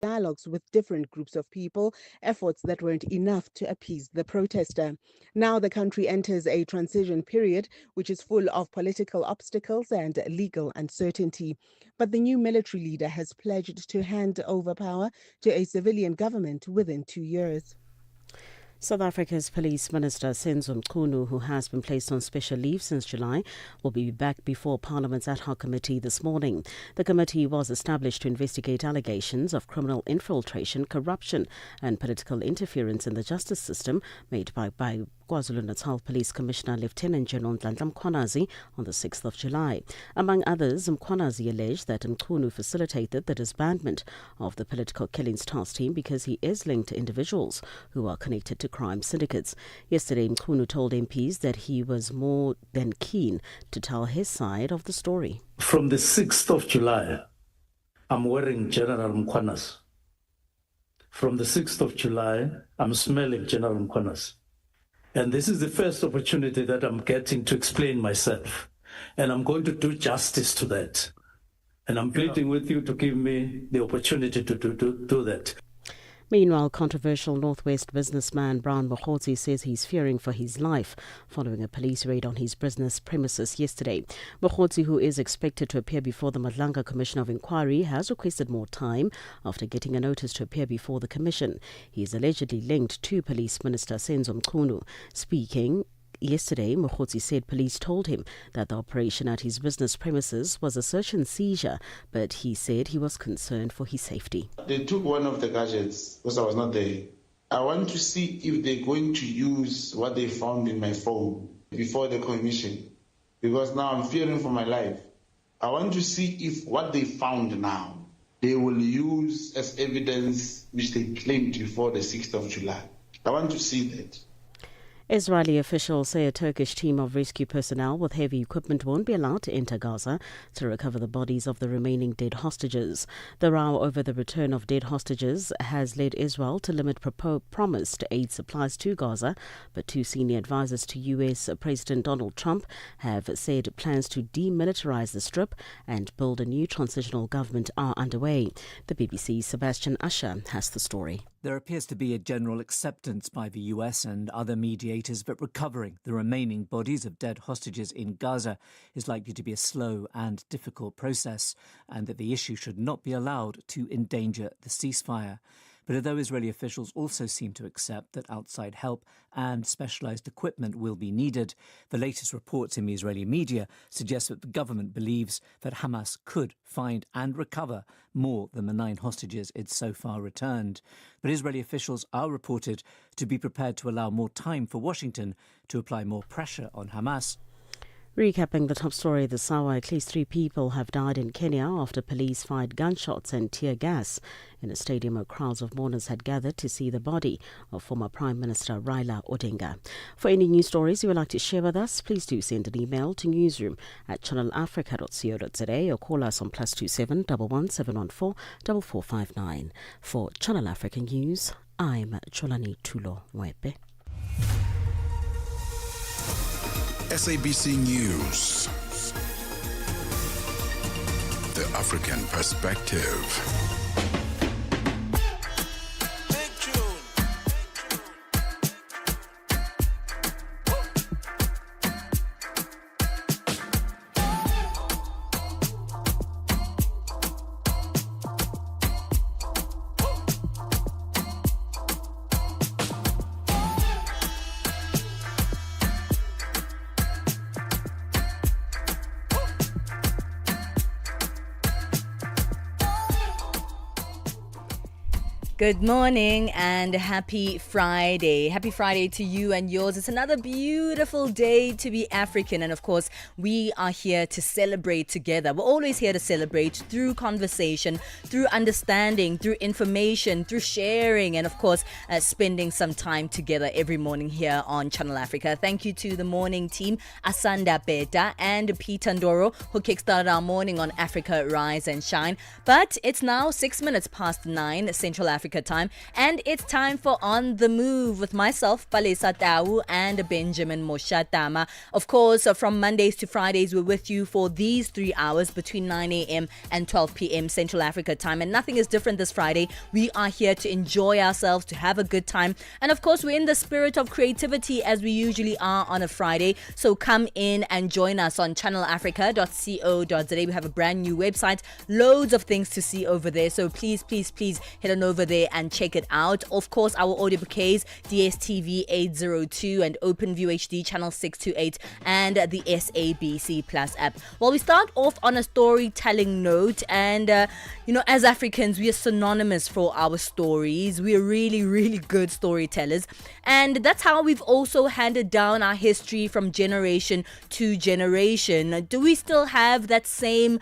dialogues with different groups of people, efforts that weren't enough to appease the protester. Now the country enters a transition period which is full of political obstacles and legal uncertainty. But the new military leader has pledged to hand over power to a civilian government within 2 years. South Africa's Police Minister Senzo Mchunu, who has been placed on special leave since July, will be back before Parliament's ad hoc committee this morning. The committee was established to investigate allegations of criminal infiltration, corruption and political interference in the justice system made by KwaZulu-Natal Police Commissioner Lieutenant General Nhlanhla Mkhwanazi on the 6th of July. Among others, Mkhwanazi alleged that Mchunu facilitated the disbandment of the political killings task team because he is linked to individuals who are connected to crime syndicates. Yesterday, Mchunu told MPs that he was more than keen to tell his side of the story. From the 6th of July, I'm wearing General Mkhwanazi. From the 6th of July, I'm smelling General Mkhwanazi. And this is the first opportunity that I'm getting to explain myself. And I'm going to do justice to that. And I'm pleading with you to give me the opportunity to do that. Meanwhile, controversial Northwest businessman Brown Mokhotsi says he's fearing for his life following a police raid on his business premises yesterday. Mokhotsi, who is expected to appear before the Madlanga Commission of Inquiry, has requested more time after getting a notice to appear before the commission. He is allegedly linked to Police Minister Senzo Mchunu. Speaking yesterday, Mokhotsi said police told him that the operation at his business premises was a search and seizure, but he said he was concerned for his safety. They took one of the gadgets because I was not there. I want to see if they're going to use what they found in my phone before the commission, because now I'm fearing for my life. I want to see if what they found now, they will use as evidence which they claimed before the 6th of July. I want to see that. Israeli officials say a Turkish team of rescue personnel with heavy equipment won't be allowed to enter Gaza to recover the bodies of the remaining dead hostages. The row over the return of dead hostages has led Israel to limit promised aid supplies to Gaza, but two senior advisors to U.S. President Donald Trump have said plans to demilitarize the Strip and build a new transitional government are underway. The BBC's Sebastian Usher has the story. There appears to be a general acceptance by the US and other mediators that recovering the remaining bodies of dead hostages in Gaza is likely to be a slow and difficult process, and that the issue should not be allowed to endanger the ceasefire. But although Israeli officials also seem to accept that outside help and specialised equipment will be needed, the latest reports in the Israeli media suggest that the government believes that Hamas could find and recover more than the 9 hostages it's so far returned. But Israeli officials are reported to be prepared to allow more time for Washington to apply more pressure on Hamas. Recapping the top story this hour, at least 3 people have died in Kenya after police fired gunshots and tear gas in a stadium where crowds of mourners had gathered to see the body of former Prime Minister Raila Odinga. For any news stories you would like to share with us, please do send an email to newsroom@channelafrica.co.za or call us on +27 11 714 4459. For Channel Africa News, I'm Cholani Tulo Mwepe. SABC News. The African Perspective. Good morning and happy Friday. Happy Friday to you and yours. It's another beautiful day to be African. And of course, we are here to celebrate together. We're always here to celebrate through conversation, through understanding, through information, through sharing, and of course, spending some time together every morning here on Channel Africa. Thank you to the morning team, Asanda Beta and Peter Ndoro, who kickstarted our morning on Africa Rise and Shine. But it's now 6 minutes past 9 Central African Africa time. And it's time for On the Move with myself, Palesa and Benjamin Moshatama. Of course, from Mondays to Fridays, we're with you for these 3 hours between 9 a.m. and 12 p.m. Central Africa time. And nothing is different this Friday. We are here to enjoy ourselves, to have a good time. And of course, we're in the spirit of creativity as we usually are on a Friday. So come in and join us on channelafrica.co.za. We have a brand new website, loads of things to see over there. So please head on over there and check it out. Of course, our audio bouquets, DSTV 802 and OpenView HD channel 628 and the SABC Plus app. Well, we start off on a storytelling note, and as Africans, we are synonymous for our stories. We are really good storytellers, and that's how we've also handed down our history from generation to generation. Do we still have that same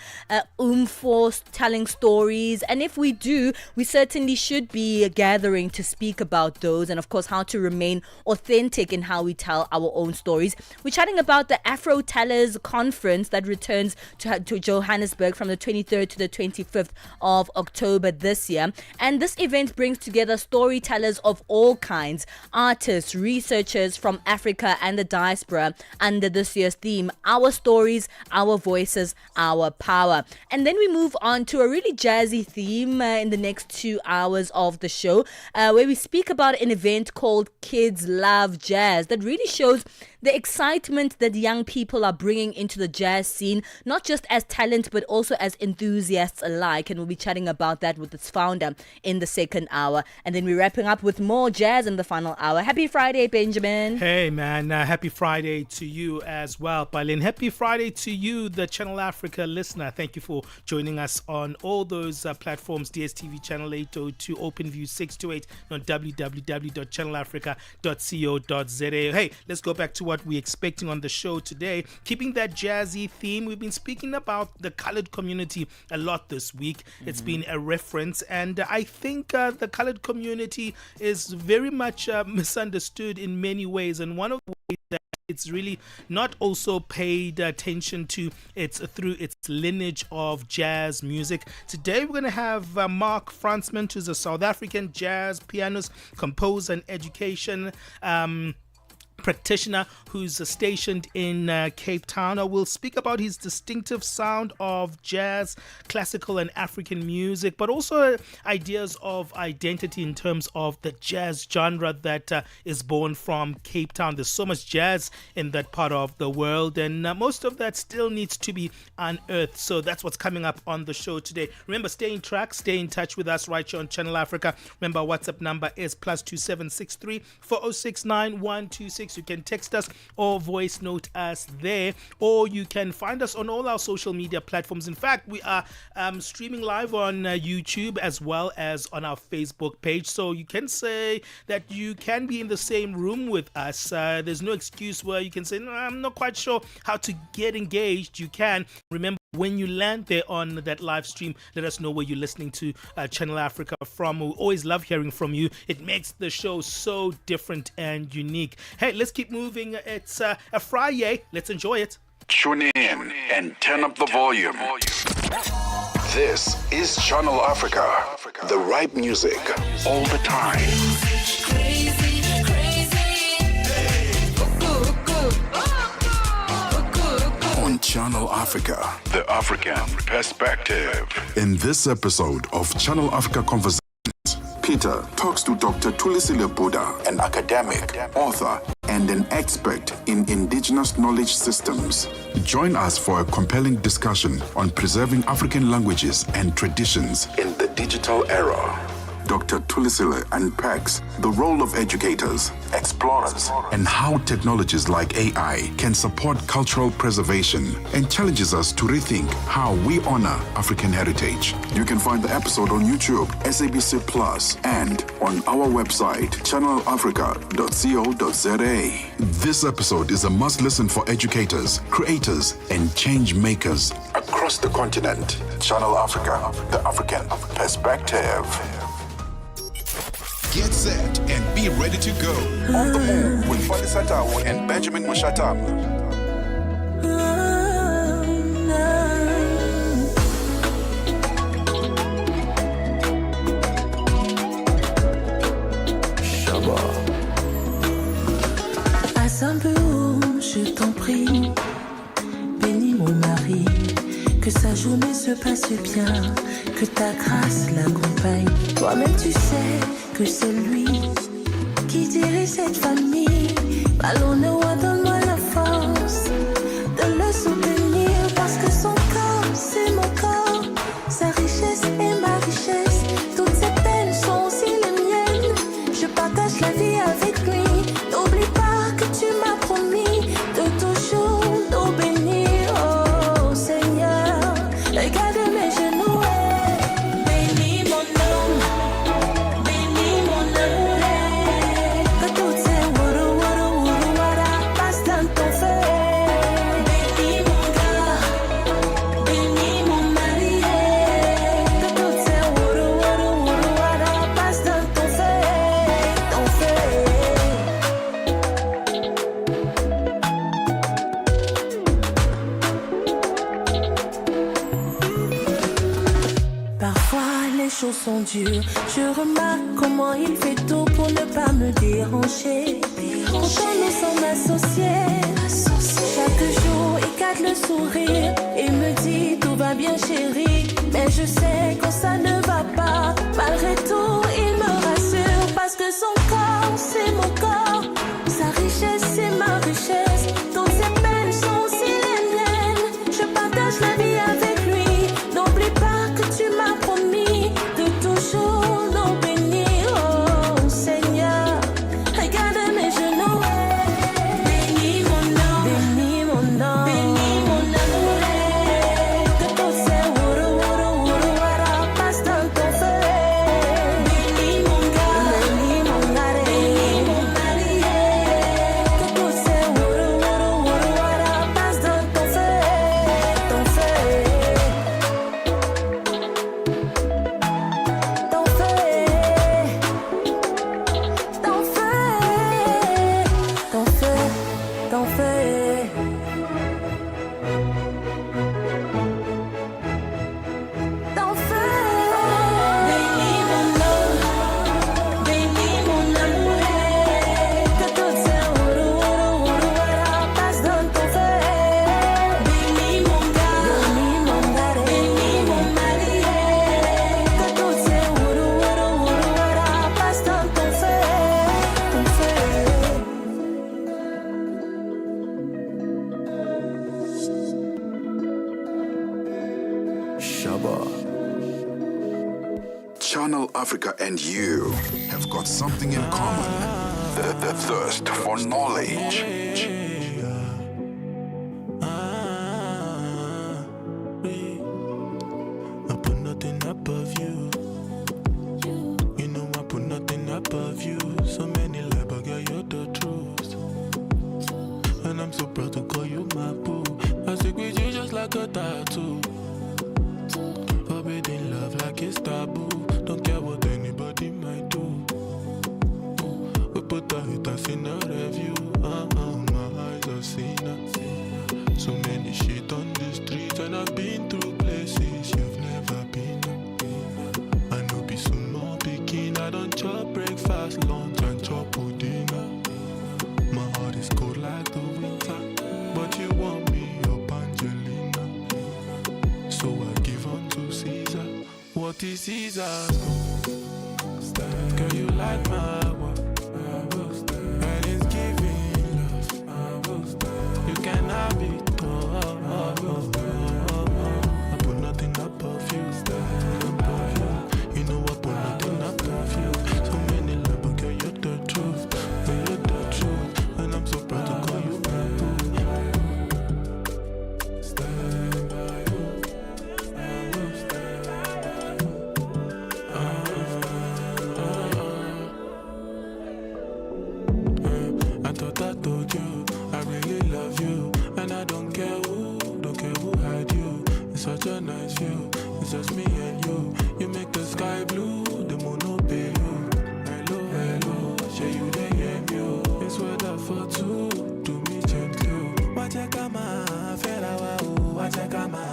oomph for telling stories? And if we do, we certainly should be gathering to speak about those, and of course how to remain authentic in how we tell our own stories. We're chatting about the Afro Tellers Conference that returns to Johannesburg from the 23rd to the 25th of October this year, and this event brings together storytellers of all kinds, artists, researchers from Africa and the diaspora, under this year's theme, Our Stories, Our Voices, Our Power. And then we move on to a really jazzy theme in the next 2 hours of the show, where we speak about an event called Kids Love Jazz that really shows the excitement that young people are bringing into the jazz scene, not just as talent but also as enthusiasts alike. And we'll be chatting about that with its founder in the second hour. And then we're wrapping up with more jazz in the final hour. Happy Friday, Benjamin. Hey man, happy Friday to you as well, Pauline. Happy Friday to you, the Channel Africa listener. Thank you for joining us on all those platforms, DSTV channel 802, OpenView 628, on www.channelafrica.co.za. Hey, let's go back to what we're expecting on the show today. Keeping that jazzy theme, we've been speaking about the colored community a lot this week. It's been a reference, and I think the colored community is very much misunderstood in many ways, and one of the ways that it's really not also paid attention to, it's through its lineage of jazz music. Today we're going to have Mark Fransman, who's a South African jazz pianist, composer and education practitioner who's stationed in Cape Town. We'll speak about his distinctive sound of jazz, classical and African music, but also ideas of identity in terms of the jazz genre that is born from Cape Town. There's so much jazz in that part of the world, and most of that still needs to be unearthed. So that's what's coming up on the show today. Remember, stay in track, stay in touch with us right here on Channel Africa. Remember, our WhatsApp number is +2763 406 9126. You can text us or voice note us there, or you can find us on all our social media platforms. In fact, we are streaming live on YouTube as well as on our Facebook page, so you can say that you can be in the same room with us. There's no excuse where you can say, no, I'm not quite sure how to get engaged. You can. Remember, when you land there on that live stream, let us know where you're listening to Channel Africa from. We always love hearing from you. It makes the show so different and unique. Hey, let's keep moving. It's a Friday. Let's enjoy it. Tune in and turn up the volume. This is Channel Africa. The right music all the time. On Channel Africa, the African perspective. In this episode of Channel Africa Conversations, Peter talks to Dr. Tulisile Buddha, an academic, author, and an expert in indigenous knowledge systems. Join us for a compelling discussion on preserving African languages and traditions in the digital era. Dr. Tulisile unpacks the role of educators, explorers, and how technologies like AI can support cultural preservation, and challenges us to rethink how we honor African heritage. You can find the episode on YouTube, SABC Plus, and on our website, channelafrica.co.za. This episode is a must-listen for educators, creators, and change makers across the continent. Channel Africa, the African perspective. Get set and be ready to go. On the move with Palesa and Benjamin Moshatama. Passe un peu haut, je t'en prie. Bénis mon mari, que sa journée se passe bien, que ta grâce l'accompagne. Toi-même tu sais que c'est lui qui dirige cette famille. Allons, donne-moi la force de le soutenir, parce que son corps, c'est mon corps, sa richesse est ma richesse, toutes ses peines sont aussi les miennes. Je partage la vie avec lui. N'oublie pas que tu m'as promis de toujours nous bénir, oh Seigneur. Regarde mes genoux, bénis mon homme, bénis mon homme, que toutes ces wara passent dans ton feu. Bénis mon gars, bénis mon mari, que toutes ces wara passent dans ton feu, ton feu. Parfois les choses sont dures, je remarque comment il fait tout pour ne pas me déranger. Pourtant nous sommes associés, chaque jour il garde le sourire et me dit tout va bien chérie. Mais je sais quand ça ne va pas, malgré tout il me rassure, parce que son corps c'est mon corps, sa richesse c'est ma richesse, toutes ses peines sont aussi les miennes. Je partage la vie avec lui. N'oublie pas que tu m'as promis de toujours nous bénir, oh Seigneur. Regarde mes genoux, bénis mon nom, bénis mon nom, bénis mon amour, que tous ces wara passent dans ton feu. Bénis mon gars, bénis mon gars, bénis mon mari, que tous ces wara passent dans ton feu, ton feu. Ton feu, ton feu, ton feu, ton feu, ton feu. Bénis mon homme, bénis mon amour, que toutes ces wara passent dans ton feu. Bénis mon gars, bénis mon mari, que toutes ces wara passent dans ton feu, ton feu. Channel Africa and you have got something in common. The thirst for knowledge. I put nothing above you. You know I put nothing above you. So many lies, but girl, you're the truth. And I'm so proud to call you my boo. I stick with you just like a tattoo. Forbidden love like it's taboo. Don't care what anybody might do. We put our haters in a review. My eyes have seen it. So many shit on the street, and I've been through places you've never been. I know be small picking. I don't chop breakfast, lunch, and chop dinner. My heart is cold like the winter, but you want me up, Angelina. So I give unto Caesar what is Caesar's. Girl, you like my work, and it's giving love. You can have it all. I put nothing above you, above you. You know I put nothing above you. So many love, but girl, you're the truth. Girl, you're the truth, and I'm so proud to call you my boo. Stand by you, I will stand by you. I thought I told you I really love you, and I don't care who had you. It's such a nice view, it's just me and you. You make the sky blue, the moon no pay you. Hello, hello, share you the game you. It's weather for two, do me gently. Wache kama ferawa, wache kama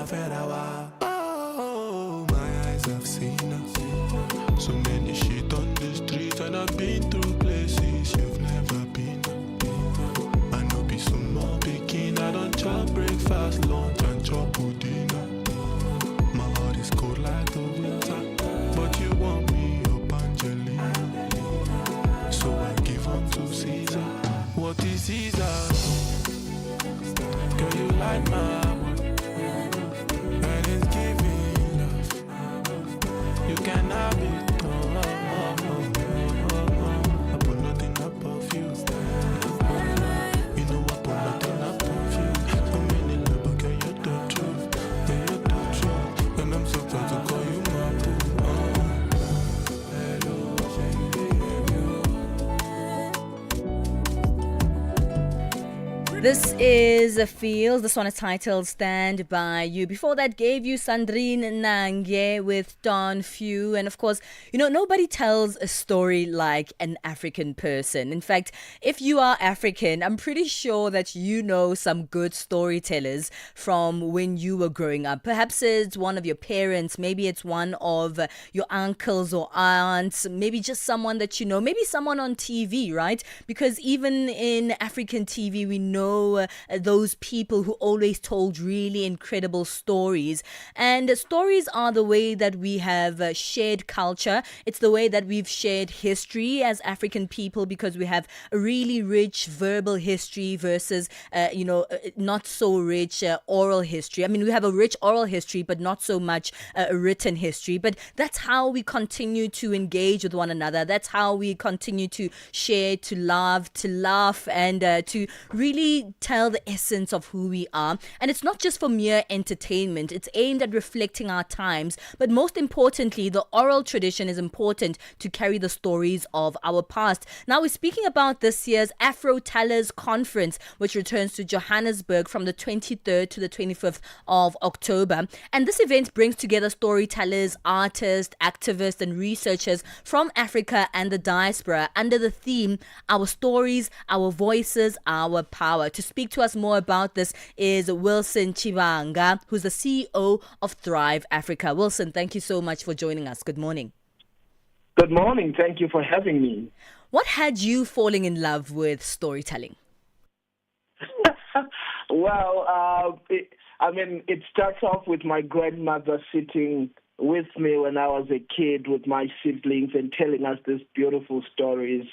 ferawa. Oh, my eyes have seen us. So many shit on the street, and I've been through places you've never been. she sees her. Girl, you like my work, and it's giving love. You can have it. I put nothing above you. You know I put nothing above you. I'm in the love, but girl, you're the truth. Yeah, you're the truth. And I'm so proud to call you my boo. Hello, This is a Feels. This one is titled Stand By You. Before that, gave you Sandrine Nange with Don Few. And of course, you know, nobody tells a story like an African person. In fact, if you are African, I'm pretty sure that you know some good storytellers from when you were growing up. Perhaps it's one of your parents. Maybe it's one of your uncles or aunts. Maybe just someone that you know. Maybe someone on TV, right? Because even in African TV, we know those people who always told really incredible stories. And stories are the way that we have shared culture. It's the way that we've shared history as African people, because we have a really rich verbal history versus, not so rich oral history. I mean, we have a rich oral history, but not so much written history. But that's how we continue to engage with one another. That's how we continue to share, to laugh, and to really tell the essence of who we are. And it's not just for mere entertainment. It's aimed at reflecting our times. But most importantly, the oral tradition is important to carry the stories of our past. Now we're speaking about this year's Afro Tellers Conference, which returns to Johannesburg from the 23rd to the 25th of October. And this event brings together storytellers, artists, activists, and researchers from Africa and the diaspora under the theme, Our Stories, Our Voices, Our Power. To speak to us more about this is Wilson Chivanga, who's the CEO of Thrive Africa. Wilson, thank you so much for joining us. Good morning. Good morning. Thank you for having me. What had you falling in love with storytelling? Well, it starts off with my grandmother sitting with me when I was a kid with my siblings and telling us these beautiful stories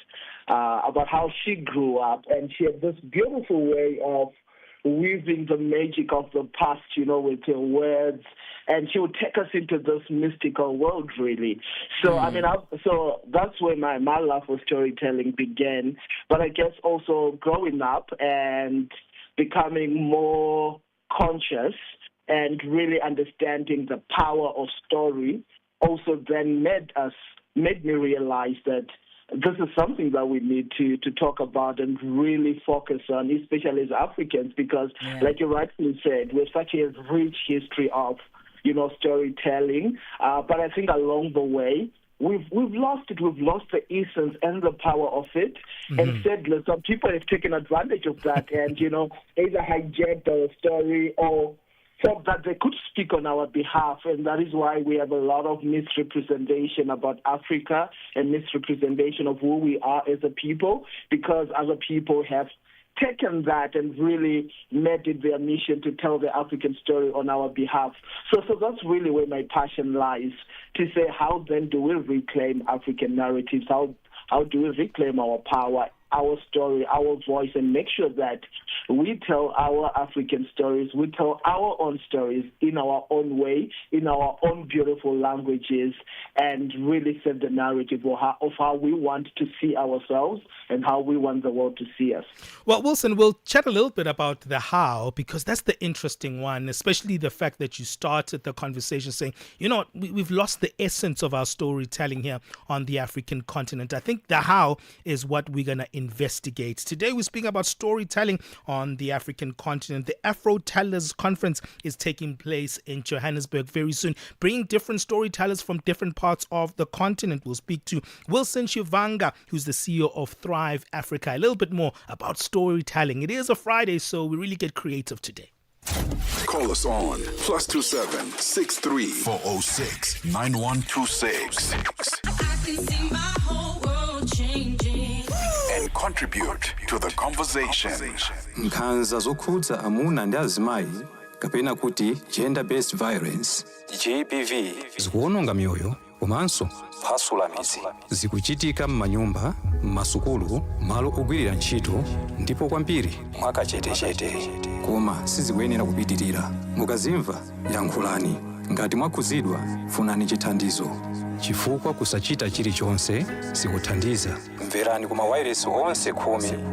about how she grew up. And she had this beautiful way of weaving the magic of the past, with her words. And she would take us into this mystical world, really. So, so that's where my love for storytelling began. But I guess also growing up and becoming more conscious and really understanding the power of story also then made me realize that this is something that we need to talk about and really focus on, especially as Africans, because like you rightly said, we have such a rich history of, storytelling. But I think along the way, we've lost it. We've lost the essence and the power of it. Mm-hmm. And sadly, some people have taken advantage of that and, either hijacked our story or thought that they could speak on our behalf, and that is why we have a lot of misrepresentation about Africa and misrepresentation of who we are as a people, because other people have taken that and really made it their mission to tell the African story on our behalf. So that's really where my passion lies, to say how then do we reclaim African narratives, how do we reclaim our power, our story, our voice, and make sure that we tell our African stories, we tell our own stories in our own way, in our own beautiful languages, and really set the narrative of how we want to see ourselves and how we want the world to see us. Well, Wilson, we'll chat a little bit about the how, because that's the interesting one, especially the fact that you started the conversation saying, we've lost the essence of our storytelling here on the African continent. I think the how is what we're going to investigate. Today we're speaking about storytelling on the African continent. The Afro Tellers Conference is taking place in Johannesburg very soon, bringing different storytellers from different parts of the continent. We'll speak to Wilson Chivanga, who's the CEO of Thrive Africa, a little bit more about storytelling. It is a Friday, so we really get creative today. Call us on +27 63 406 9126. And contribute to the conversation. Nkhanza zokhudza amuna ndi azimayi kapena kuti gender based violence, GBV, zikuwononga mioyo komanso phwasula midzi zikuchitika m'manyumba, m'masukulu, malo ogwirira ntchito ndipo kwambiri mwakachetechete, koma sizikuyenera kupitirira. Mukazimva yankhulani, ngati mwakhuzidwa funani chithandizo, chifukwa kusachita chilichonse sikuthandiza. Mverani kuma wireless onse 14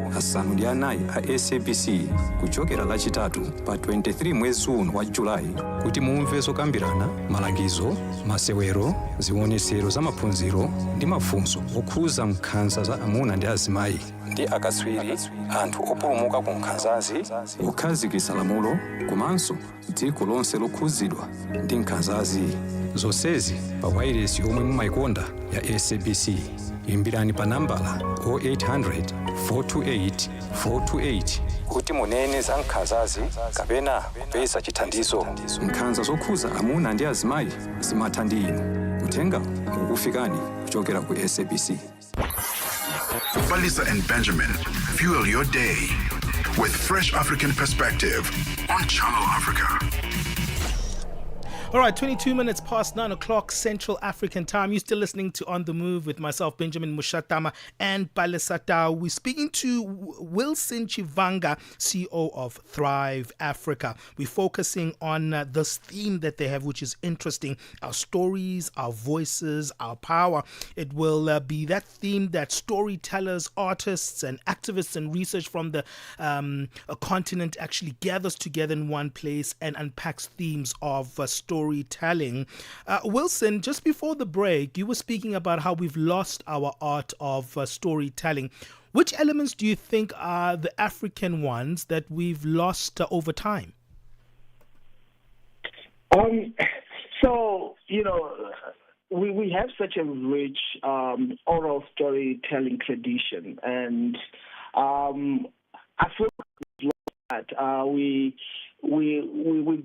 a SABC kuchokera lachitatu pa 23 mwezi uno wa Julayi kuti mumve zokambirana, malangizo, masewero, zionetsero za maphunziro ndi mafunso okhuza nkhanza za amuna ndi azimayi ndi akatswiri, anthu opulumuka ku nkhanzazi, okhazikitsa lamulo komanso dziko lonse lokhuzidwa ndi nkhanzazi. Zonsezi pa wireless yomwe mumayikonda ya SABC. Imbirani pa nambala 0800 428 428 kuti munene za nkhanzazi kapena kupeza chithandizo. Nkhanza zokhuza amuna ndi azimayi zimatha ndi inu. Uthenga ukufikani kuchokera ku SABC. Palesa and Benjamin, fuel your day with fresh African perspective on Channel Africa. All right, 22 minutes past 9 o'clock Central African time. You're still listening to On the Move with myself, Benjamin Moshatama, and Palesa. We're speaking to Wilson Chivanga, CEO of Thrive Africa. We're focusing on this theme that they have, which is interesting: our stories, our voices, our power. It will be that theme that storytellers, artists, and activists and research from the continent actually gathers together in one place and unpacks themes of storytelling. Wilson, just before the break, you were speaking about how we've lost our art of storytelling. Which elements do you think are the African ones that we've lost over time? So, we have such a rich oral storytelling tradition, and I feel that we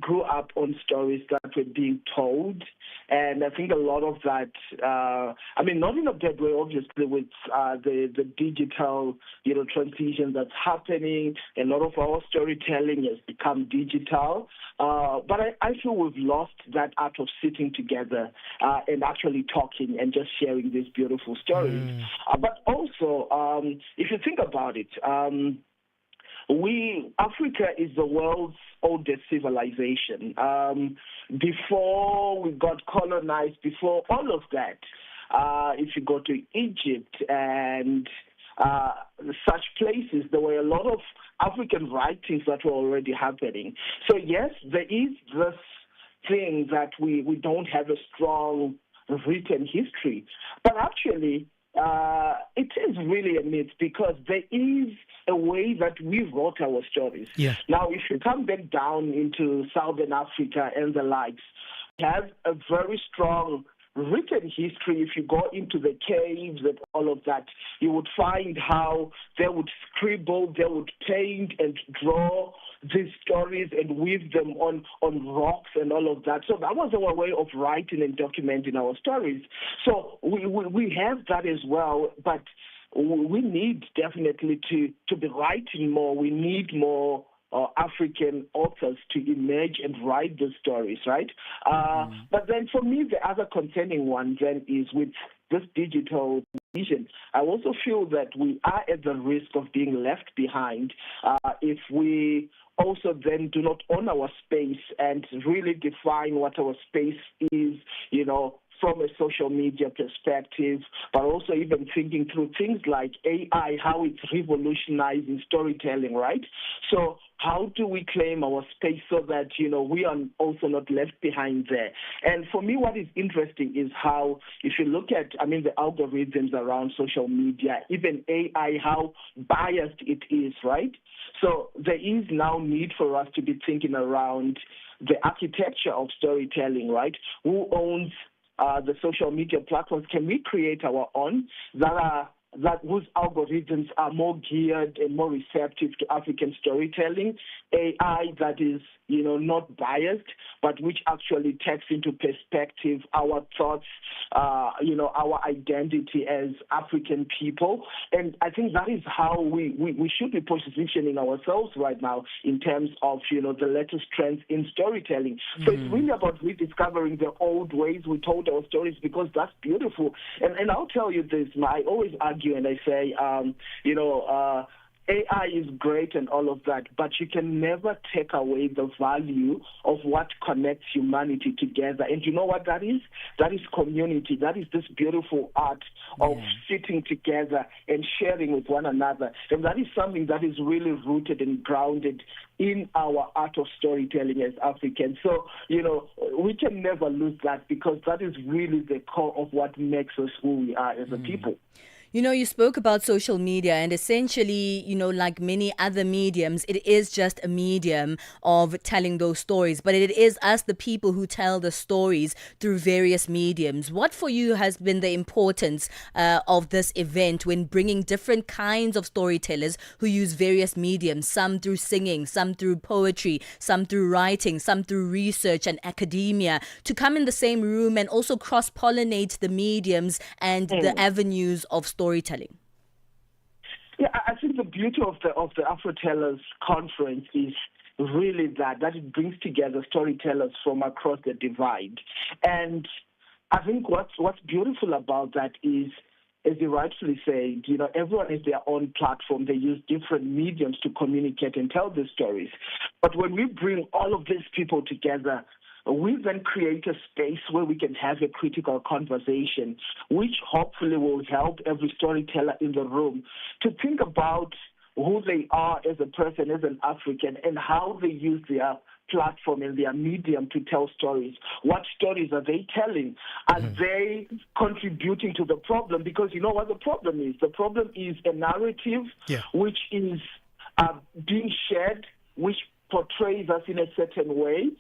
grew up on stories that were being told, and I think a lot of that, not in a bad way, obviously, with the digital, transition that's happening. A lot of our storytelling has become digital, but I feel we've lost that art of sitting together and actually talking and just sharing these beautiful stories. But also, if you think about it, Africa is the world's oldest civilization. Before we got colonized, before all of that, if you go to Egypt and such places, there were a lot of African writings that were already happening. So yes, there is this thing that we don't have a strong written history, but actually it is really a myth, because there is a way that we wrote our stories. Yeah. Now, if you come back down into Southern Africa and the likes, we have a very strong written history. If you go into the caves and all of that, you would find how they would scribble, they would paint and draw these stories and weave them on rocks and all of that. So that was our way of writing and documenting our stories. So we have that as well, but we need definitely to be writing more. We need more African authors to emerge and write the stories, right? But then for me, the other concerning one then is with this digital vision. I also feel that we are at the risk of being left behind if we also then do not own our space and really define what our space is, from a social media perspective, but also even thinking through things like AI, how it's revolutionizing storytelling, right? So how do we claim our space so that, we are also not left behind there? And for me, what is interesting is how, if you look at, the algorithms around social media, even AI, how biased it is, right? So there is now need for us to be thinking around the architecture of storytelling, right? Who owns the social media platforms? Can we create our own whose algorithms are more geared and more receptive to African storytelling? AI that is not biased, but which actually takes into perspective our thoughts, our identity as African people. And I think that is how we should be positioning ourselves right now in terms of, the latest trends in storytelling. So it's really about rediscovering the old ways we told our stories, because that's beautiful. And I'll tell you this, I always argue and I say, AI is great and all of that, but you can never take away the value of what connects humanity together. And you know what that is? That is community. That is this beautiful art of sitting together and sharing with one another. And that is something that is really rooted and grounded in our art of storytelling as Africans. So, we can never lose that, because that is really the core of what makes us who we are as a people. You spoke about social media, and essentially, like many other mediums, it is just a medium of telling those stories, but it is us, the people, who tell the stories through various mediums. What for you has been the importance of this event when bringing different kinds of storytellers who use various mediums, some through singing, some through poetry, some through writing, some through research and academia, to come in the same room and also cross-pollinate the mediums and the avenues of storytelling? Yeah, I think the beauty of the Afrotellers conference is really that it brings together storytellers from across the divide. And I think what's beautiful about that is, as you rightfully said, everyone has their own platform. They use different mediums to communicate and tell their stories. But when we bring all of these people together, we then create a space where we can have a critical conversation, which hopefully will help every storyteller in the room to think about who they are as a person, as an African, and how they use their platform and their medium to tell stories. What stories are they telling? Are they contributing to the problem? Because you know what the problem is? The problem is a narrative which is being shared, which portrays us in a certain way,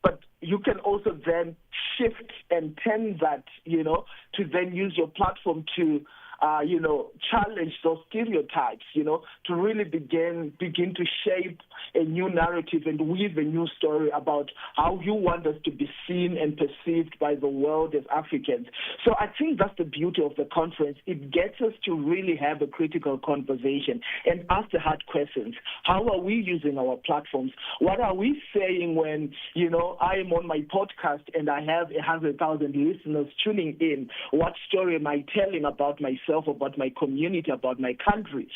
but you can also then shift and turn that, to then use your platform to, challenge those stereotypes, to really begin to shape a new narrative and weave a new story about how you want us to be seen and perceived by the world as Africans. So I think that's the beauty of the conference. It gets us to really have a critical conversation and ask the hard questions. How are we using our platforms? What are we saying when, I am on my podcast and I have 100,000 listeners tuning in? What story am I telling about myself, about my community, about my country?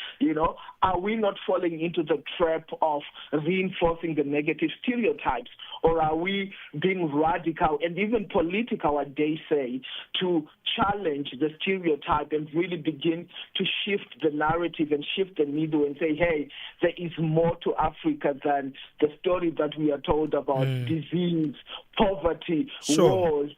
Are we not falling into the trap of reinforcing the negative stereotypes, or are we being radical and even political, I dare say, to challenge the stereotype and really begin to shift the narrative and shift the needle and say, hey, there is more to Africa than the story that we are told about disease, poverty, wars.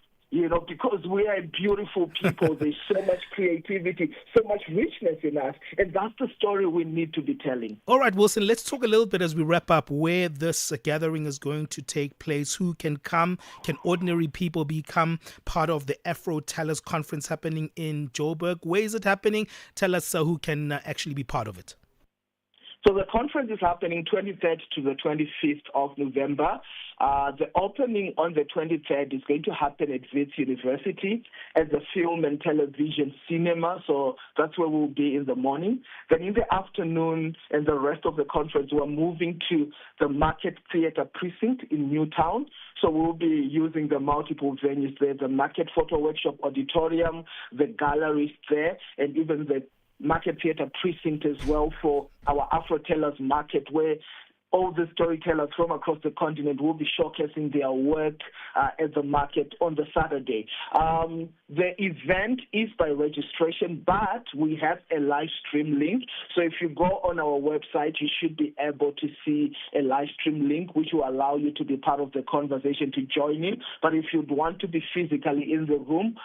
Because we are a beautiful people. There's so much creativity, so much richness in us. And that's the story we need to be telling. All right, Wilson, let's talk a little bit as we wrap up where this gathering is going to take place. Who can come? Can ordinary people become part of the Afrotellers conference happening in Joburg? Where is it happening? Tell us who can actually be part of it. So the conference is happening 23rd to the 25th of November. The opening on the 23rd is going to happen at Wits University as a film and television cinema. So that's where we'll be in the morning. Then in the afternoon and the rest of the conference, we're moving to the Market Theatre Precinct in Newtown. So we'll be using the multiple venues there, the Market Photo Workshop Auditorium, the galleries there, and even the Market Theatre Precinct as well for our Afrotellers Market, where all the storytellers from across the continent will be showcasing their work at the market on the Saturday. The event is by registration, but we have a live stream link. So if you go on our website, you should be able to see a live stream link, which will allow you to be part of the conversation, to join in. But if you'd want to be physically in the room,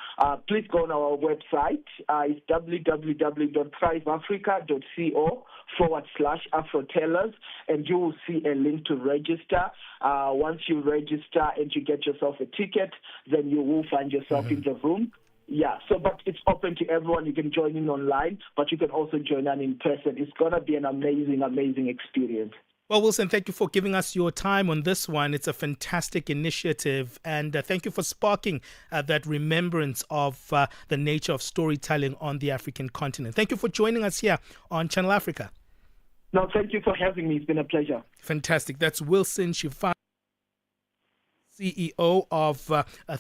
please go on our website. It's www.thriveafrica.co/Afrotellers, and you will see a link to register. Once you register and you get yourself a ticket, then you will find yourself in the room. Yeah, but it's open to everyone. You can join in online, but you can also join in person. It's going to be an amazing, amazing experience. Well, Wilson, thank you for giving us your time on this one. It's a fantastic initiative, and thank you for sparking that remembrance of the nature of storytelling on the African continent. Thank you for joining us here on Channel Africa. No, thank you for having me. It's been a pleasure. Fantastic. That's Wilson Shifan, CEO of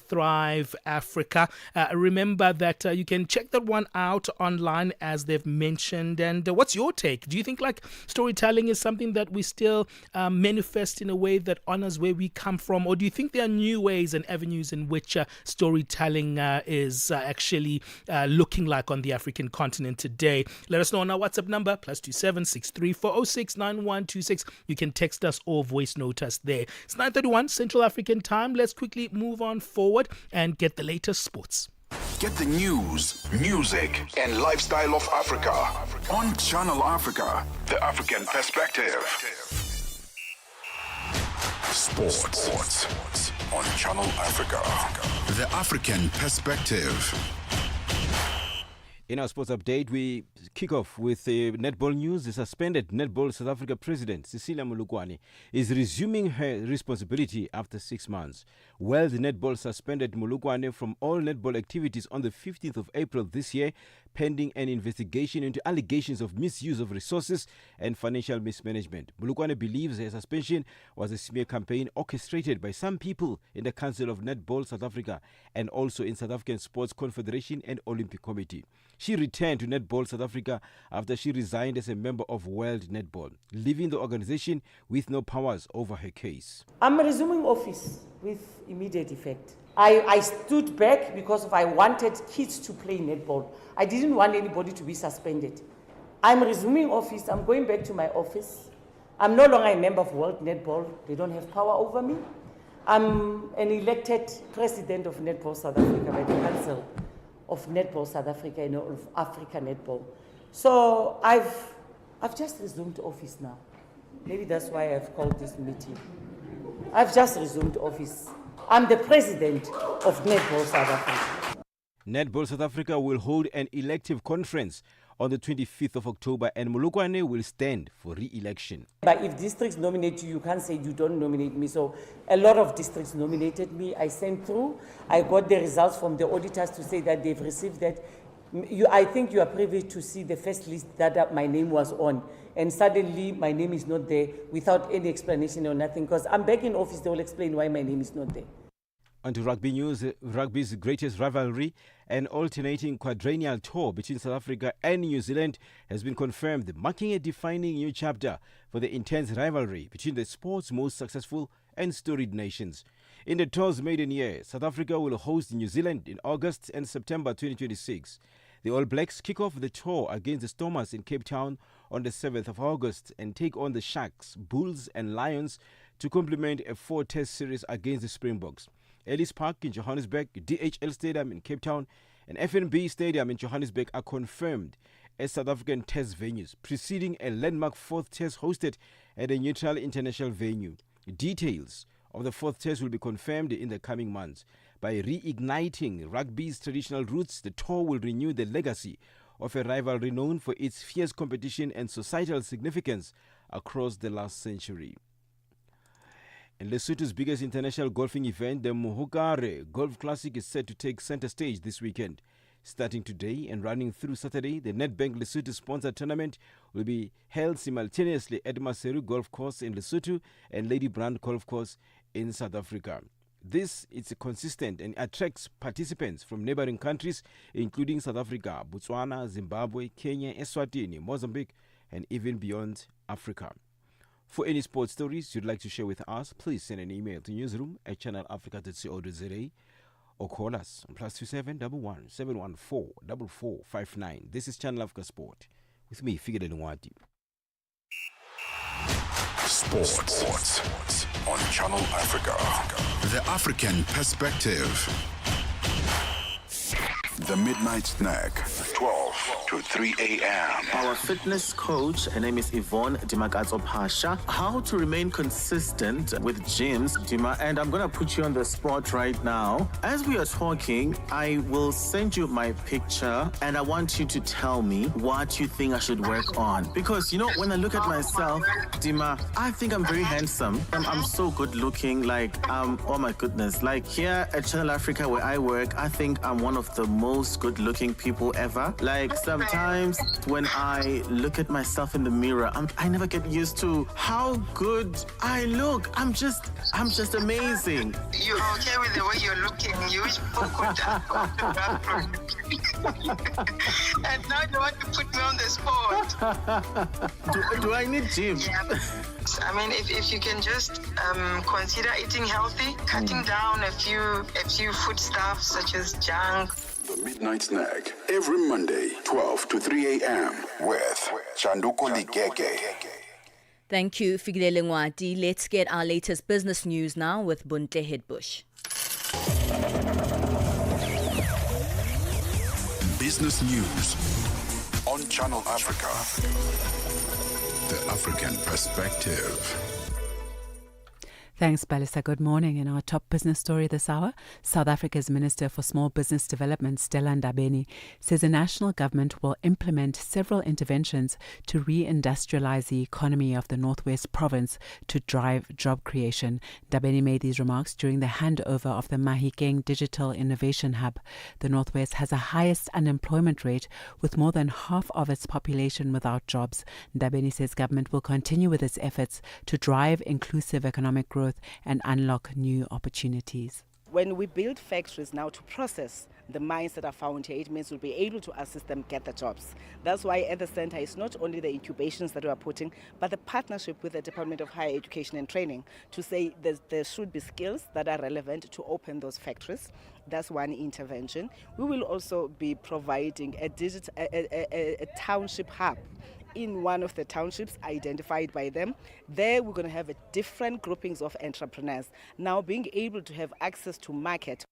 Thrive Africa. Remember that you can check that one out online, as they've mentioned. And what's your take? Do you think like storytelling is something that we still manifest in a way that honors where we come from? Or do you think there are new ways and avenues in which storytelling is actually looking like on the African continent today? Let us know on our WhatsApp number, +27 63 406 9126. You can text us or voice note us there. It's 9:31 Central African time. Let's quickly move on forward and get the latest sports. Get the news, music, and lifestyle of Africa on Channel Africa, the African perspective. Sports on Channel Africa, the African perspective. In our sports update, we kick off with netball news. The suspended Netball South Africa president, Cecilia Molokwane, is resuming her responsibility after 6 months. World Netball suspended Molokwane from all netball activities on the 15th of April this year, pending an investigation into allegations of misuse of resources and financial mismanagement. Molokwane believes her suspension was a smear campaign orchestrated by some people in the Council of Netball South Africa and also in South African Sports Confederation and Olympic Committee. She returned to Netball South Africa after she resigned as a member of World Netball, leaving the organization with no powers over her case. I'm resuming office with immediate effect. I stood back because I wanted kids to play netball. I didn't want anybody to be suspended. I'm resuming office. I'm going back to my office. I'm no longer a member of World Netball. They don't have power over me. I'm an elected president of Netball South Africa by the Council of Netball South Africa and of Africa Netball. So I've just resumed office now. Maybe that's why I've called this meeting. I've just resumed office. I'm the president of Netball South Africa. Netball South Africa will hold an elective conference on the 25th of October, and Molokwane will stand for re-election. But if districts nominate you, you can't say you don't nominate me. So a lot of districts nominated me. I sent through. I got the results from the auditors to say that they've received that. I think you are privy to see the first list that my name was on. And suddenly my name is not there without any explanation or nothing. Because I'm back in office, they will explain why my name is not there. On to rugby news. Rugby's greatest rivalry, an alternating quadrennial tour between South Africa and New Zealand, has been confirmed, marking a defining new chapter for the intense rivalry between the sport's most successful and storied nations. In the tour's maiden year, South Africa will host New Zealand in August and September 2026. The All Blacks kick off the tour against the Stormers in Cape Town on the 7th of August and take on the Sharks, Bulls and Lions to complement a 4-test series against the Springboks. Ellis Park in Johannesburg, DHL Stadium in Cape Town, and FNB Stadium in Johannesburg are confirmed as South African test venues, preceding a landmark 4th test hosted at a neutral international venue. Details of the 4th test will be confirmed in the coming months. By reigniting rugby's traditional roots, the tour will renew the legacy of a rivalry known for its fierce competition and societal significance across the last century. And Lesotho's biggest international golfing event, the Mohokare Golf Classic, is set to take center stage this weekend. Starting today and running through Saturday, the Nedbank Lesotho sponsored tournament will be held simultaneously at Maseru Golf Course in Lesotho and Lady Brand Golf Course in South Africa. This is consistent and attracts participants from neighboring countries, including South Africa, Botswana, Zimbabwe, Kenya, Eswatini, Mozambique, and even beyond Africa. For any sports stories you'd like to share with us, please send an email to newsroom@channelafrica.co.za or call us on +27 11 714 4459. This is Channel Africa Sport with me, Figure Nwati. Sports on Channel Africa, the African perspective. The Midnight Snack, 12 to 3 a.m. Our fitness coach, her name is Yvonne Dimagazo Pasha. How to remain consistent with gyms, Dima, and I'm going to put you on the spot right now. As we are talking, I will send you my picture and I want you to tell me what you think I should work on. Because, you know, when I look at myself, Dima, I think I'm very handsome. I'm so good looking. Oh my goodness. Like here at Channel Africa where I work, I think I'm one of the most good looking people ever. Like sometimes when I look at myself in the mirror, I never get used to how good I look. I'm just amazing. You're okay with the way you're looking. You wish people could and now you want to put me on the spot. Do I need gym? Yeah. I mean, if you can just consider eating healthy, cutting down a few foodstuffs such as junk. The Midnight Snack, every Monday, 12 to 3 a.m. with Chanduko Ligege. Thank you, Figile Ngwati. Let's get our latest business news now with Bunte Hedbush. Business news on Channel Africa. The African perspective. Thanks, Palesa. Good morning. In our top business story this hour, South Africa's Minister for Small Business Development, Stella Ndabeni, says the national government will implement several interventions to re-industrialize the economy of the Northwest Province to drive job creation. Ndabeni made these remarks during the handover of the Mahikeng Digital Innovation Hub. The Northwest has the highest unemployment rate, with more than half of its population without jobs. Ndabeni says government will continue with its efforts to drive inclusive economic growth and unlock new opportunities. When we build factories now to process the mines that are found here, it means we'll be able to assist them get the jobs. That's why at the center it's not only the incubations that we are putting, but the partnership with the Department of Higher Education and Training to say there should be skills that are relevant to open those factories. That's one intervention. We will also be providing a township hub in one of the townships identified by them. There we're going to have different groupings of entrepreneurs now being able to have access to market.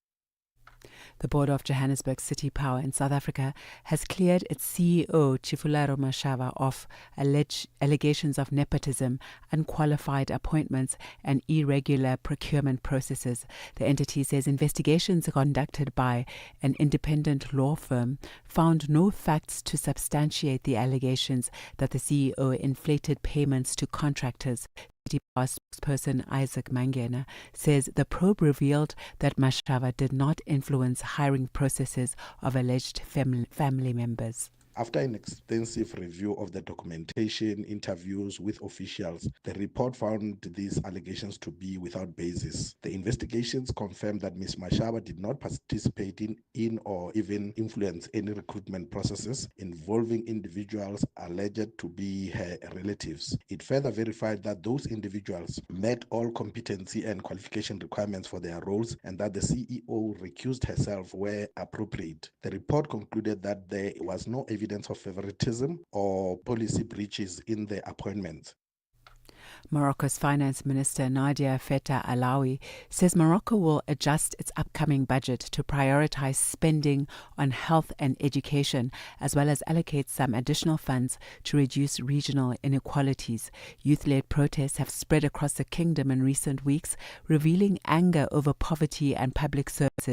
The board of Johannesburg City Power in South Africa has cleared its CEO, Chifularo Mashava, of allegations of nepotism, unqualified appointments, and irregular procurement processes. The entity says investigations conducted by an independent law firm found no facts to substantiate the allegations that the CEO inflated payments to contractors. City Power spokesperson Isaac Mangena says the probe revealed that Mashava did not influence hiring processes of alleged family members. After an extensive review of the documentation, interviews with officials, the report found these allegations to be without basis. The investigations confirmed that Ms. Mashaba did not participate in or even influence any recruitment processes involving individuals alleged to be her relatives. It further verified that those individuals met all competency and qualification requirements for their roles and that the CEO recused herself where appropriate. The report concluded that there was no evidence of favoritism or policy breaches in the appointments. Morocco's Finance Minister Nadia Feta Alawi says Morocco will adjust its upcoming budget to prioritize spending on health and education, as well as allocate some additional funds to reduce regional inequalities. Youth-led protests have spread across the kingdom in recent weeks, revealing anger over poverty and public services.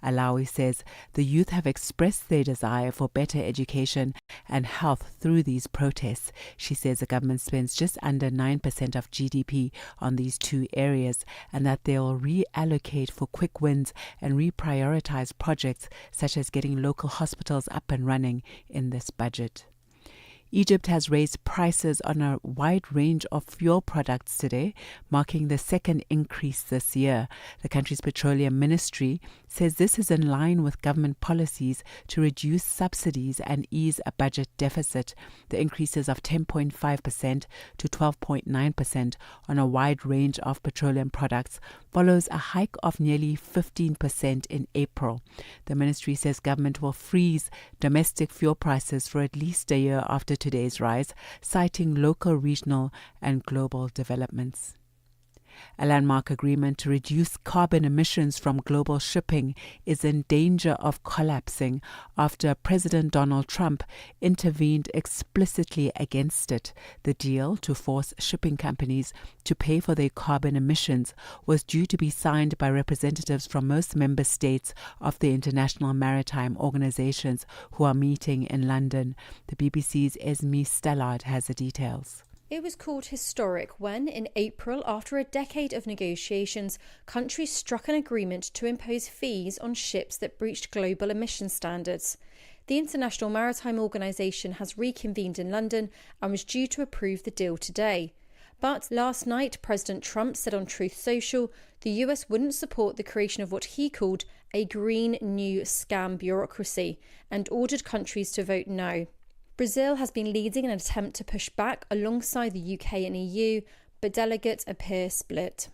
Alawi says the youth have expressed their desire for better education and health through these protests. She says the government spends just under 9% of GDP on these two areas and that they'll reallocate for quick wins and reprioritize projects such as getting local hospitals up and running in this budget. Egypt has raised prices on a wide range of fuel products today, marking the second increase this year. The country's petroleum ministry says this is in line with government policies to reduce subsidies and ease a budget deficit. The increases of 10.5% to 12.9% on a wide range of petroleum products follows a hike of nearly 15% in April. The ministry says government will freeze domestic fuel prices for at least a year after today's rise, citing local, regional, and global developments. A landmark agreement to reduce carbon emissions from global shipping is in danger of collapsing after President Donald Trump intervened explicitly against it. The deal to force shipping companies to pay for their carbon emissions was due to be signed by representatives from most member states of the International Maritime Organizations who are meeting in London. The BBC's Esme Stellard has the details. It was called historic when, in April, after a decade of negotiations, countries struck an agreement to impose fees on ships that breached global emission standards. The International Maritime Organization has reconvened in London and was due to approve the deal today. But last night, President Trump said on Truth Social the US wouldn't support the creation of what he called a green new scam bureaucracy and ordered countries to vote no. Brazil has been leading an attempt to push back alongside the UK and EU, but delegates appear split.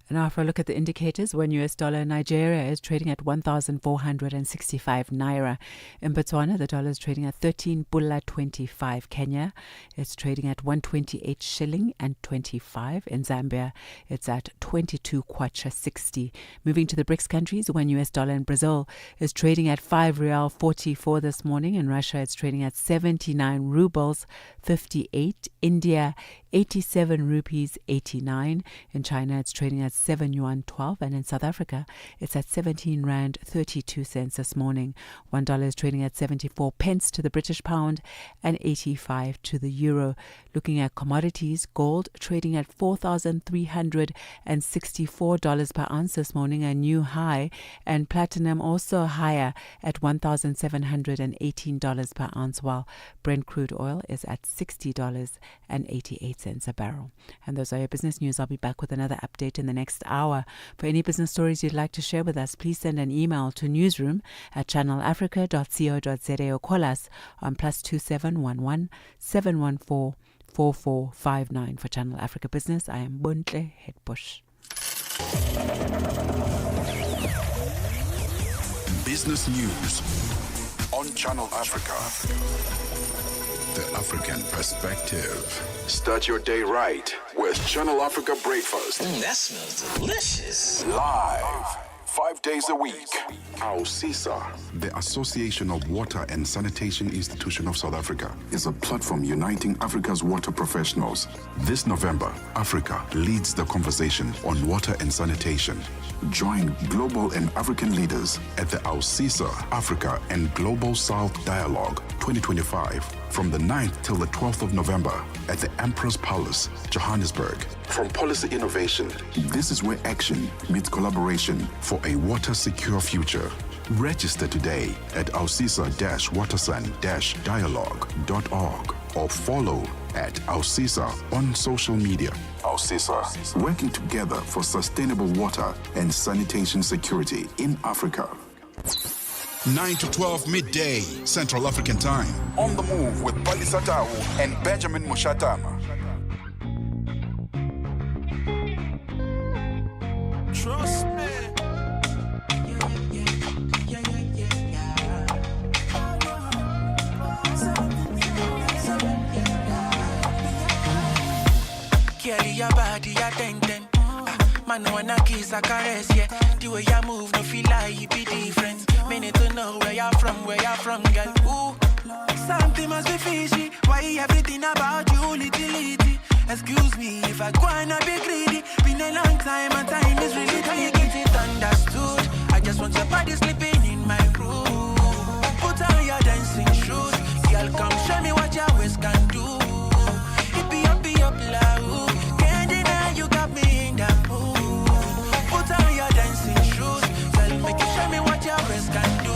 And now for a look at the indicators, one US dollar in Nigeria is trading at 1,465 naira. In Botswana, the dollar is trading at 13 Bula 25. Kenya, it's trading at 128 shilling and 25. In Zambia, it's at 22 kwacha 60. Moving to the BRICS countries, one US dollar in Brazil is trading at 5 real 44 this morning. In Russia, it's trading at 79 rubles 58. India, 87 rupees 89. In China, it's trading at 7 yuan 12, and in South Africa it's at 17 rand 32 cents this morning. $1 is trading at 74 pence to the British pound and 85 to the euro. Looking at commodities, gold trading at $4,364 per ounce this morning, a new high, and platinum also higher at $1,718 per ounce, while Brent crude oil is at $60.88 a barrel. And those are your business news. I'll be back with another update in the next hour. For any business stories you'd like to share with us, please send an email to newsroom@channelafrica.co.za or call us on +2711 714 4459. For Channel Africa Business, I am Bontle Hetbush. Business news on Channel Africa. The African perspective. Start your day right with Channel Africa Breakfast. That smells delicious. Live 5 days a week. AUSISA, the Association of Water and Sanitation Institution of South Africa, is a platform uniting Africa's water professionals. This November, Africa leads the conversation on water and sanitation. Join global and African leaders at the AUSISA Africa and Global South Dialogue 2025 from the 9th till the 12th of November at the Emperor's Palace, Johannesburg. From policy innovation, this is where action meets collaboration for a water-secure future. Register today at ausisa-watersan-dialogue.org or follow at AUSISA on social media. AUSISA, working together for sustainable water and sanitation security in Africa. 9 to 12 midday, Central African Time. On the move with Palesa and Benjamin Moshatama. Trust me. Kelly, your body, your ten. Man, wanna kiss a caress, yeah. The way you move, no feel like you be different. Me need to know where you're from, girl. Ooh, something must be fishy. Why everything about you, little? Excuse me if I go and be greedy. Been a long time and time is really tight. You get it understood. I just want your body sleeping in my room. Put on your dancing shoes. Girl, come show me what your waist can do. It be up loud. Can't deny you got me in the mood. Put on your dancing shoes. Girl, make you show me what your waist can do.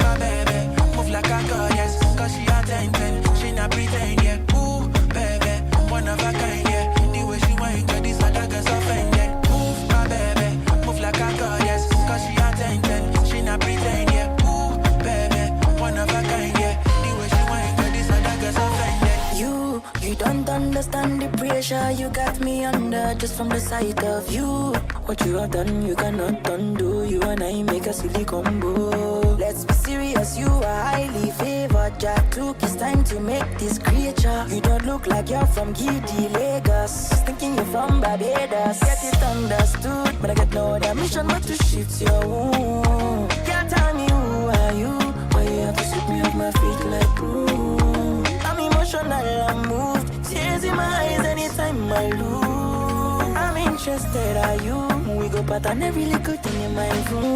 My baby, move like a goddess. Cause she a 10, she not pretend, yeah. Ooh, baby, one of a kind, yeah. The way she whine, got these other girls offended. Move, my baby, move like a goddess. Cause she a 10, she not pretend, yeah. Ooh, baby, one of a kind, yeah. The way she whine, got these other girls offended. You don't understand the pressure you got me under just from the sight of you. What you have done, you cannot undo. You and I make a silly combo. Let's be serious, you are highly favored. Jack, look, it's time to make this creature. You don't look like you're from Giddy, Lagos. Thinking you're from Barbados. Get it understood, but I get no other mission but to shift your wound. Can't tell me who are you, why you have to sweep me off my feet like broom. I'm emotional, I'm moved, tears in my eyes anytime I lose. I'm interested, are you? We go pattern every little thing in my room.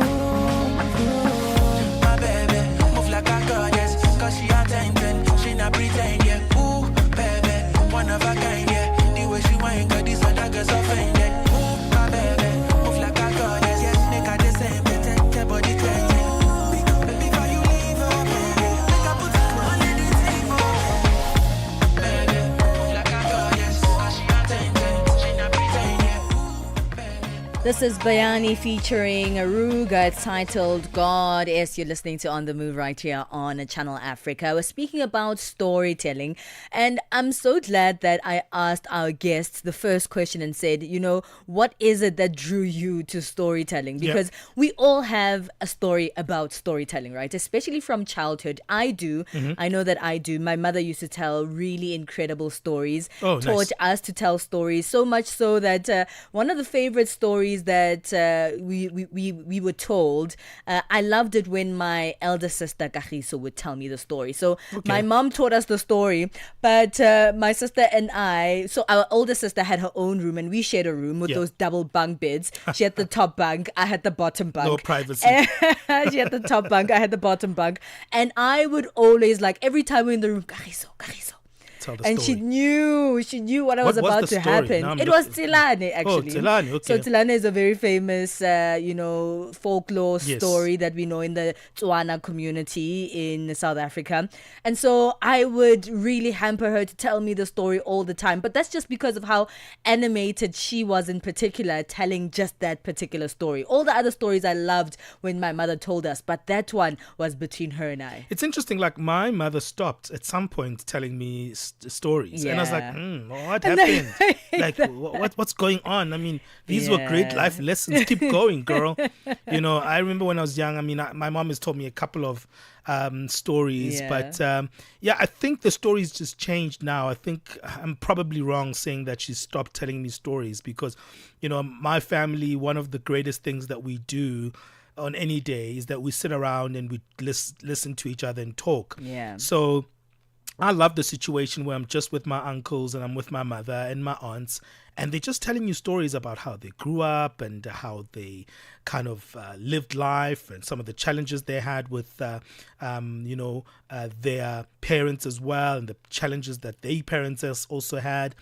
My baby, move like a goddess, cause she attending, she not pretend, yeah. Ooh, baby, one of a kind, yeah. The way she whine, got these other girls offended. Ooh, my baby, move like a goddess, yes. Make her the same, protect your body cleansing. Before you leave, oh baby, make her put it on the table. Baby, move like a goddess, cause she attending, she not pretend, yeah. This is Bayani featuring Aruga. It's titled God. Yes, you're listening to On The Move right here on Channel Africa. We're speaking about storytelling, and I'm so glad that I asked our guests the first question and said, you know, what is it that drew you to storytelling? Because we all have a story about storytelling, right? Especially from childhood. I do. I know that I do. My mother used to tell really incredible stories, taught us to tell stories, so much so that one of the favorite stories that we were told, I loved it when my elder sister Kagiso would tell me the story. So my mom taught us the story, but my sister and I, so our older sister had her own room and we shared a room with those double bunk beds. She had the top bunk, I had the bottom bunk. No privacy. She had the top bunk, I had the bottom bunk. And I would always, like, every time we're in the room, Kagiso. And she knew what was about to happen. It was Tsilane, actually. Oh, Tsilane, okay. So Tsilane is a very famous, folklore story that we know in the Tswana community in South Africa. And so I would really hamper her to tell me the story all the time. But that's just because of how animated she was in particular, telling just that particular story. All the other stories I loved when my mother told us, but that one was between her and I. It's interesting, like my mother stopped at some point telling me stories, and I was like, what happened? Like, what's going on? I mean, these were great life lessons. Keep going, girl. You know, I remember when I was young, I mean, my mom has told me a couple of stories, but I think the stories just changed now. I think I'm probably wrong saying that she stopped telling me stories, because, you know, my family, one of the greatest things that we do on any day is that we sit around and we listen to each other and talk. So I love the situation where I'm just with my uncles and I'm with my mother and my aunts, and they're just telling you stories about how they grew up and how they kind of lived life and some of the challenges they had with, their parents as well, and the challenges that their parents also had.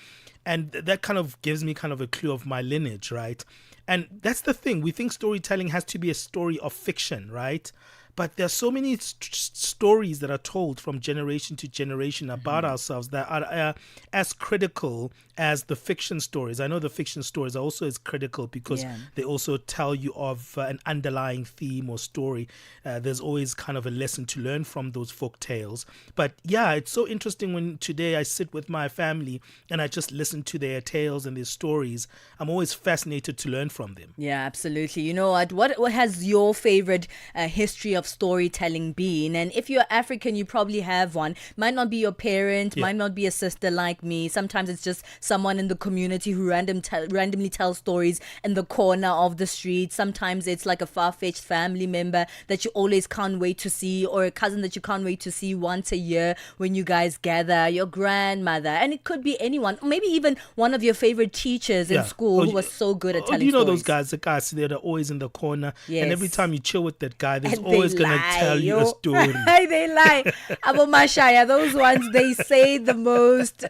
And that kind of gives me kind of a clue of my lineage, right? And that's the thing. We think storytelling has to be a story of fiction, right? But there's so many stories that are told from generation to generation about ourselves that are as critical as the fiction stories. I know the fiction stories are also as critical because they also tell you of an underlying theme or story. There's always kind of a lesson to learn from those folk tales. But yeah, it's so interesting when today I sit with my family and I just listen to their tales and their stories. I'm always fascinated to learn from them. Yeah, absolutely. You know what has your favorite history of storytelling been? And if you're African, you probably have one. Might not be your parent, might not be a sister like me. Sometimes it's just someone in the community who randomly tells stories in the corner of the street. Sometimes it's like a far-fetched family member that you always can't wait to see, or a cousin that you can't wait to see once a year when you guys gather, your grandmother. And it could be anyone, maybe even one of your favorite teachers in school who was so good at telling you know stories. Those guys, the guys that are always in the corner, and every time you chill with that guy, there's always going to tell you a story. They lie. Abo Mashaya, those ones, they say the most,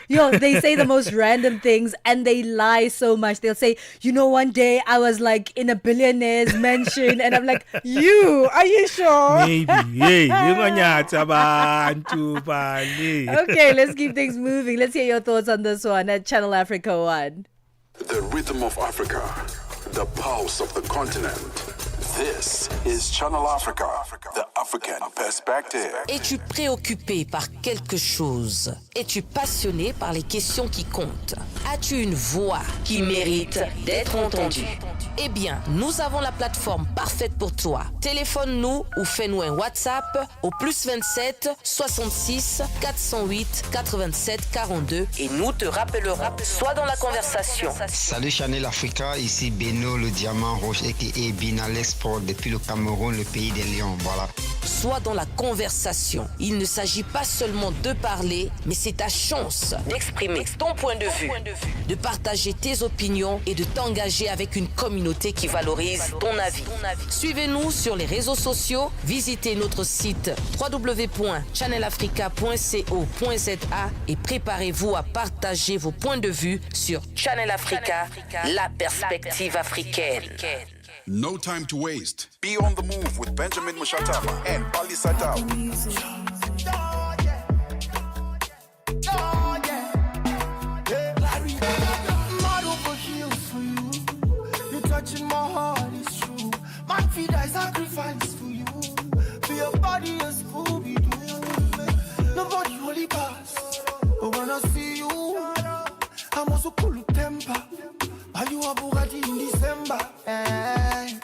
they say the most random things and they lie so much. They'll say, you know, one day I was like in a billionaire's mansion, and I'm like, are you sure? Maybe. Okay, let's keep things moving. Let's hear your thoughts on this one at Channel Africa 1. The rhythm of Africa, the pulse of the continent. This is Channel Africa, the African perspective. Es-tu préoccupé par quelque chose? Es-tu passionné par les questions qui comptent? As-tu une voix qui mérite d'être entendue? Eh bien, nous avons la plateforme parfaite pour toi. Téléphone-nous ou fais-nous un WhatsApp au +27 66 408 87 42 et nous te rappellerons. Sois dans la conversation. Salut Channel Africa, ici Beno le diamant rouge et Binal Export depuis le Cameroun, le pays des lions. Voilà. Sois dans la conversation. Il ne s'agit pas seulement de parler, mais c'est ta chance d'exprimer ton point de vue, de partager tes opinions et de t'engager avec une communauté qui valorise ton avis. Suivez-nous sur les réseaux sociaux, visitez notre site www.channelafrica.co.za et préparez-vous à partager vos points de vue sur Channel Africa, la perspective africaine. No time to waste. Be on the move with Benjamin Moshatama and Palesa. Mad over heels for you. You're touching my heart, it's true. My feet I sacrifice for you. For your body a Scooby-Doo. Nobody holy pass. But when I see you, I'm also cool with temper. Are you a Bugatti in December? Hey.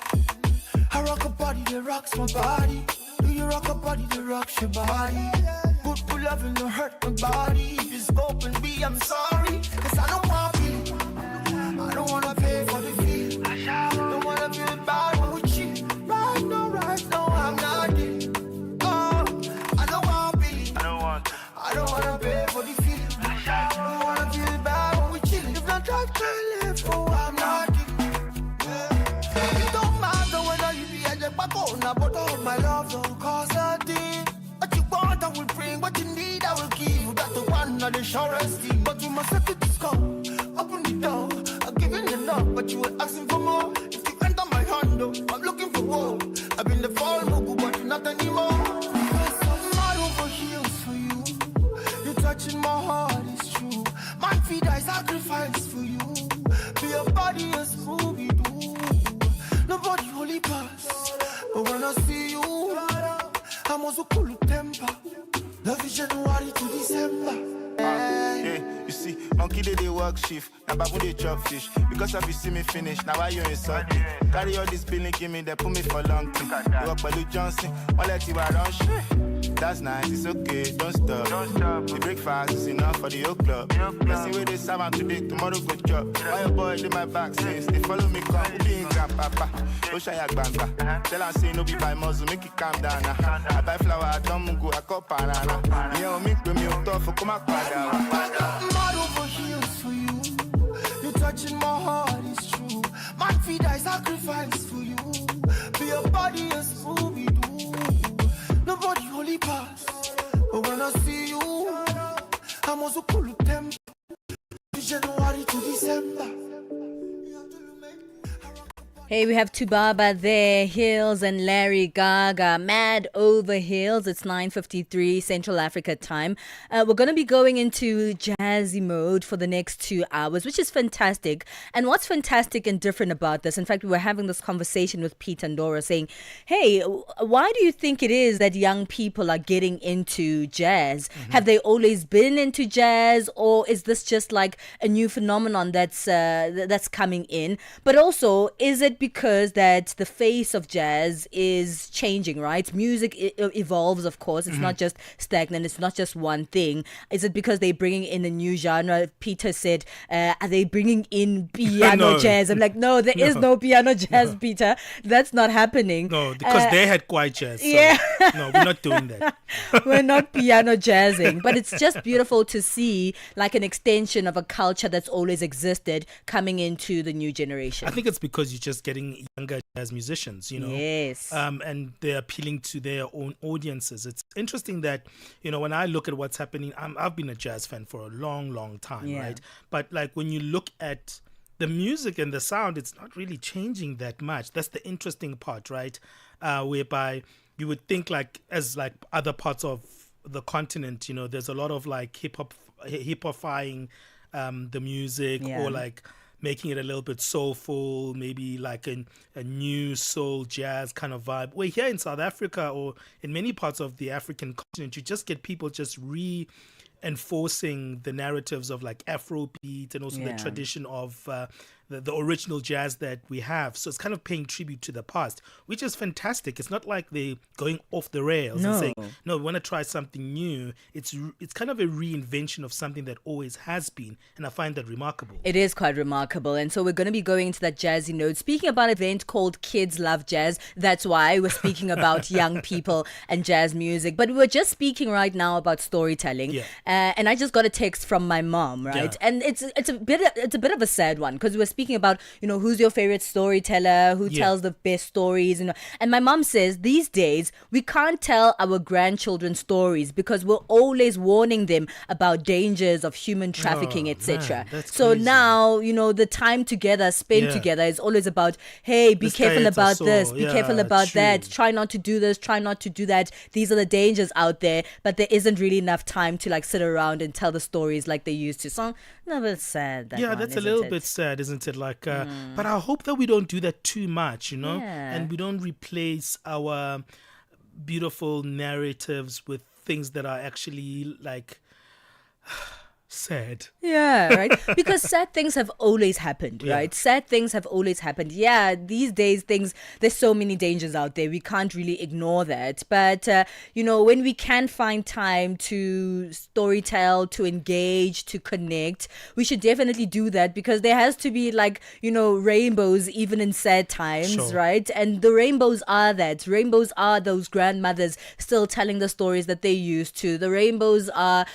I rock a body that rocks my body. Do you rock a body that rocks your body? Good love and don't hurt my body. If you scope and be, I'm sorry. Cause I don't want to be. I don't wanna pay for the fee. Don't wanna feel bad when we cheat. Right now, I'm not it. Oh, I don't want to be. I don't wanna pay for the fee. Don't wanna feel bad when we cheat. If not try to live, oh, I'm not it. It don't matter whether you be a jackpot, but all my love don't cause a thing. What you want, I will bring. What you need, I will give you. That's the one of the surest thing. But you must set it to score. Open the door. I'm giving enough, but you were asking for more. If you enter my hand, though, I'm looking for more. I've been the fall, but not anymore. I'm not over heels for you. You're touching my heart, it's true. My feet I sacrifice for you. For your body a Scooby-Doo. Nobody holy pass. But when I see you, I'm also cool with temper. Love is January to December. Hey, you see, monkey they work shift. Now babu they chop fish. Because if you see me finish, now why you insult me? Carry all this billing, give me, they put me for long thing. You work by Luke Johnson, one let you run shit. That's nice, it's okay, don't stop. The breakfast is enough for the whole club. Let's see where they serve and today, tomorrow go chop. Why your boy in my back says they follow me, come, being grandpapa. Go shy a banga. Tell her say no be by muzzle, make it calm down. I buy flower, I don't go, I call banana. Yeah, me with me tough, come on, mad over heels for you. You're touching my heart, it's true. My feet I sacrifice for you. For your body a Scooby-Doo. Nobody holy pass. But when I see you, I'm also cool with temper. January to December. Hey, we have Tubaba there, Hills and Larry Gaga, Mad Over Hills. It's 9:53 Central Africa time. We're going to be going into jazzy mode for the next 2 hours, which is fantastic. And what's fantastic and different about this, in fact, we were having this conversation with Pete and Dora saying, hey, why do you think it is that young people are getting into jazz? Mm-hmm. Have they always been into jazz, or is this just like a new phenomenon that's coming in? But also, is it because that the face of jazz is changing, right? Music evolves, of course. It's not just stagnant. It's not just one thing. Is it because they're bringing in a new genre? Peter said, are they bringing in piano jazz? I'm like, no, there is no piano jazz, Peter. That's not happening. No, because they had quiet jazz. So yeah. No, we're not doing that. We're not piano jazzing. But it's just beautiful to see like an extension of a culture that's always existed coming into the new generation. I think it's because you're just getting younger jazz musicians, you know. Yes. And they're appealing to their own audiences. It's interesting that, you know, when I look at what's happening, I've been a jazz fan for a long, long time, right? But like when you look at the music and the sound, it's not really changing that much. That's the interesting part, right? Whereby you would think like as like other parts of the continent, you know, there's a lot of like hip-hopifying the music or like making it a little bit soulful, maybe like a new soul jazz kind of vibe. We're here in South Africa or in many parts of the African continent, you just get people just reinforcing the narratives of like Afrobeat and also the tradition of the original jazz that we have. So it's kind of paying tribute to the past, which is fantastic. It's not like they're going off the rails and saying, no, we want to try something new. It's kind of a reinvention of something that always has been, and I find that remarkable. It is quite remarkable. And so we're going to be going into that jazzy note. Speaking about an event called Kids Love Jazz, that's why we're speaking about young people and jazz music. But we were just speaking right now about storytelling. Yeah. And I just got a text from my mom, right? Yeah. And it's a bit of a sad one, because we're speaking about, who's your favorite storyteller, who tells the best stories. And my mom says these days we can't tell our grandchildren stories because we're always warning them about dangers of human trafficking, etc. So crazy. Now, the time together, spent together is always about, hey, be careful about this, be careful about that, try not to do this, try not to do that. These are the dangers out there, but there isn't really enough time to sit around and tell the stories like they used to. So, no, but it's sad. That's a little bit sad, isn't it? But I hope that we don't do that too much, and we don't replace our beautiful narratives with things that are actually sad. Yeah, right. Because sad things have always happened, right? Sad things have always happened. Yeah, these days there's so many dangers out there. We can't really ignore that. But, when we can find time to storytell, to engage, to connect, we should definitely do that, because there has to be rainbows even in sad times, right? And the rainbows are that. Rainbows are those grandmothers still telling the stories that they used to. The rainbows are,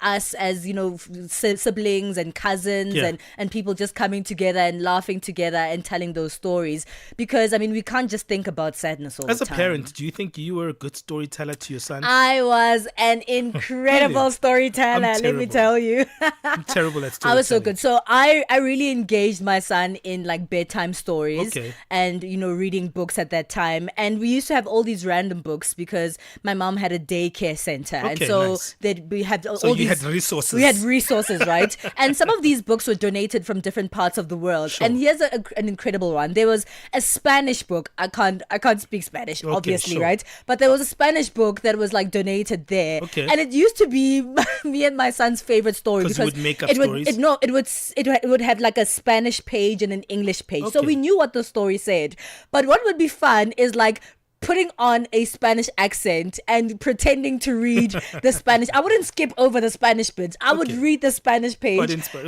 us as siblings and cousins and people just coming together and laughing together and telling those stories, because we can't just think about sadness all the time. As a parent, do you think you were a good storyteller to your son? I was an incredible storyteller, let me tell you. I'm terrible at storytelling. I was so good. So I really engaged my son in bedtime stories and reading books at that time. And we used to have all these random books because my mom had a daycare center, and so that we had all these. You had resources. We had resources, right? And some of these books were donated from different parts of the world. And here's an incredible one. There was a Spanish book. I can't speak Spanish, obviously, right? But there was a Spanish book that was donated there. And it used to be me and my son's favorite story, because you would make up stories? It would have a Spanish page and an English page. So we knew what the story said. But what would be fun is putting on a Spanish accent and pretending to read the Spanish. I wouldn't skip over the Spanish bits. I would read the Spanish page. Do it for us.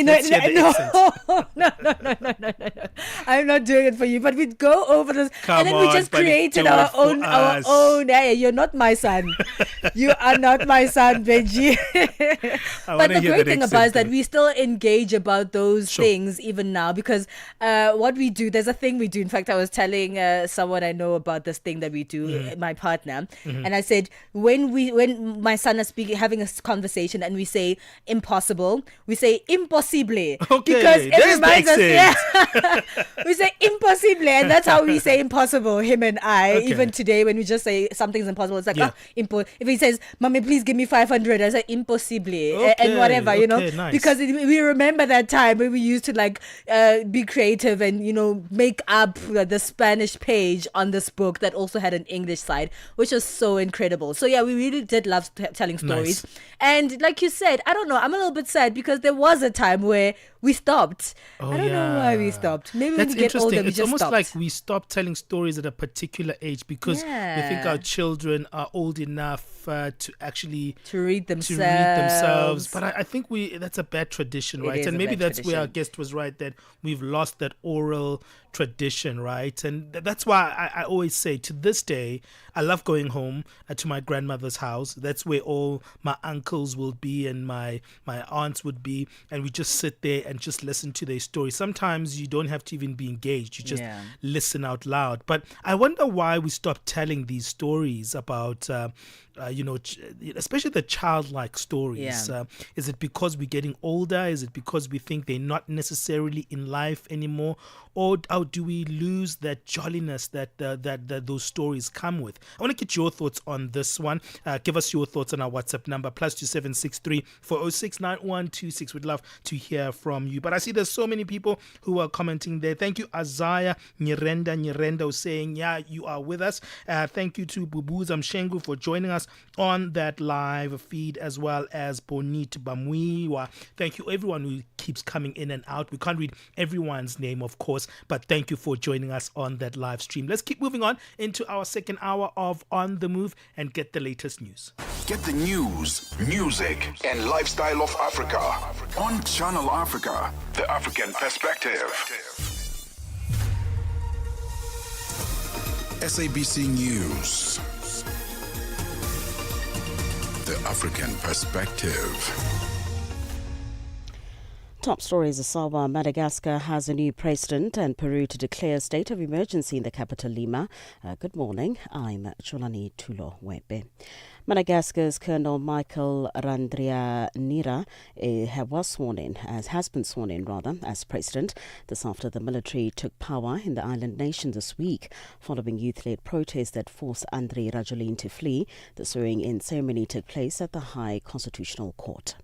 Let's hear the accent. No. I'm not doing it for you. But we'd go over this, and then we just created our own. Hey, you're not my son. You are not my son, Benji. But the great thing about it is that we still engage about those things even now, because what we do, there's a thing we do. In fact, I was telling someone I know about this thing that we do, my partner, and I said, when my son is having a conversation and we say impossible, we say impossible, because it reminds us, we say impossible, and that's how we say impossible, him and I. Even today, when we just say something's impossible, it's if he says, "Mommy, please give me 500," I say impossible, and whatever, nice. Because we remember that time when we used to be creative and make up the Spanish page on this book that also had an English side, which was so incredible. So yeah, we really did love telling stories. Nice. And like you said, I don't know, I'm a little bit sad because there was a time where we stopped. I don't know why we stopped. Maybe when we get older, we it's just almost stopped. like we stopped telling stories at a particular age because we think our children are old enough to actually read themselves. But I think that's a bad tradition, right? And maybe that's where our guest was right, that we've lost that oral tradition, right? And that's why I always say, to this day, I love going home to my grandmother's house. That's where all my uncles will be and my aunts would be, and we just sit there and just listen to their stories. Sometimes you don't have to even be engaged, you just listen out loud. But I wonder why we stopped telling these stories about especially the childlike stories. Is it because we're getting older? Is it because we think they're not necessarily in life anymore? Or do we lose that jolliness that those stories come with? I want to get your thoughts on this one. Give us your thoughts on our WhatsApp number, +2763 406 9126. We'd love to hear from you. But I see there's so many people who are commenting there. Thank you, Azaya Nyirenda, saying, yeah, you are with us. Thank you to Bubuza Mshengu for joining us on that live feed, as well as Bonit Bamwiwa. Thank you everyone who keeps coming in and out. We can't read everyone's name, of course, but thank you for joining us on that live stream. Let's keep moving on into our second hour of On the Move and get the latest news. Get the news, music, and lifestyle of Africa on Channel Africa, the African perspective. SABC News, the African perspective. Top stories: Asawa, Madagascar has a new president and Peru to declare a state of emergency in the capital Lima. Good morning, I'm Cholani Tulo Webe. Madagascar's Colonel Michael Randrianira has been sworn in as president. This after the military took power in the island nation this week, following youth-led protests that forced Andry Rajoelina to flee. The swearing-in ceremony took place at the High Constitutional Court.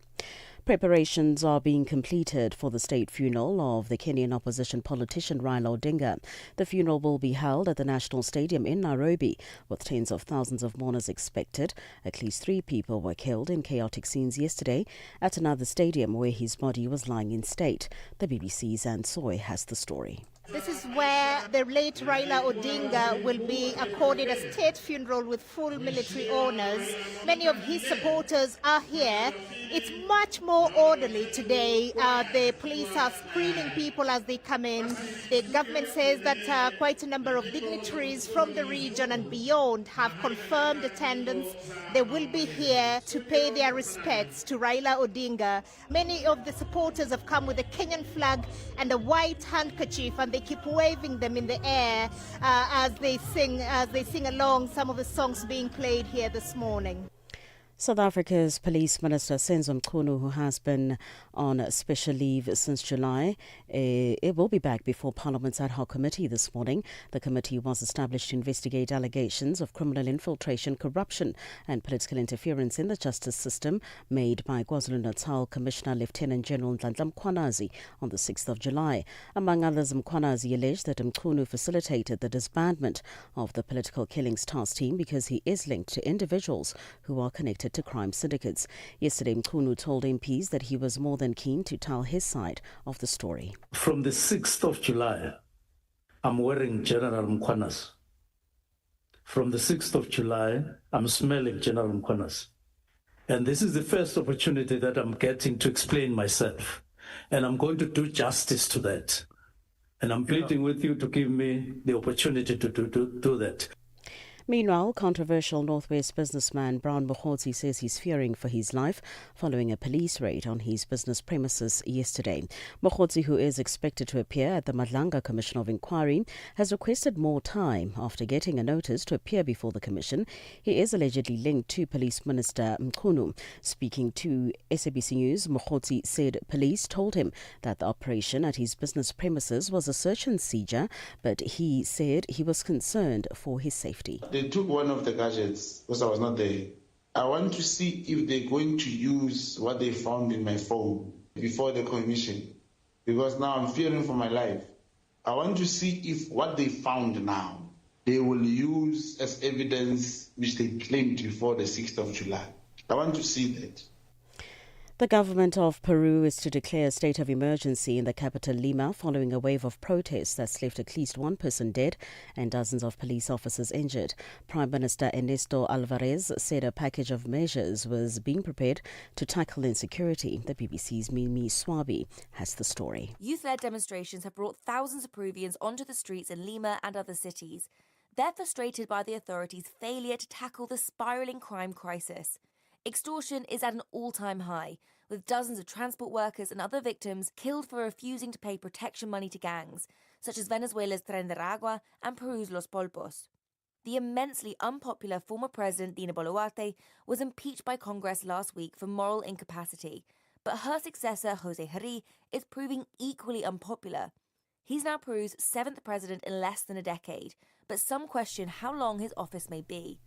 Preparations are being completed for the state funeral of the Kenyan opposition politician Raila Odinga. The funeral will be held at the National Stadium in Nairobi, with tens of thousands of mourners expected. At least 3 people were killed in chaotic scenes yesterday at another stadium where his body was lying in state. The BBC's Anne Soy has the story. This is where the late Raila Odinga will be accorded a state funeral with full military honours. Many of his supporters are here. It's much more orderly today. The police are screening people as they come in. The government says that quite a number of dignitaries from the region and beyond have confirmed attendance. They will be here to pay their respects to Raila Odinga. Many of the supporters have come with a Kenyan flag and a white handkerchief, and they keep waving them in the air as they sing along some of the songs being played here this morning. South Africa's Police Minister Senzo Mchunu, who has been on special leave since July, it will be back before Parliament's ad hoc committee this morning. The committee was established to investigate allegations of criminal infiltration, corruption and political interference in the justice system made by KwaZulu-Natal Commissioner Lieutenant General Nhlanhla Mkhwanazi on the 6th of July. Among others, Mkhwanazi alleged that Mchunu facilitated the disbandment of the political killings task team because he is linked to individuals who are connected to crime syndicates. Yesterday, Mchunu told MPs that he was more than keen to tell his side of the story. From the 6th of July, I'm wearing General Mkhwanazi. From the 6th of July, I'm smelling General Mkhwanazi. And this is the first opportunity that I'm getting to explain myself. And I'm going to do justice to that. And I'm pleading with you to give me the opportunity to do that. Meanwhile, controversial Northwest businessman Brown Mokgotsi says he's fearing for his life following a police raid on his business premises yesterday. Mokgotsi, who is expected to appear at the Madlanga Commission of Inquiry, has requested more time after getting a notice to appear before the commission. He is allegedly linked to Police Minister Mchunu. Speaking to SABC News, Mokgotsi said police told him that the operation at his business premises was a search and seizure, but he said he was concerned for his safety. They took one of the gadgets because I was not there. I want to see if they're going to use what they found in my phone before the commission, because now I'm fearing for my life. I want to see if what they found now, they will use as evidence which they claimed before the 6th of July. I want to see that. The government of Peru is to declare a state of emergency in the capital Lima following a wave of protests that's left at least 1 person dead and dozens of police officers injured. Prime Minister Ernesto Alvarez said a package of measures was being prepared to tackle insecurity. The BBC's Mimi Swabi has the story. Youth-led demonstrations have brought thousands of Peruvians onto the streets in Lima and other cities. They're frustrated by the authorities' failure to tackle the spiralling crime crisis. Extortion is at an all-time high, with dozens of transport workers and other victims killed for refusing to pay protection money to gangs, such as Venezuela's Tren de Aragua and Peru's Los Polpos. The immensely unpopular former president Dina Boluarte was impeached by Congress last week for moral incapacity, but her successor Jose Herri is proving equally unpopular. He's now Peru's 7th president in less than a decade, but some question how long his office may be.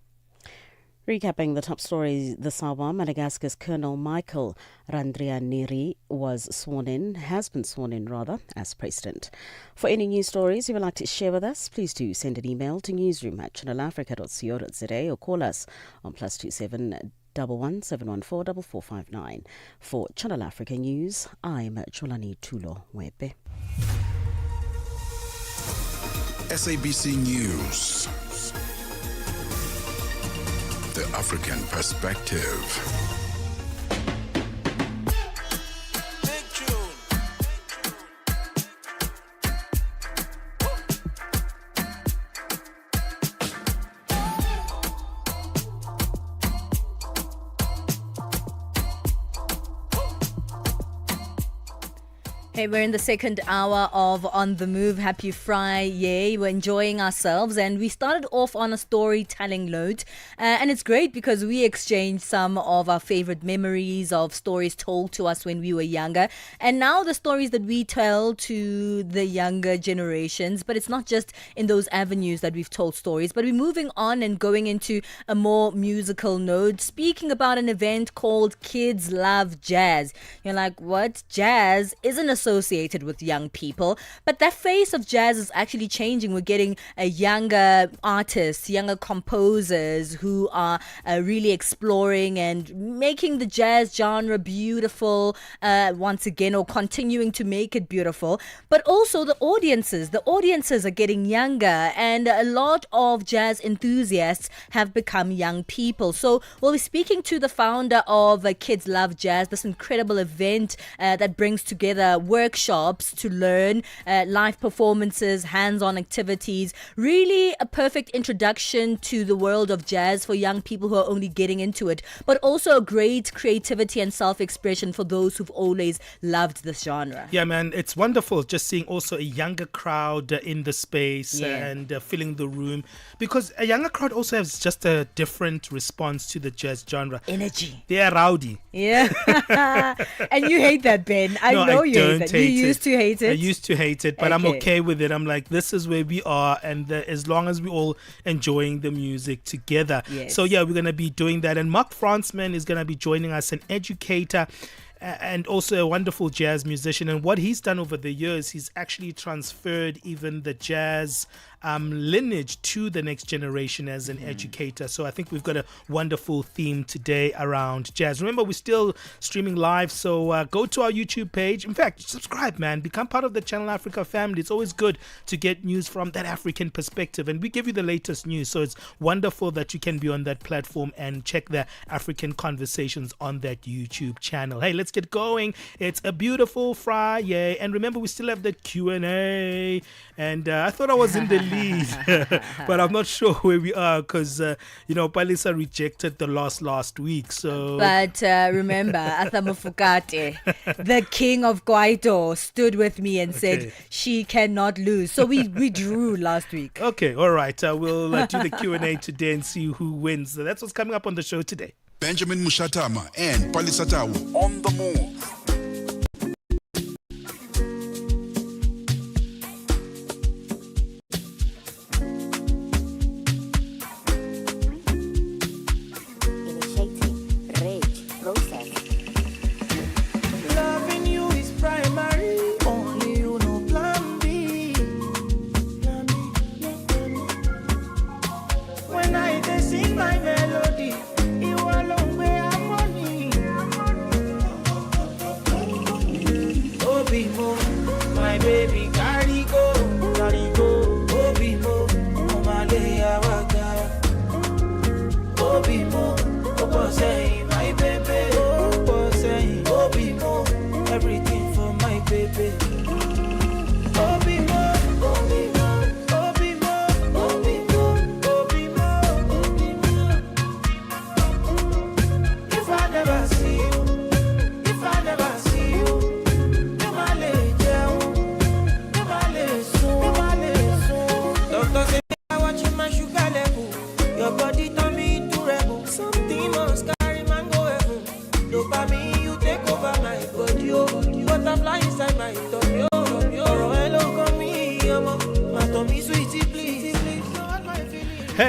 Recapping the top stories this hour, Madagascar's Colonel Michael Randrianiri has been sworn in as president. For any news stories you would like to share with us, please do send an email to newsroom@channelafrica.co.za or call us on +27 11 For Channel Africa News, I'm Cholani Tulo Wepe. SABC News. The African Perspective. Hey, we're in the second hour of On the Move. Happy Friday. We're enjoying ourselves, and we started off on a storytelling note. And it's great because we exchanged some of our favorite memories of stories told to us when we were younger. And now the stories that we tell to the younger generations. But it's not just in those avenues that we've told stories, but we're moving on and going into a more musical note, speaking about an event called Kids Love Jazz. You're like, what? Jazz isn't associated with young people, but that face of jazz is actually changing. We're getting younger artists, younger composers who are really exploring and making the jazz genre beautiful once again, or continuing to make it beautiful. But also the audiences are getting younger, and a lot of jazz enthusiasts have become young people. So we'll be speaking to the founder of Kids Love Jazz, this incredible event that brings together workshops to learn, live performances, hands-on activities, really a perfect introduction to the world of jazz for young people who are only getting into it, but also a great creativity and self-expression for those who've always loved this genre. Yeah, man, it's wonderful just seeing also a younger crowd in the space and filling the room, because a younger crowd also has just a different response to the jazz genre. Energy. They are rowdy. Yeah. And you hate that, Ben. I know you hate that. You used to hate it. I used to hate it, but I'm okay with it. I'm like, this is where we are, and as long as we're all enjoying the music together. Yes. So yeah, we're going to be doing that. And Mark Fransman is going to be joining us, an educator and also a wonderful jazz musician. And what he's done over the years, he's actually transferred even the jazz lineage to the next generation as an educator. So I think we've got a wonderful theme today around jazz. Remember, we're still streaming live, so go to our YouTube page. In fact, subscribe, man. Become part of the Channel Africa family. It's always good to get news from that African perspective, and we give you the latest news. So it's wonderful that you can be on that platform and check the African conversations on that YouTube channel. Hey, let's get going. It's a beautiful Friday, and remember, we still have the Q&A. And I thought I was in the lead, but I'm not sure where we are because, Palesa rejected the last week. So, but remember, Arthur Mufukate, the king of Kwaito, stood with me and said she cannot lose. So we drew last week. Okay, all right. We'll do the Q&A today and see who wins. So that's what's coming up on the show today. Benjamin Moshatama and Palesa on the move. Dopamine, you take over my body, oh. Butterfly inside my thoughts.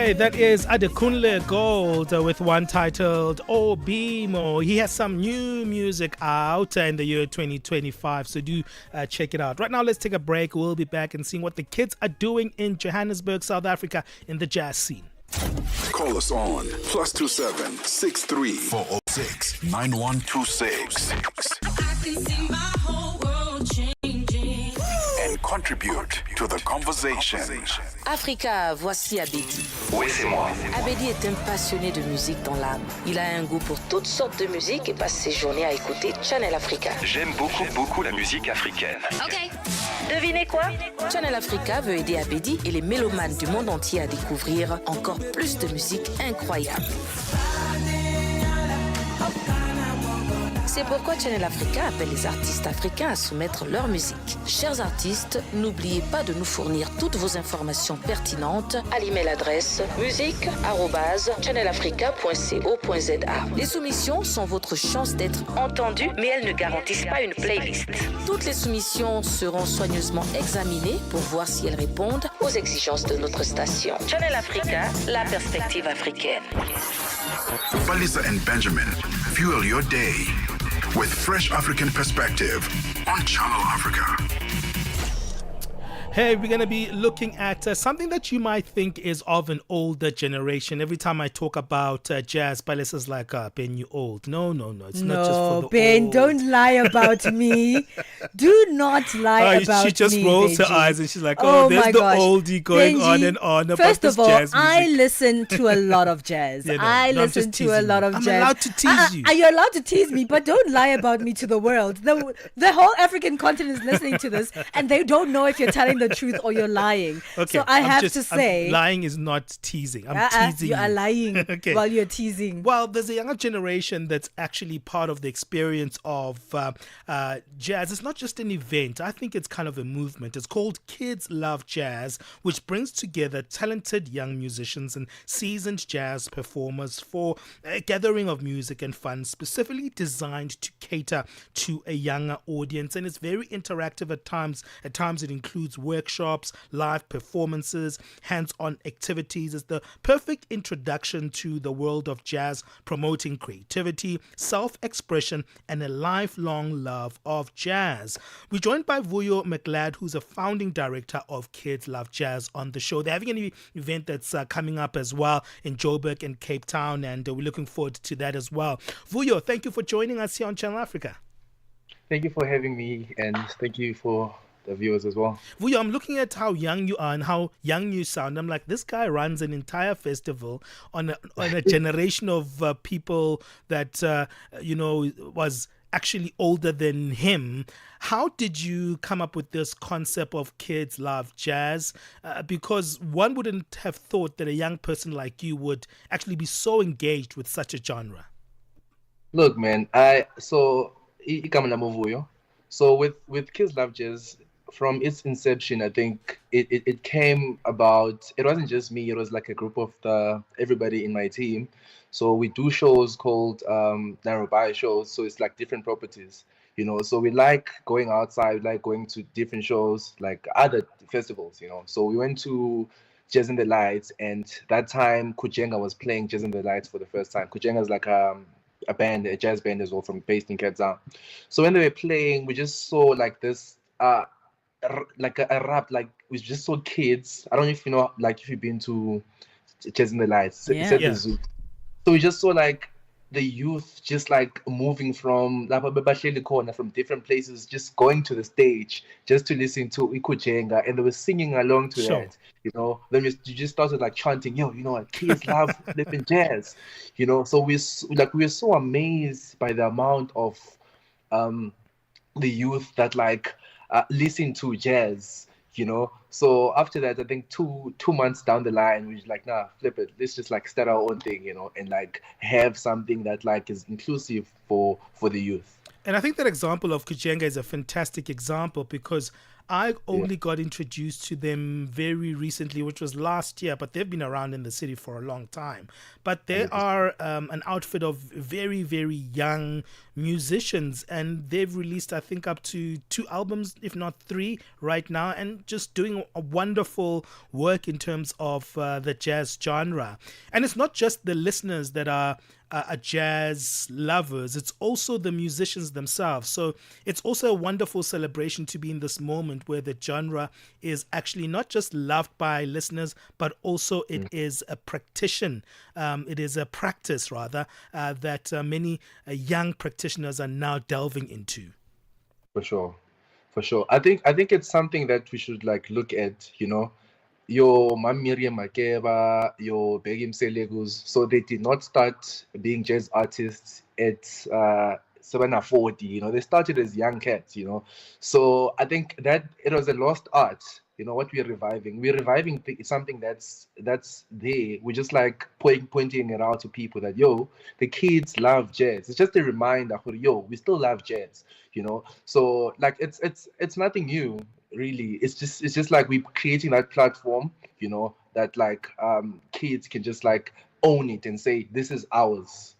Hey, that is Adekunle Gold with one titled Obimo. He has some new music out in the year 2025, so do check it out. Right now, let's take a break. We'll be back and seeing what the kids are doing in Johannesburg, South Africa in the jazz scene. Call us on +27 63 406 9126 and contribute to the conversation. Africa, voici Abedi. Oui, c'est moi. Abedi est un passionné de musique dans l'âme. Il a un goût pour toutes sortes de musique et passe ses journées à écouter Channel Africa. J'aime beaucoup la musique africaine. Ok. Devinez quoi? Channel Africa veut aider Abedi et les mélomanes du monde entier à découvrir encore plus de musique incroyable. C'est pourquoi Channel Africa appelle les artistes africains à soumettre leur musique. Chers artistes, n'oubliez pas de nous fournir toutes vos informations pertinentes à l'email adresse musique@channelafrica.co.za. Les soumissions sont votre chance d'être entendues, mais elles ne garantissent pas une playlist. Toutes les soumissions seront soigneusement examinées pour voir si elles répondent aux exigences de notre station. Channel Africa, la perspective africaine. Palesa and Benjamin, fuel your day with fresh African perspective on Channel Africa. Hey, we're going to be looking at something that you might think is of an older generation. Every time I talk about jazz, Palesa's like, Ben, you old. No, it's not just for the Ben, old. don't lie about me. Do not lie about me. She just rolls her eyes and she's like, there's the gosh. oldie going Benji, on and on about first this of all, jazz music. I listen to a lot of jazz. Yeah, no, I no, I'm listen just to a lot of I'm jazz. allowed to tease you. Are you allowed to tease me? But don't lie about me to the world. The whole African continent is listening to this and they don't know if you're telling the truth or you're lying. Okay, so I have to say, lying is not teasing. I'm teasing you are lying Okay. while you're teasing. Well, there's a younger generation that's actually part of the experience of jazz. It's not just an event. I think it's kind of a movement. It's called Kids Love Jazz, which brings together talented young musicians and seasoned jazz performers for a gathering of music and fun, specifically designed to cater to a younger audience. And it's very interactive at times. At times it includes workshops, live performances, hands-on activities. It's the perfect introduction to the world of jazz, promoting creativity, self-expression, and a lifelong love of jazz. We're joined by Vuyo McLeod, who's a founding director of Kids Love Jazz on the show. They're having an event that's coming up as well in Joburg and Cape Town, and we're looking forward to that as well. Vuyo, thank you for joining us here on Channel Africa. Thank you for having me, and thank you for the viewers as well. Vuyo, I'm looking at how young you are and how young you sound. I'm like, this guy runs an entire festival on a generation of people that was actually older than him. How did you come up with this concept of Kids Love Jazz? Because one wouldn't have thought that a young person like you would actually be so engaged with such a genre. Look, man, so with Kids Love Jazz, from its inception, I think it came about. It wasn't just me. It was like a group of everybody in my team. So we do shows called Narobai shows. So it's like different properties, So we like going outside, we like going to different shows, like other festivals, So we went to Jazz in the Lights, and that time Kujenga was playing Jazz in the Lights for the first time. Kujenga is like a band, a jazz band as well, based in Cape Town. So when they were playing, we just saw like this. Like a rap, like we just saw kids. I don't know if you know, like if you've been to Jazz in the Lights, Yeah. So we just saw like the youth just like moving from different places, just going to the stage just to listen to Ikujenga, and they were singing along to Sure. that. Then you just started like chanting, kids love flipping jazz, So we're so amazed by the amount of the youth that like listen to jazz, So after that, I think two months down the line, we was like, nah, flip it. Let's just like start our own thing, and like have something that like is inclusive for the youth. And I think that example of Kujenga is a fantastic example because I only got introduced to them very recently, which was last year, but they've been around in the city for a long time. But they are an outfit of very, very young musicians, and they've released, I think, up to 2 albums, if not 3 right now, and just doing a wonderful work in terms of the jazz genre. And it's not just the listeners that are jazz lovers, it's also the musicians themselves. So it's also a wonderful celebration to be in this moment where the genre is actually not just loved by listeners, but also it is a practitioner. It is a practice, rather, that many young practitioners are now delving into. For sure. I think it's something that we should like look at, your Miriam Makeba, your Begim Selegus. So they did not start being jazz artists at 7 or 40, they started as young cats, So I think that it was a lost art, what we're reviving. We're reviving something that's there. We're just like pointing it out to people that, the kids love jazz. It's just a reminder, we still love jazz, So like it's nothing new. Really, it's just like we're creating that platform, that like kids can just like own it and say this is ours,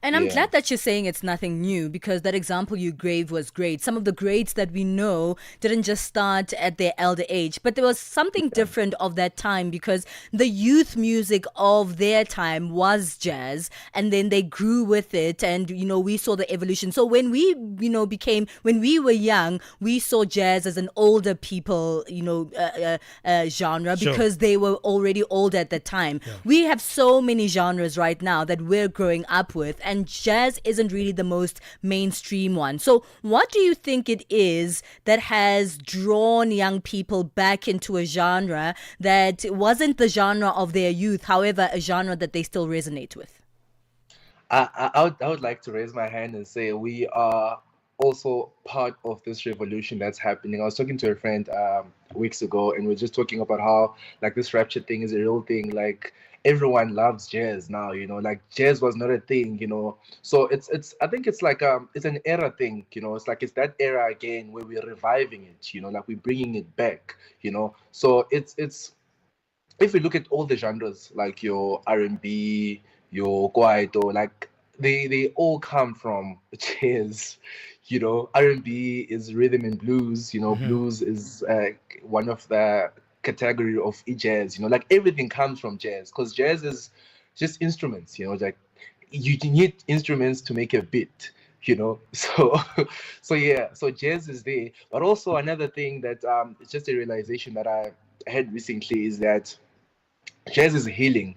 And I'm glad that you're saying it's nothing new, because that example you gave was great. Some of the greats that we know didn't just start at their elder age, but there was something different of that time, because the youth music of their time was jazz, and then they grew with it, and we saw the evolution. So when we when we were young, we saw jazz as an older people genre, because they were already old at the time. We have so many genres right now that we're growing up with, and jazz isn't really the most mainstream one. So what do you think it is that has drawn young people back into a genre that wasn't the genre of their youth, however, a genre that they still resonate with? I would like to raise my hand and say we are also part of this revolution that's happening. I was talking to a friend weeks ago, and we're just talking about how like this rapture thing is a real thing. Like everyone loves jazz now, like jazz was not a thing, So it's I think it's like it's an era thing, It's like it's that era again where we're reviving it, like we're bringing it back, So it's if we look at all the genres, like your R&B, your kwaito, like they all come from jazz. R&B is rhythm and blues. Blues is one of the category of jazz. Like everything comes from jazz, because jazz is just instruments. Like you need instruments to make a beat. So jazz is there. But also another thing that it's just a realization that I had recently is that jazz is healing,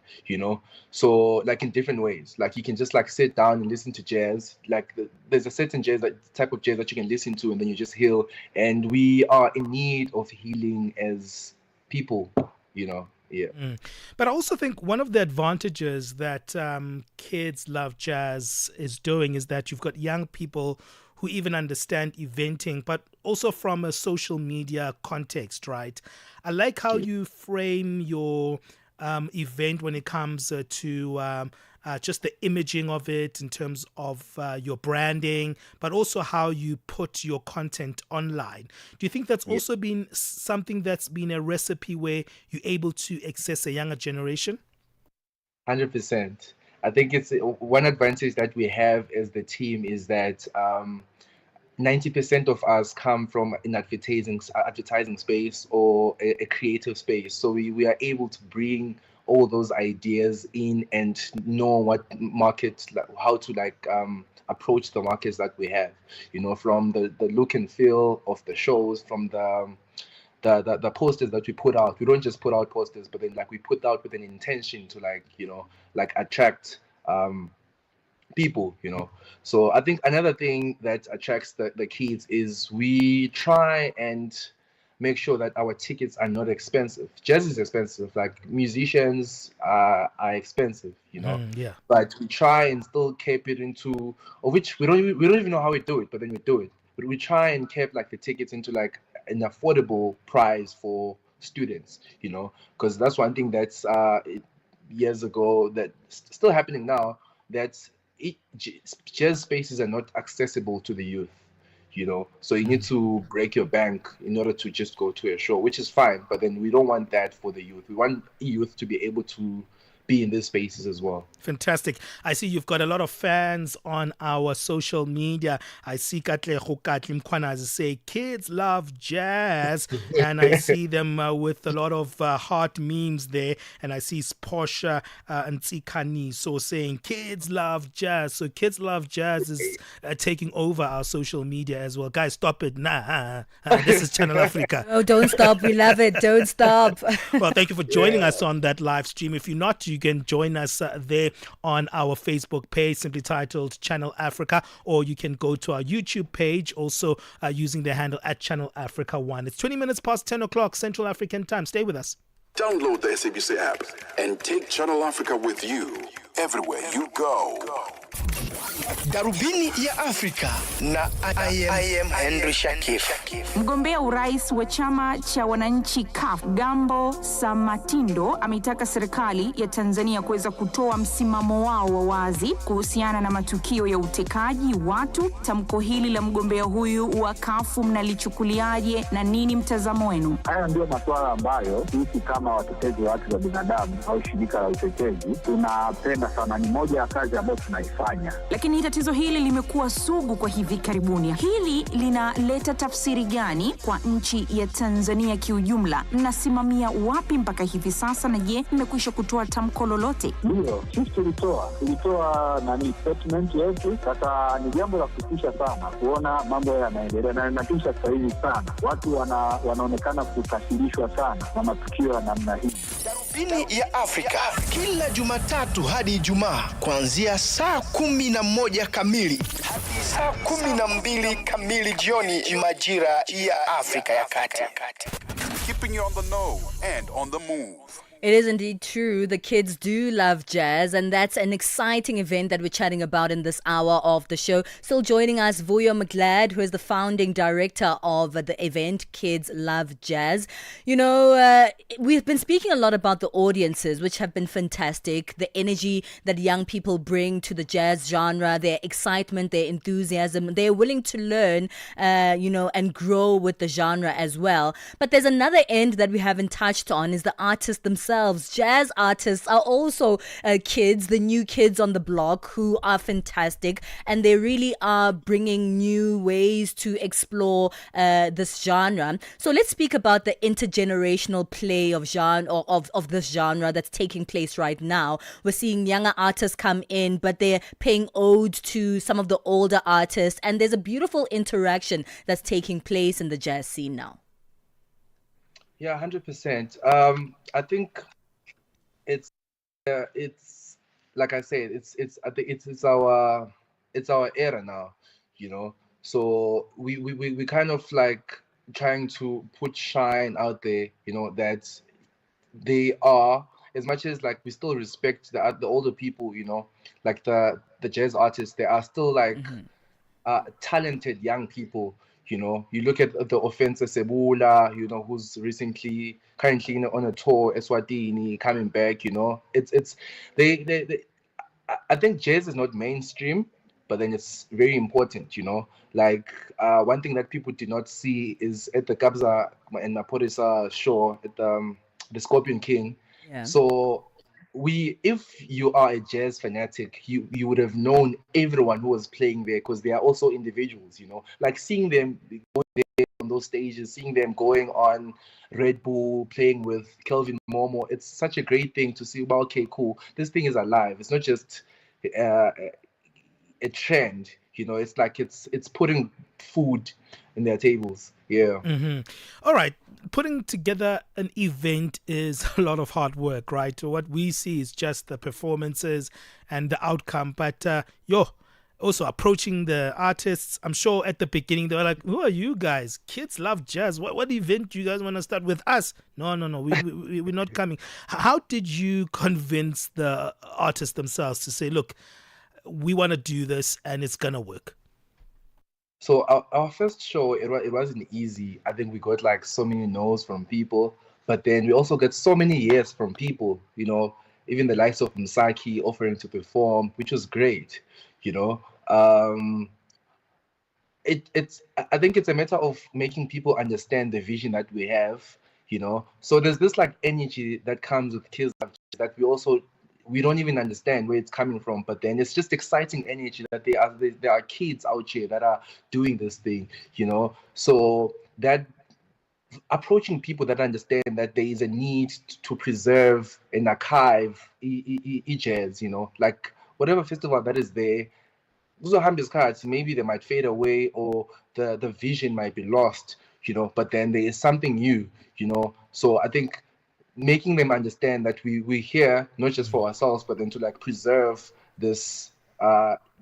so like in different ways. Like you can just like sit down and listen to jazz. Like there's a certain type of jazz that you can listen to and then you just heal. And we are in need of healing as people, But I also think one of the advantages that kids love jazz is doing is that you've got young people who even understand eventing, but also from a social media context, right? I like how you frame your event when it comes to just the imaging of it in terms of your branding, but also how you put your content online. Do you think that's also been something that's been a recipe where you're able to access a younger generation? 100%. I think it's one advantage that we have as the team is that 90% of us come from an advertising space or a creative space. So we are able to bring all those ideas in and know what markets, how to approach the markets that we have, from the look and feel of the shows, from the posters that we put out. We don't just put out posters, but then we put out with an intention to attract people, So I think another thing that attracts the kids is we try and make sure that our tickets are not expensive. Jazz is expensive, like musicians are expensive, But we try and still keep it into, or which we don't even know how we do it, but then we do it. But we try and keep the tickets into an affordable price for students, because that's one thing that's years ago that's still happening now. That's jazz spaces are not accessible to the youth, So you need to break your bank in order to just go to a show, which is fine. But then we don't want that for the youth. We want youth to be able to be in these spaces as well. Fantastic. I see you've got a lot of fans on our social media. I see Katlego Katli Mkhwanazi say kids love jazz, and I see them with a lot of heart memes there, and I see Portia and Tsikani so saying kids love jazz. So kids love jazz is taking over our social media as well. Guys, stop it. This is Channel Africa. Oh, don't stop. We love it. Don't stop. Well, thank you for joining us on that live stream. If you're not, you can join us there on our Facebook page, simply titled Channel Africa, or you can go to our YouTube page, also using the handle at Channel Africa 1. It's 20 minutes past 10 o'clock Central African time. Stay with us. Download the SABC app and take Channel Africa with you everywhere you go. Darubini ya Afrika na I am Henry Shakif. Mgombea urais wa chama cha wananchi CUF Gambo Samatindo ameitaka serikali ya Tanzania kuweza kutoa msimamo wao wa wazi kuhusiana na matukio ya utekaji watu. Tamko hili la mgombea huyu wa CUF mnalichukuliaje na nini mtazamo wenu? Haya ndio masuala ambayo sisi kama watetezi wa haki za binadamu au shirika la utetezi tunapenda sana, ni moja ya kazi ambayo tunaifanya. Lakini tatizo hili limekuwa sugu kwa hivi karibuni. Hili linaleta tafsiri gani kwa nchi ya Tanzania kiujumla? Mnasimamia wapi mpaka hivi sasa, na je, mmekwisha kutoa tamko lolote? Ndio, sisi tulitoa statement yetu. Sasa ni jambo la kutisha sana kuona mambo yanaendelea, na inatisha sasa hivi sana. Watu wanaonekana kukasirishwa sana na matukio ya namna hii. Darubini ya Afrika kila Jumatatu hadi Ijumaa kuanzia saa 11 kamili hadi saa 12 kamili jioni majira ya Afrika ya Kati. Keeping you on the know and on the move. It is indeed true. The kids do love jazz, and that's an exciting event that we're chatting about in this hour of the show. Still joining us, Vuyo McGlad, who is the founding director of the event Kids Love Jazz. We've been speaking a lot about the audiences, which have been fantastic. The energy that young people bring to the jazz genre, their excitement, their enthusiasm. They're willing to learn, and grow with the genre as well. But there's another end that we haven't touched on, is the artists themselves. Jazz artists are also kids, the new kids on the block, who are fantastic, and they really are bringing new ways to explore this genre. So let's speak about the intergenerational play of this genre that's taking place right now. We're seeing younger artists come in, but they're paying ode to some of the older artists, and there's a beautiful interaction that's taking place in the jazz scene now. Yeah, 100%. I think it's like I said, I think it's our era now, So we kind of like trying to put shine out there, that they are, as much as like we still respect the older people, like the jazz artists, they are still like talented young people. You look at the Offensa Sebula, who's currently on a tour, Eswatini, coming back, I think jazz is not mainstream, but then it's very important, Like one thing that people did not see is at the Kabza and Palesa show at the Scorpion King. Yeah. So if you are a jazz fanatic, you would have known everyone who was playing there, because they are also individuals, like seeing them going there on those stages, seeing them going on Red Bull, playing with Kelvin Momo. It's such a great thing to see. Well, okay, cool. This thing is alive. It's not just a trend, It's like it's putting food in their tables. Yeah. Mm-hmm. All right. Putting together an event is a lot of hard work, right? So what we see is just the performances and the outcome. But also approaching the artists, I'm sure at the beginning they were like, "Who are you guys? Kids love jazz. What event do you guys want to start with us?" No, we're not coming. How did you convince the artists themselves to say, "Look, we want to do this and it's gonna work"? So our first show, it wasn't easy. I think we got like so many no's from people, but then we also got so many yes from people, even the likes of Msaki offering to perform, which was great, I think it's a matter of making people understand the vision that we have, you know. So there's this like energy that comes with kids that we don't even understand where it's coming from, but then it's just exciting energy that there are kids out here that are doing this thing, you know. So that approaching people that understand that there is a need to preserve and archive jazz, you know, like whatever festival that is there, kuzohamba isikhathi, maybe they might fade away or the vision might be lost, you know, but then there is something new, you know. So I think making them understand that we're here not just for ourselves, but then to like preserve this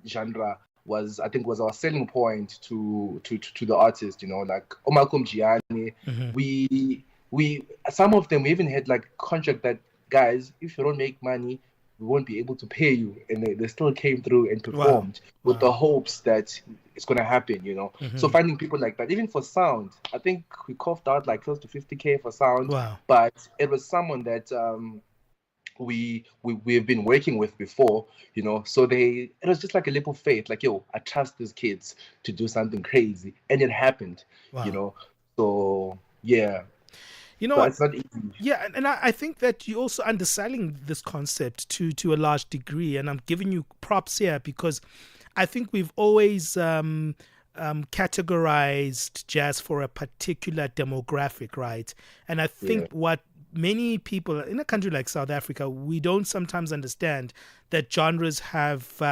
genre was our selling point to the artist, you know, like Omalcolm Gianni. We some of them we even had like contract that, guys, if you don't make money, we won't be able to pay you, and they still came through and performed with the hopes that it's gonna happen, you know. So finding people like that, even for sound, I think we coughed out like close to 50K for sound, but it was someone that we have been working with before, you know. So it was just like a leap of faith, like, yo, I trust these kids to do something crazy, and it happened, you know. So yeah. You know but what? It's not easy. Yeah, and I think that you're also underselling this concept to a large degree, and I'm giving you props here because I think we've always categorized jazz for a particular demographic, right? And I think what many people in a country like South Africa, we don't sometimes understand that genres have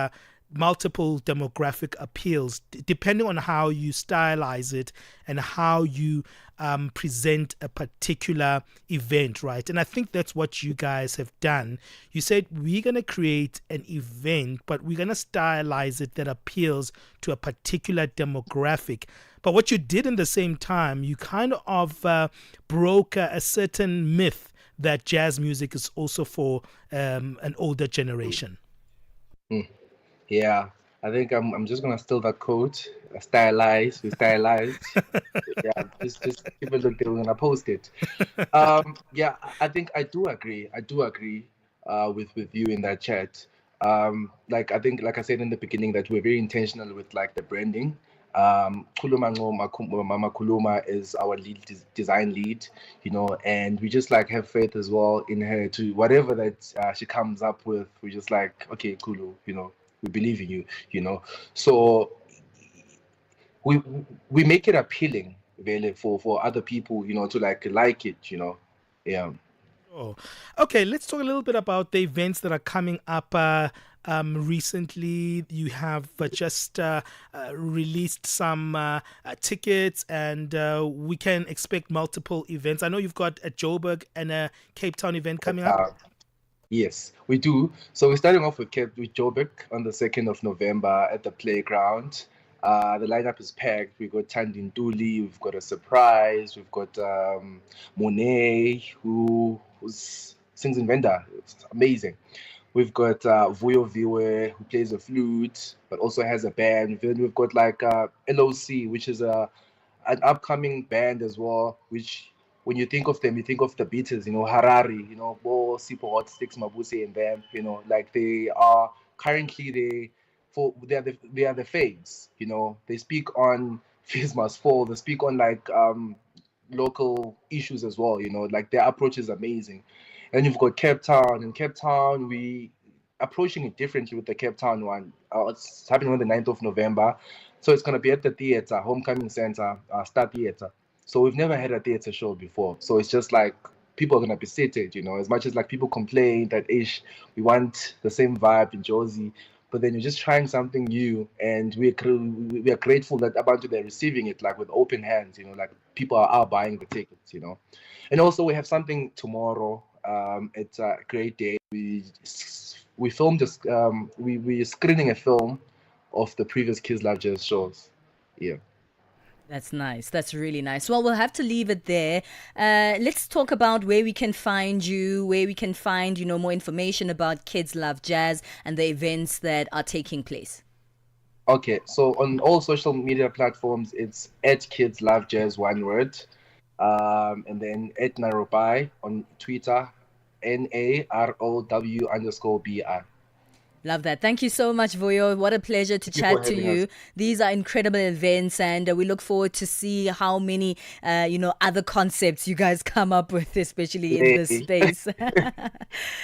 multiple demographic appeals depending on how you stylize it and how you present a particular event, right? And I think that's what you guys have done. You said we're going to create an event, but we're going to stylize it that appeals to a particular demographic. But what you did in the same time, you kind of broke a certain myth that jazz music is also for an older generation. Yeah, I think I'm just gonna steal that quote. Stylized, we stylized. Yeah, just people look, they were gonna post it. Yeah, I think I do agree. With you in that chat. Like I think, like I said in the beginning, that we're very intentional with like the branding. Kuluma Mama Kuluma is our design lead, you know, and we just like have faith as well in her to whatever that she comes up with. We just like, okay, Kulu, you know, we believe in you, you know. So we make it appealing really for other people, you know, to like it, you know. Yeah. Oh, okay. Let's talk a little bit about the events that are coming up. Recently, you have just released some tickets, and we can expect multiple events. I know you've got a Joburg and a Cape Town event coming up. Yes, we do. So we're starting off with Joburg on the 2nd of November at the playground. The lineup is packed. We've got Tandin Duli, we've got a surprise, we've got Monet, who sings in Venda. It's amazing. We've got Vuyo Viwe, who plays the flute, but also has a band. Then we've got like LOC, which is an upcoming band as well, which when you think of them, you think of the Beatles, you know, Harari, you know, Bo, Sipo, Hot Sticks, Mabuse, and them, you know, like they are currently they are the faves, you know. They speak on Fizz Must Fall, they speak on like local issues as well, you know, like their approach is amazing. And you've got Cape Town. In Cape Town, we approaching it differently with the Cape Town one. It's happening on the 9th of November. So it's going to be at the theater, Homecoming Center, Star Theater. So we've never had a theater show before. So it's just like people are going to be seated, you know, as much as like people complain that we want the same vibe in Josie, but then you're just trying something new, and we are grateful that Abantu, they're receiving it like with open hands, you know, like people are buying the tickets, you know. And also we have something tomorrow. It's a great day. We filmed this. We're screening a film of the previous Kids Love Jazz shows. Yeah. That's nice. That's really nice. Well, we'll have to leave it there. Let's talk about where we can find you, where we can find, you know, more information about Kids Love Jazz and the events that are taking place. Okay, so on all social media platforms, it's at Kids Love Jazz, one word. And then at Narobai on Twitter, NAROW_BI. Love that. Thank you so much, Vuyo. What a pleasure to chat to you. These are incredible events, and we look forward to see how many, other concepts you guys come up with, especially in this space.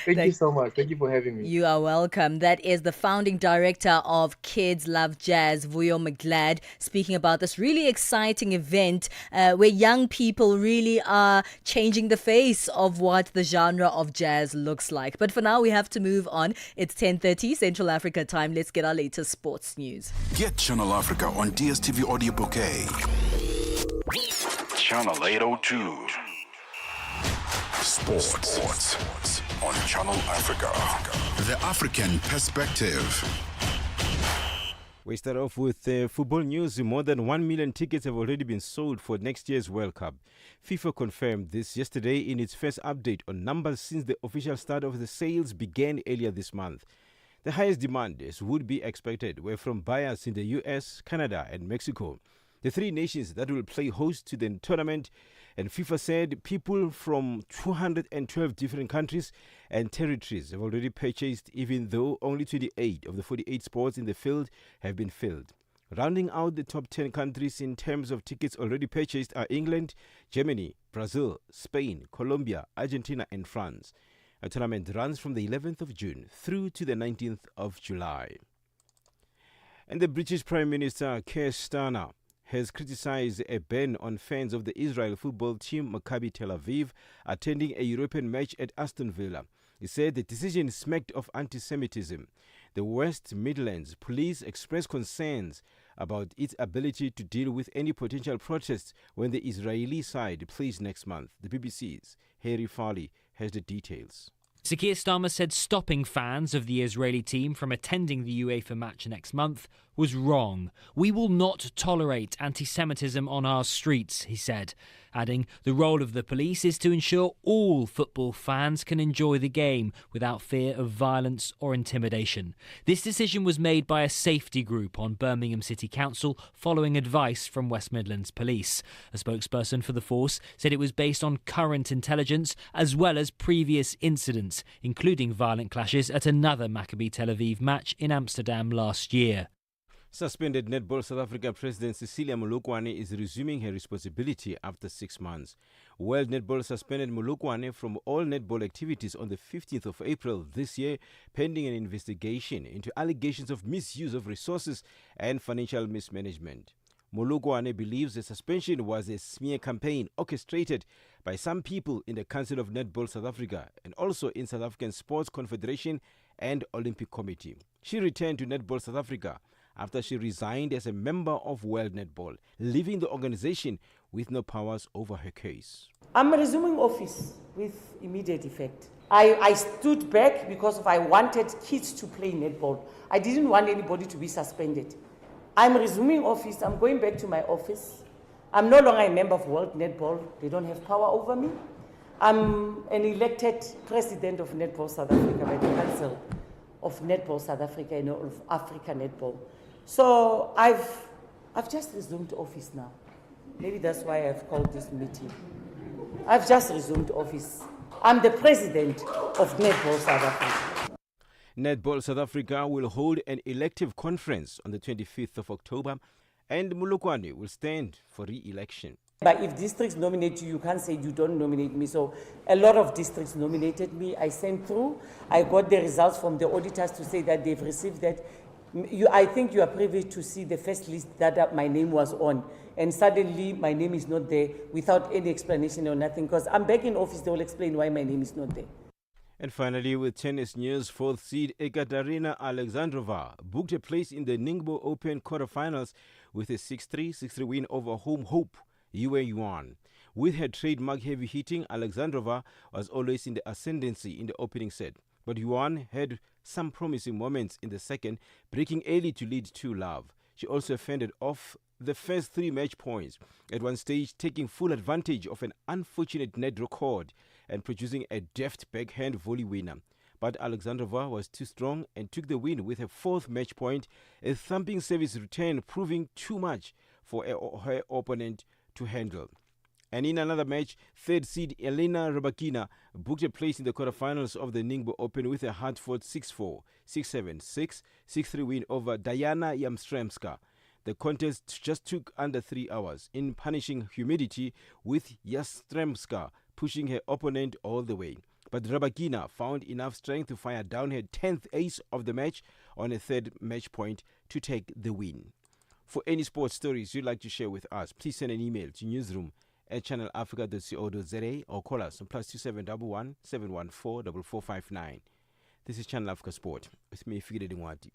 Thank you so much. Thank you for having me. You are welcome. That is the founding director of Kids Love Jazz, Vuyo McGlad, speaking about this really exciting event where young people really are changing the face of what the genre of jazz looks like. But for now, we have to move on. It's 10:30 Central Africa time. Let's get our latest sports news. Get Channel Africa on DSTV Audio Bouquet. Channel 802. Sports on Channel Africa. The African perspective. We start off with football news. More than 1 million tickets have already been sold for next year's World Cup. FIFA confirmed this yesterday in its first update on numbers since the official start of the sales began earlier this month. The highest demand, as would be expected, were from buyers in the US, Canada and Mexico, the three nations that will play host to the tournament. And FIFA said people from 212 different countries and territories have already purchased, even though only 28 of the 48 spots in the field have been filled. Rounding out the top 10 countries in terms of tickets already purchased are England, Germany, Brazil, Spain, Colombia, Argentina and France. A tournament runs from the 11th of June through to the 19th of July. And the British Prime Minister Keir Starmer has criticized a ban on fans of the Israel football team Maccabi Tel Aviv attending a European match at Aston Villa. He said the decision smacked of anti-Semitism. The West Midlands police expressed concerns about its ability to deal with any potential protests when the Israeli side plays next month. The BBC's Harry Farley has the details. Sir Keir Starmer said stopping fans of the Israeli team from attending the UEFA match next month was wrong. We will not tolerate anti-Semitism on our streets, he said, adding the role of the police is to ensure all football fans can enjoy the game without fear of violence or intimidation. This decision was made by a safety group on Birmingham City Council following advice from West Midlands Police. A spokesperson for the force said it was based on current intelligence as well as previous incidents, including violent clashes at another Maccabi Tel Aviv match in Amsterdam last year. Suspended Netball South Africa President Cecilia Molokwane is resuming her responsibility after 6 months. World Netball suspended Molokwane from all netball activities on the 15th of April this year, pending an investigation into allegations of misuse of resources and financial mismanagement. Molokwane believes the suspension was a smear campaign orchestrated by some people in the Council of Netball South Africa and also in South African Sports Confederation and Olympic Committee. She returned to Netball South Africa after she resigned as a member of World Netball, leaving the organization with no powers over her case. I'm resuming office with immediate effect. I stood back because I wanted kids to play netball. I didn't want anybody to be suspended. I'm resuming office. I'm going back to my office. I'm no longer a member of World Netball. They don't have power over me. I'm an elected president of Netball South Africa by the Council of Netball South Africa and of Africa Netball. So I've just resumed office now. Maybe that's why I've called this meeting. I've just resumed office. I'm the president of Netball South Africa. Netball South Africa will hold an elective conference on the 25th of October, and Molokwane will stand for re-election. But if districts nominate you, you can't say you don't nominate me. So a lot of districts nominated me. I sent through. I got the results from the auditors to say that they've received that. I think you are privy to see the first list that my name was on. And suddenly my name is not there without any explanation or nothing. Because I'm back in office, they will explain why my name is not there. And finally, with tennis news, fourth seed Ekaterina Alexandrova booked a place in the Ningbo Open quarterfinals with a 6-3, 6-3 win over home hope Yue Yuan. With her trademark heavy hitting, Alexandrova was always in the ascendancy in the opening set. But Yuan had some promising moments in the second, breaking early to lead 2-love. She also fended off the first 3 match points, at one stage taking full advantage of an unfortunate net record and producing a deft backhand volley winner. But Alexandrova was too strong and took the win with her 4th match point, a thumping service return proving too much for her opponent to handle. And in another match, third seed Elena Rybakina booked a place in the quarterfinals of the Ningbo Open with a hard-fought 6-4, 6-7, 6-3 win over Diana Yamstremska. The contest just took under 3 hours in punishing humidity, with Yamstremska pushing her opponent all the way. But Rybakina found enough strength to fire down her 10th ace of the match on a third match point to take the win. For any sports stories you'd like to share with us, please send an email to newsroom@channelafrica.co.za or call us on +2711 714 4459. This is Channel Africa Sport with me, Figure Dingwati.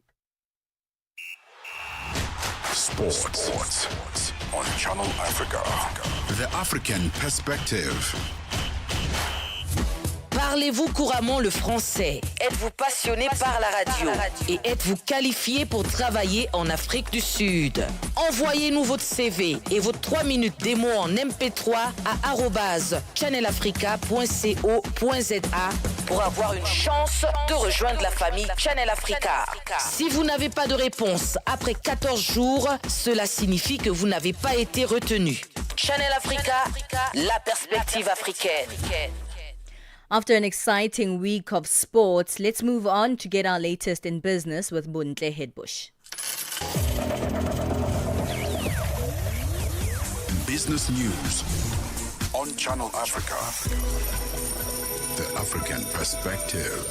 Sports on Channel Africa. The African Perspective. Parlez-vous couramment le français? Êtes-vous passionné par la radio? Et êtes-vous qualifié pour travailler en Afrique du Sud? Envoyez-nous votre CV et vos 3 minutes démo en MP3 à @channelafrica.co.za pour avoir une chance de rejoindre la famille Channel Africa. Si vous n'avez pas de réponse après 14 jours, cela signifie que vous n'avez pas été retenu. Channel Africa, la perspective africaine. After an exciting week of sports, let's move on to get our latest in business with Buntle Headbush. Business news on Channel Africa. The African Perspective.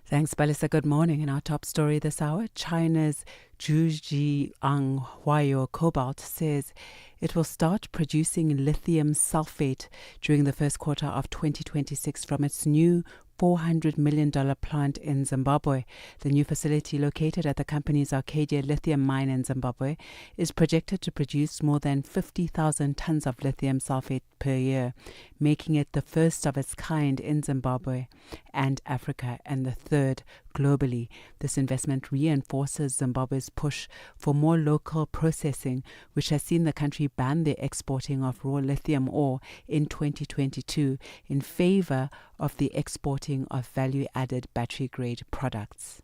Thanks, Palesa. Good morning. In our top story this hour, China's Zhejiang Huayo Cobalt says it will start producing lithium sulfate during the first quarter of 2026 from its new $400 million plant in Zimbabwe. The new facility, located at the company's Arcadia lithium mine in Zimbabwe, is projected to produce more than 50,000 tons of lithium sulfate per year, making it the first of its kind in Zimbabwe and Africa, and the third globally. This investment reinforces Zimbabwe's push for more local processing, which has seen the country ban the exporting of raw lithium ore in 2022 in favor of the exporting of value-added battery-grade products.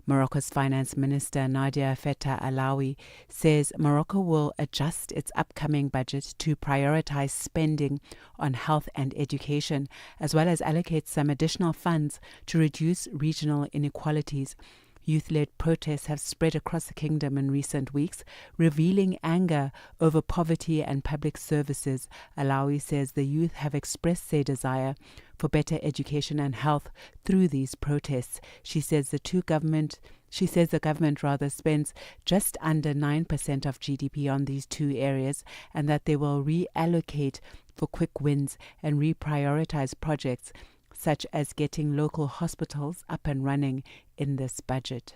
Morocco's Finance Minister Nadia Fetta Alawi says Morocco will adjust its upcoming budget to prioritize spending on health and education, as well as allocate some additional funds to reduce regional inequalities. Youth-led protests have spread across the kingdom in recent weeks, revealing anger over poverty and public services. Alawi says the youth have expressed their desire for better education and health through these protests. She says the government spends just under 9% of GDP on these two areas, and that they will reallocate for quick wins and reprioritize projects such as getting local hospitals up and running in this budget.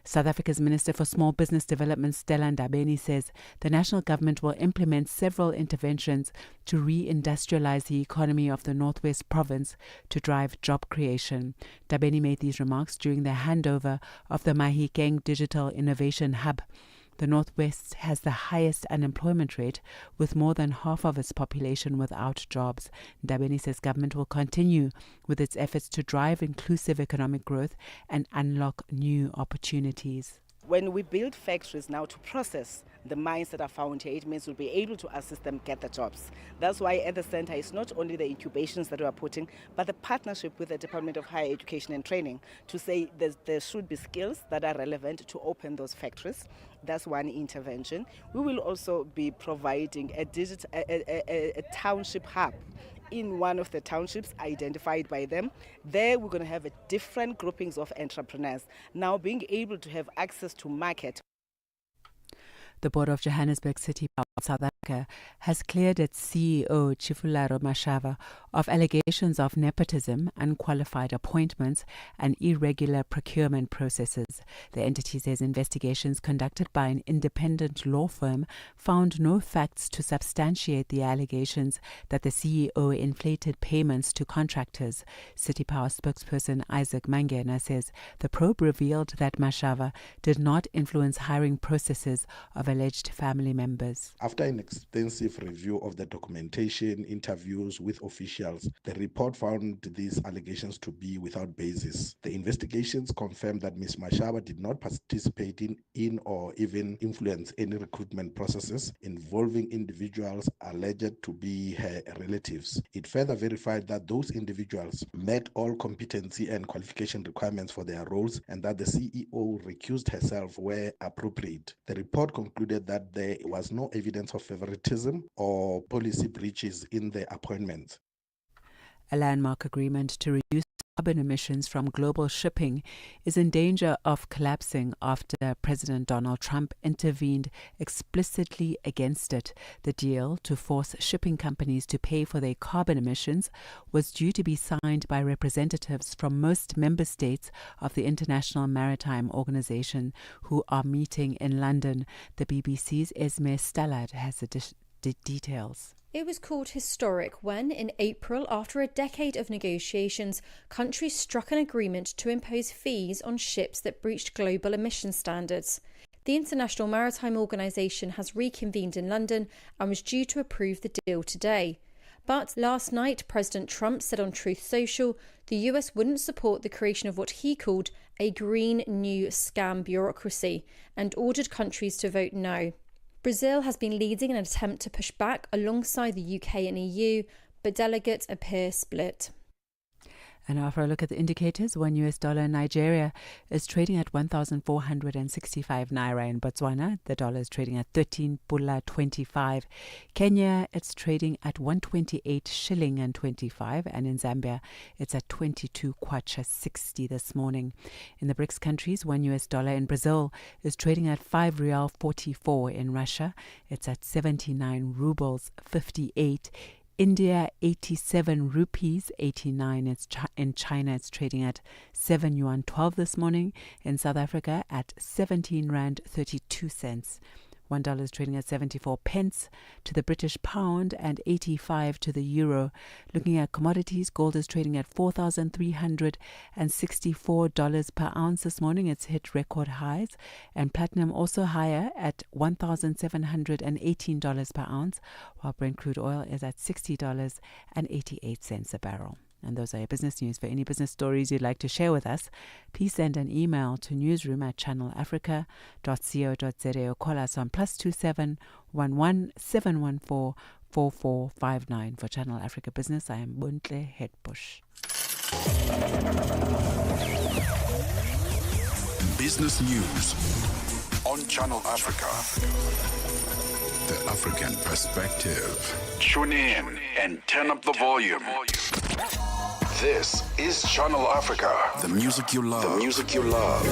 South Africa's Minister for Small Business Development, Stella Ndabeni, says the national government will implement several interventions to re-industrialize the economy of the Northwest Province to drive job creation. Ndabeni made these remarks during the handover of the Mahikeng Digital Innovation Hub. The Northwest has the highest unemployment rate, with more than half of its population without jobs. Ndabeni says government will continue with its efforts to drive inclusive economic growth and unlock new opportunities. When we build factories now to process the mines that are found here, it means we'll be able to assist them get the jobs. That's why at the center is not only the incubations that we are putting, but the partnership with the Department of Higher Education and Training to say there should be skills that are relevant to open those factories. That's one intervention. We will also be providing a township hub in one of the townships identified by them. There we're going to have different groupings of entrepreneurs now being able to have access to market. The board of Johannesburg City Power South Africa has cleared its CEO, Chifularo Mashava, of allegations of nepotism, unqualified appointments, and irregular procurement processes. The entity says investigations conducted by an independent law firm found no facts to substantiate the allegations that the CEO inflated payments to contractors. City Power spokesperson Isaac Mangena says the probe revealed that Mashava did not influence hiring processes of alleged family members. After an extensive review of the documentation, interviews with officials, the report found these allegations to be without basis. The investigations confirmed that Ms. Mashaba did not participate in or even influence any recruitment processes involving individuals alleged to be her relatives. It further verified that those individuals met all competency and qualification requirements for their roles and that the CEO recused herself where appropriate. The report concluded that there was no evidence of favoritism or policy breaches in the appointments. A landmark agreement to reduce carbon emissions from global shipping is in danger of collapsing after President Donald Trump intervened explicitly against it. The deal to force shipping companies to pay for their carbon emissions was due to be signed by representatives from most member states of the International Maritime Organization who are meeting in London. The BBC's Esme Stallard has the details. It was called historic when, in April, after a decade of negotiations, countries struck an agreement to impose fees on ships that breached global emission standards. The International Maritime Organization has reconvened in London and was due to approve the deal today. But last night, President Trump said on Truth Social the US wouldn't support the creation of what he called a green new scam bureaucracy and ordered countries to vote no. Brazil has been leading an attempt to push back alongside the UK and EU, but delegates appear split. And now for a look at the indicators, $1 in Nigeria is trading at 1,465 naira. In Botswana, the dollar is trading at 13.25. Kenya, it's trading at 128 shilling and 25. And in Zambia, it's at 22 kwacha 60 this morning. In the BRICS countries, $1 in Brazil is trading at 5 rial 44. In Russia, it's at 79 rubles 58. India, 87 rupees 89. In China, it's trading at 7 yuan 12 this morning. In South Africa, at 17 rand 32 cents. $1 is trading at 74 pence to the British pound and 85 to the euro. Looking at commodities, gold is trading at $4,364 per ounce this morning. It's hit record highs. And platinum also higher at $1,718 per ounce, while Brent crude oil is at $60.88 a barrel. And those are your business news. For any business stories you'd like to share with us, please send an email to newsroom@channelafrica.co.za or call us on +27 11 714 4459. For Channel Africa Business, I am Buntle Headbush. Business news on Channel Africa. The African perspective. Tune in and turn up the volume. This is Channel Africa. The music you love. The music you love.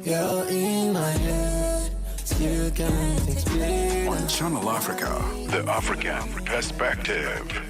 You're in my head, still can't explain. On Channel Africa, the African perspective.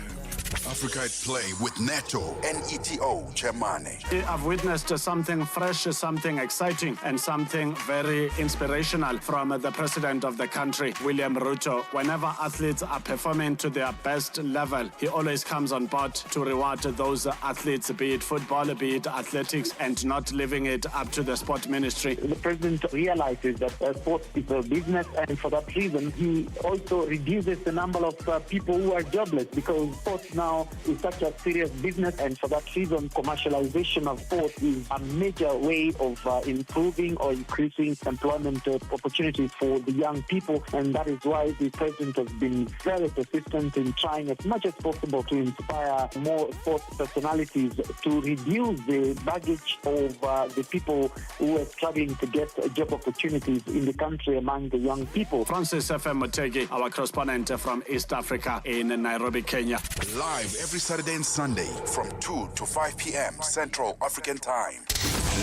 Africa at Play with Neto and ETO Germany. I've witnessed something fresh, something exciting, and something very inspirational from the president of the country, William Ruto. Whenever athletes are performing to their best level, he always comes on board to reward those athletes, be it football, be it athletics, and not leaving it up to the sport ministry. The president realizes that sports is a business, and for that reason, he also reduces the number of people who are jobless, because sports now is such a serious business, and for that reason, commercialization of sports is a major way of improving or increasing employment opportunities for the young people, and that is why the president has been very persistent in trying as much as possible to inspire more sports personalities to reduce the baggage of the people who are struggling to get job opportunities in the country among the young people. Francis F.M. Motegi, our correspondent from East Africa in Nairobi, Kenya. Live every Saturday and Sunday from 2 to 5 p.m. Central African Time.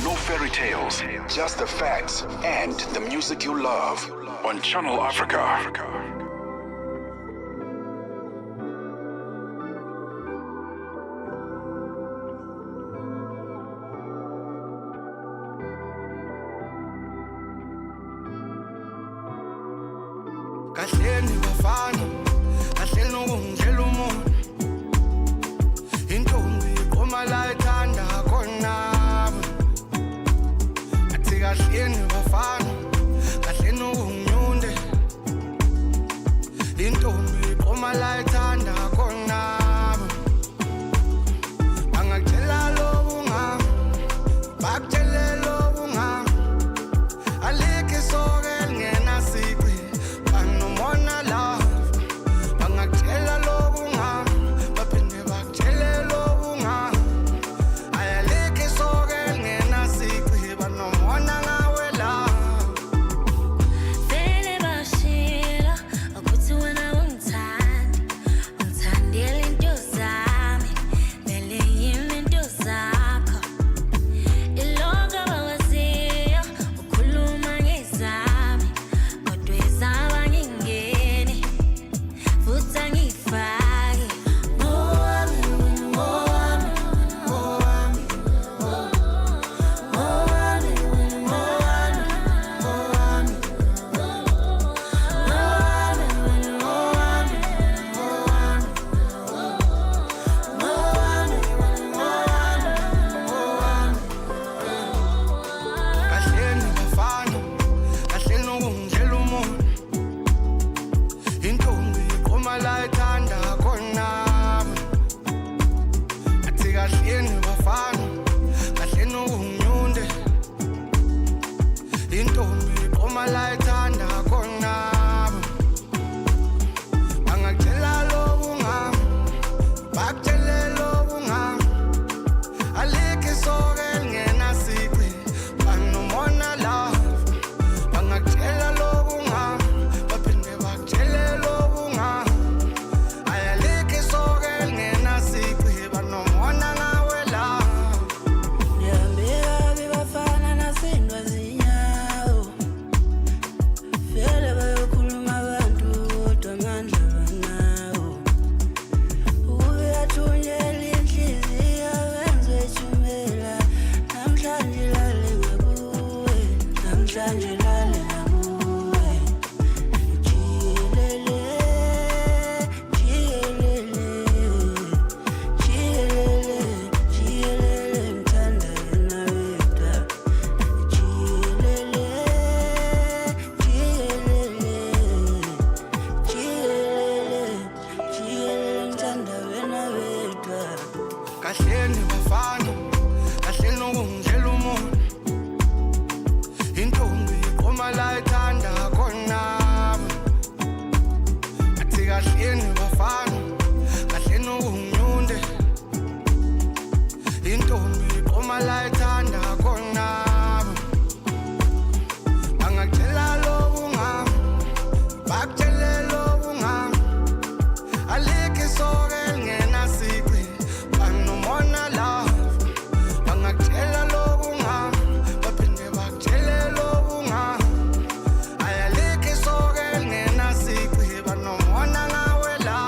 No fairy tales, just the facts and the music you love on Channel Africa. Kahleni bafana, kahleni iqoma la ithanda khona bangakutshela lobunga bakutshele lobunga alikho isoka elingena siqi banomona la bangakutshela lobunga baphinde bakutshele lobunga alikho isoka elingena siqi banomona ngawe la vele bashila ukuthi wena ungithandi ungithandela into zami vele yimi into zakho ilonke bawaziyo ukhuluma ngezami kodwa ezaba ngingeni futhi angifaki ngowami ngowami ngowami ngowami ngowami kahleni bafana kahleni ukungidlela umuntu intombi iqoma la ithanda khona athi kahleni bafana kahleni ukunginyunde intombi iqoma la ithanda khona bangakutshela lobunga bakutshele lobunga alikho isoka elingena siqi banomona la bangakutshela lobunga baphinde bakutshele lobunga alikho isoka elingena siqi banomona ngawe la Niambia bafana nasindwa zinyawo vele bayokhuluma abantu kodwa amandla banawo uyathunyela inhliziyo benze ithumela namhlanje lale ngakuwe namhlanje lale ngakuwe jiyelele jiyelele jiyelele jiyelele ngithanda yena wedwa jiyelele jiyelele jiyelele jiyelele ngithanda wena wedwa kahleni bafana kahleni ukungidlela umuntu intombi iqoma la ithanda khona athi kahleni bafana kahleni ukunginyunde intombi iqoma la ithanda khona bangakutshela lobunga bakutshele lobunga alikho isoka elingena siqi banomona la bangakutshela lobunga baphinde bakutshele lobunga alikho isoka elingena siqi banomona ngawe la.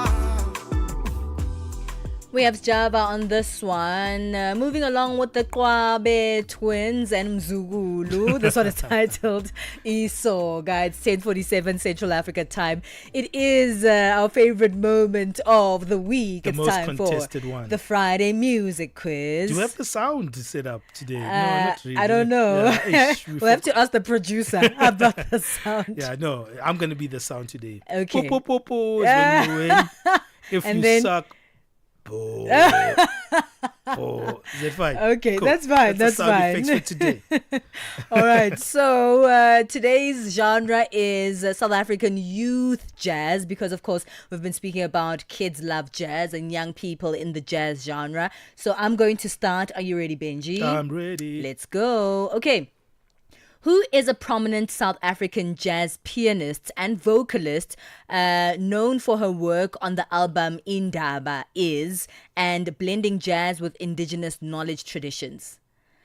We have Java on this one. Moving along with the Kwabe twins and Mzugulu. This one is titled Isoga. It's 10:47 Central Africa time. It is our favorite moment of the week. The It's most time contested for one. the Friday music quiz. Do you have the sound set up today? No, not really. I don't know. Yeah, We'll have to ask the producer about the sound. Yeah, no, I'm going to be the sound today. Okay. Po, po, po, po is when you win. If And you then- suck, po. Oh, is that fine? Okay, Cool. that's fine. That's the sound fine. effects for today. All right. So today's genre is South African youth jazz because, of course, we've been speaking about kids love jazz and young people in the jazz genre. So I'm going to start. Are you ready, Benji? I'm ready. Let's go. Okay. Who is a prominent South African jazz pianist and vocalist known for her work on the album Indaba and blending jazz with indigenous knowledge traditions?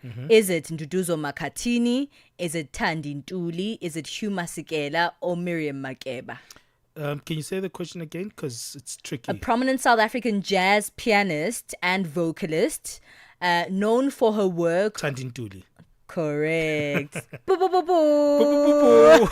Mhm. Is it Nduduzo Makhathini? Is it Thandi Ntuli? Is it Hugh Masekela or Miriam Makeba? Can you say the question again? Because it's tricky. A prominent South African jazz pianist and vocalist known for her work. Thandi Ntuli. Correct. Boo, boo, boo, boo.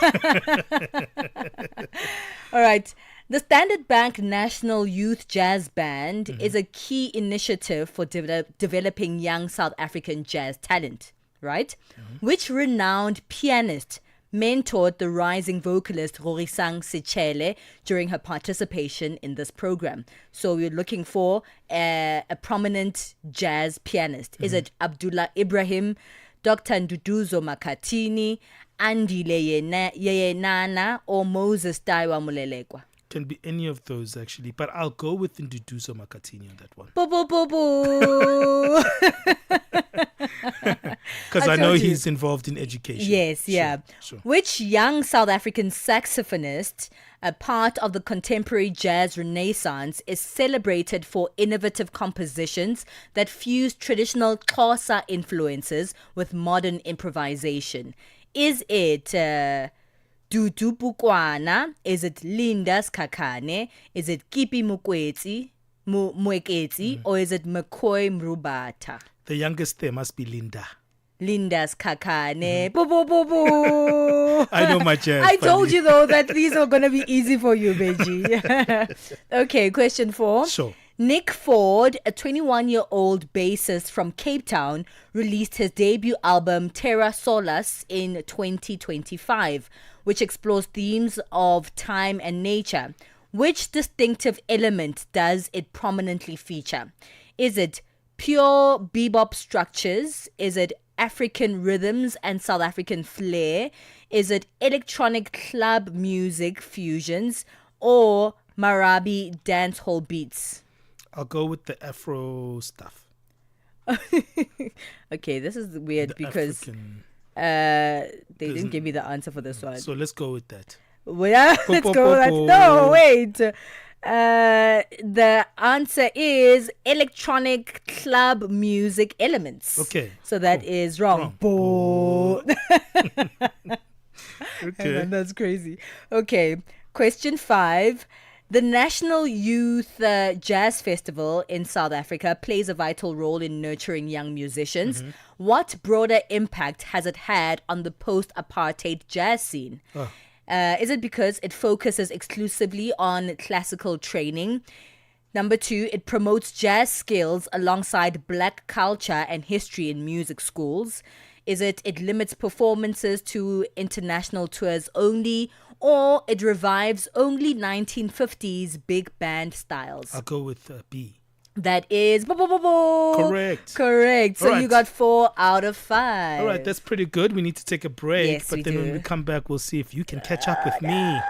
All right. The Standard Bank National Youth Jazz Band is a key initiative for developing young South African jazz talent, right? Which renowned pianist, mentored the rising vocalist Rorisang Sechele during her participation in this program. So we're looking for a prominent jazz pianist. Is it Abdullah Ibrahim, Dr. Nduduzo Makatini, Andile Yeyenana, or Moses Taiwa Mulelekwa? Can be any of those actually, but I'll go with Nduduzo Makatini on that one. Boo boo boo boo. Because I know he's involved in education. Yes, yeah. Sure. Which young South African saxophonist, a part of the contemporary jazz renaissance, is celebrated for innovative compositions that fuse traditional Xhosa influences with modern improvisation? Is it Dudu Bukwana? Is it Linda Skakane? Is it Kipi Mweketi? Or is it McCoy Mrubata? The youngest there must be Linda. Linda's Kakane. Boo, boo, boo, boo. I know my jazz. I told you, though, that these are going to be easy for you, Beji. Okay, question 4. Sure. Nick Ford, a 21-year-old bassist from Cape Town, released his debut album Terra Solas in 2025, which explores themes of time and nature. Which distinctive element does it prominently feature? Is it pure bebop structures? Is it African rhythms and South African flair? Is it electronic club music fusions or Marabi dancehall beats? I'll go with the Afro stuff. Okay, this is weird because African... they didn't give me the answer for this one. So let's go with that. Well, yeah, let's go with that. No, wait. The answer is electronic club music elements. Okay. So that is wrong. Boo. Okay. On, that's crazy. Okay. Question 5. The National Youth Jazz Festival in South Africa plays a vital role in nurturing young musicians. What broader impact has it had on the post-apartheid jazz scene? Is it because it focuses exclusively on classical training? Number 2, it promotes jazz skills alongside black culture and history in music schools. Is it limits performances to international tours only, or it revives only 1950s big band styles? I'll go with B. That is correct. So right. You got 4 out of 5. All right, that's pretty good. We need to take a break, Yes, but we then do. when we come back, we'll see if you can catch up with me.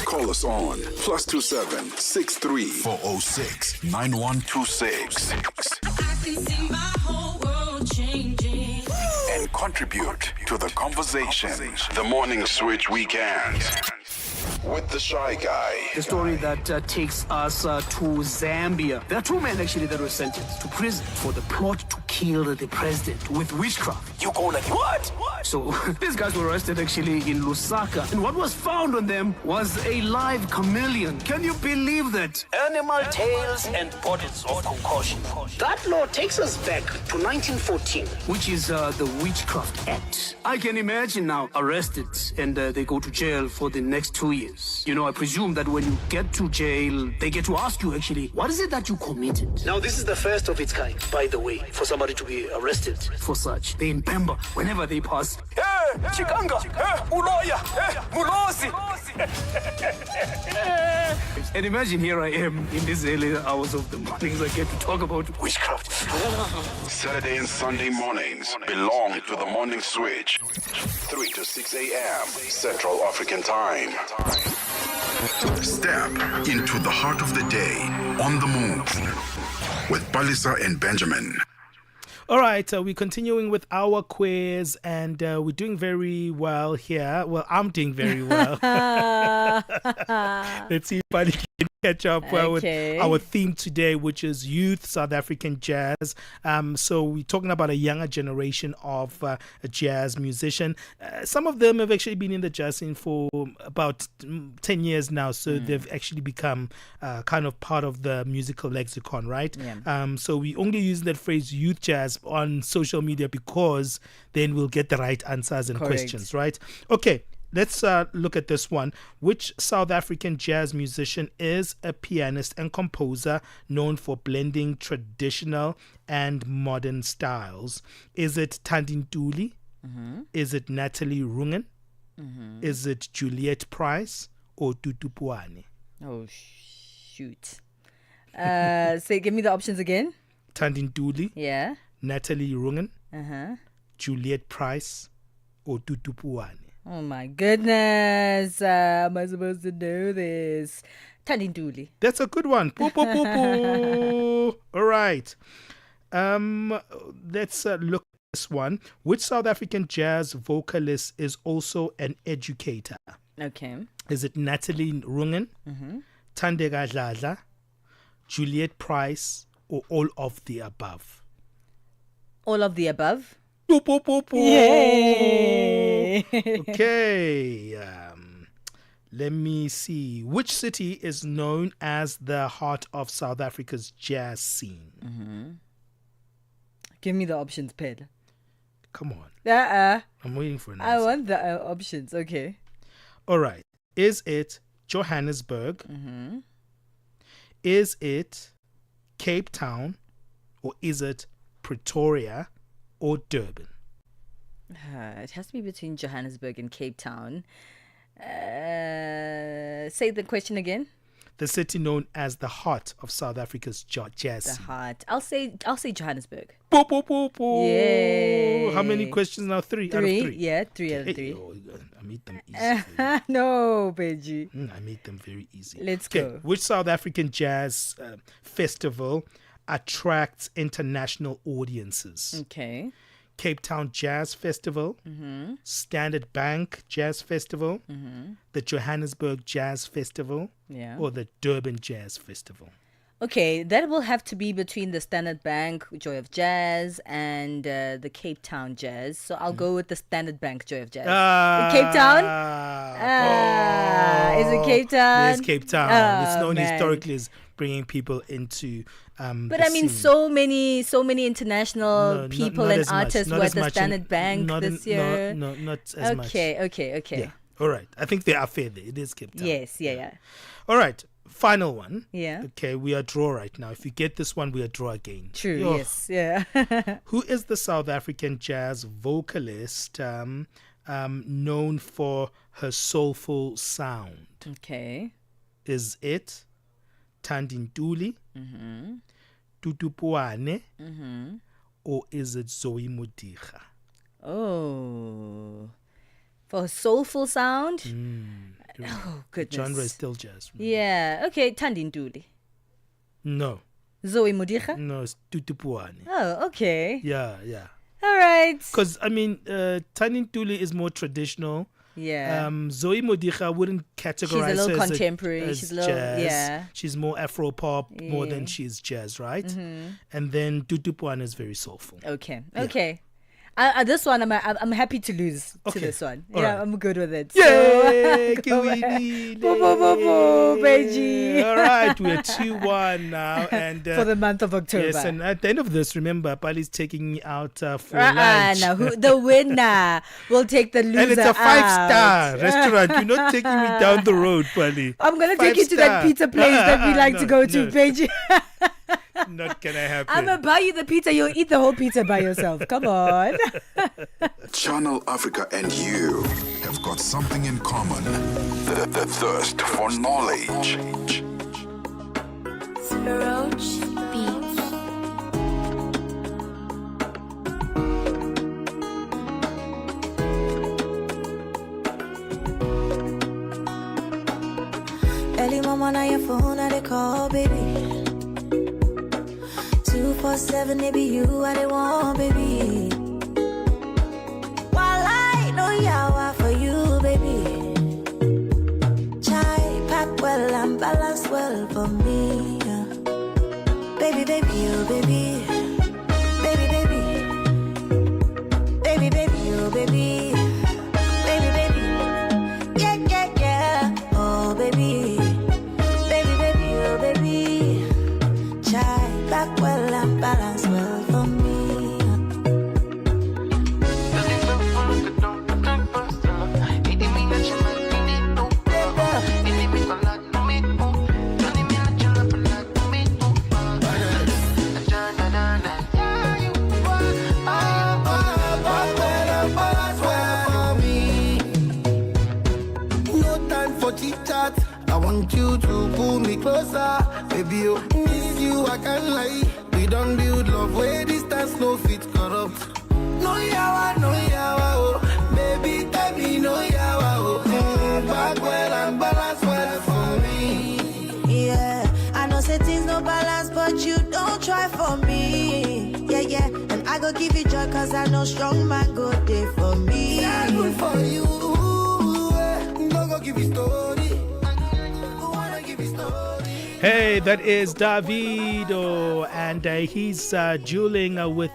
Call us on +27 63 406 9126 and contribute to the conversation. The Morning Switch Weekend with the Shy Guy. The story that takes us to Zambia. There are 2 men actually that were sentenced to prison for the plot to kill the president with witchcraft. You go like, what? So these guys were arrested actually in Lusaka. And what was found on them was a live chameleon. Can you believe that? Animal tails and bottles of concoction. That law takes us back to 1914, which is the Witchcraft Act. I can imagine now arrested and they go to jail for the next 2 years. You know, I presume that when you get to jail, they get to ask you actually, what is it that you committed? Now, this is the first of its kind, by the way, for somebody to be arrested for such. They in Pemba, whenever they pass, hey, Chikanga, hey, Uloya, hey, Mulosi. And imagine here I am in these early hours of the mornings, I get to talk about witchcraft. Saturday and Sunday mornings belong to the Morning Switch. 3 to 6 a.m. Central African Time. Step into the heart of the day on the move with Palesa and Benjamin. All right, we're continuing with our quiz, and we're doing very well here. Well, I'm doing very well. Let's see if I can catch up with our theme today, which is youth South African jazz. So we're talking about a younger generation of a jazz musician. Some of them have actually been in the jazz scene for about 10 years now, so they've actually become kind of part of the musical lexicon, right? Yeah. So we only use that phrase youth jazz on social media because then we'll get the right answers and questions, right? Okay. Let's look at this one. Which South African jazz musician is a pianist and composer known for blending traditional and modern styles? Is it Thandintuli, Is it Natalie Rungen? Is it Juliet Price or Tutu Puane? Oh, shoot. Say, give me the options again. Tandin Duli, Yeah. Natalie Rungen, Uh-huh. Juliet Price or Tutu Puane? Oh, my goodness. Am I supposed to know this? Tandinduli. That's a good one. Poo, poo, poo, poo. All right. Let's look at this one. Which South African jazz vocalist is also an educator? Okay. Is it Natalie Rungen, Tandega Dladla, Juliet Price, or all of the above? All of the above? Poo, poo, poo, poo. Yay! Okay. Let me see. Which city is known as the heart of South Africa's jazz scene? Give me the options, Ped. Come on. I'm waiting for an I answer. want the options. Okay. All right. Is it Johannesburg? Is it Cape Town? Or is it Pretoria or Durban? It has to be between Johannesburg and Cape Town. Say the question again. The city known as the heart of South Africa's jazz The scene. heart. I'll say Johannesburg. Poo, poo, poo, poo. Yay. How many questions now? Three out of three. Yeah, 3 out of 3. I made them easy. No, Benji. I made them very easy. Let's go. Which South African jazz festival attracts international audiences? Okay. Cape Town Jazz Festival, Standard Bank Jazz Festival, the Johannesburg Jazz Festival, Yeah. or the Durban Jazz Festival. Okay, that will have to be between the Standard Bank Joy of Jazz and the Cape Town Jazz. So I'll go with the Standard Bank Joy of Jazz. Cape Town? Is it Cape Town? Yes, Cape Town. Oh, it's known man. historically as bringing people into But the I mean, scene. so many international people not and as much, artists not were as at the much in- Standard Bank not this in- year. No, not as much. Okay. Yeah. All right. I think they are fair there. It is Cape Town. Yes, yeah. All right. Final one. Yeah. Okay, we are draw right now. If you get this one, we are draw again. True, Yo. yes, yeah. Who is the South African jazz vocalist known for her soulful sound? Okay. Is it Tandintuli, Tutu Puane, or is it Zoe Modiga? Oh. For soulful sound? Oh, goodness. Genre is still jazz. Yeah. Okay, Tandinduli. No. Zoe Modiga? No, it's Tutu Puane. Oh, okay. Yeah. All right. Because, I mean, Tandintuli is more traditional. Yeah. Zoe Modiga wouldn't categorize She's a little her contemporary. as She's a little, jazz. yeah. She's more Afro pop more Yeah. than she's jazz, right? Mhm. And then Tutu Puane is very soulful. Okay. Yeah. Okay. This one, I'm happy to lose to this one. All Yeah, right. I'm good with it. Yay! So, Benji. All right, we're 2-1 now, and For the month of October. Yes, and at the end of this, remember, Pali's taking me out for lunch. Now the winner will take the loser And it's a 5-star out. restaurant. You're not taking me down the road, Pali. I'm gonna take you to that 5-star. pizza place that we like to go to, no. Benji. Not gonna happen. I'm gonna buy you the pizza. You'll eat the whole pizza by yourself. Come on. Channel Africa and you have got something in common. The thirst for knowledge. Roach Beats. Early mama on your phone, I they call, baby. 247, they be you, I they want, baby. While I know yawa for you, baby. Chai pack well and balance well for me. Yeah. Baby, baby, oh baby. Baby, baby. Baby, baby, oh baby. Baby, baby. Yeah, yeah, yeah. Oh baby. Baby, baby, oh baby. Chai back well and balance well for me. want you to pull me closer. Baby, oh, miss you, I can't lie. We don't build love where distance no fit corrupt. No yawa, oh. Baby, tell me no yawa, oh. Back well and balance well for me. Yeah, I know say things no balance, but you don't try for me. Yeah, and I go give you joy, cause I know strong man go there for me. Yeah, good for you. No go give you story. Wanna give you story. Hey, that is Davido, and he's dueling with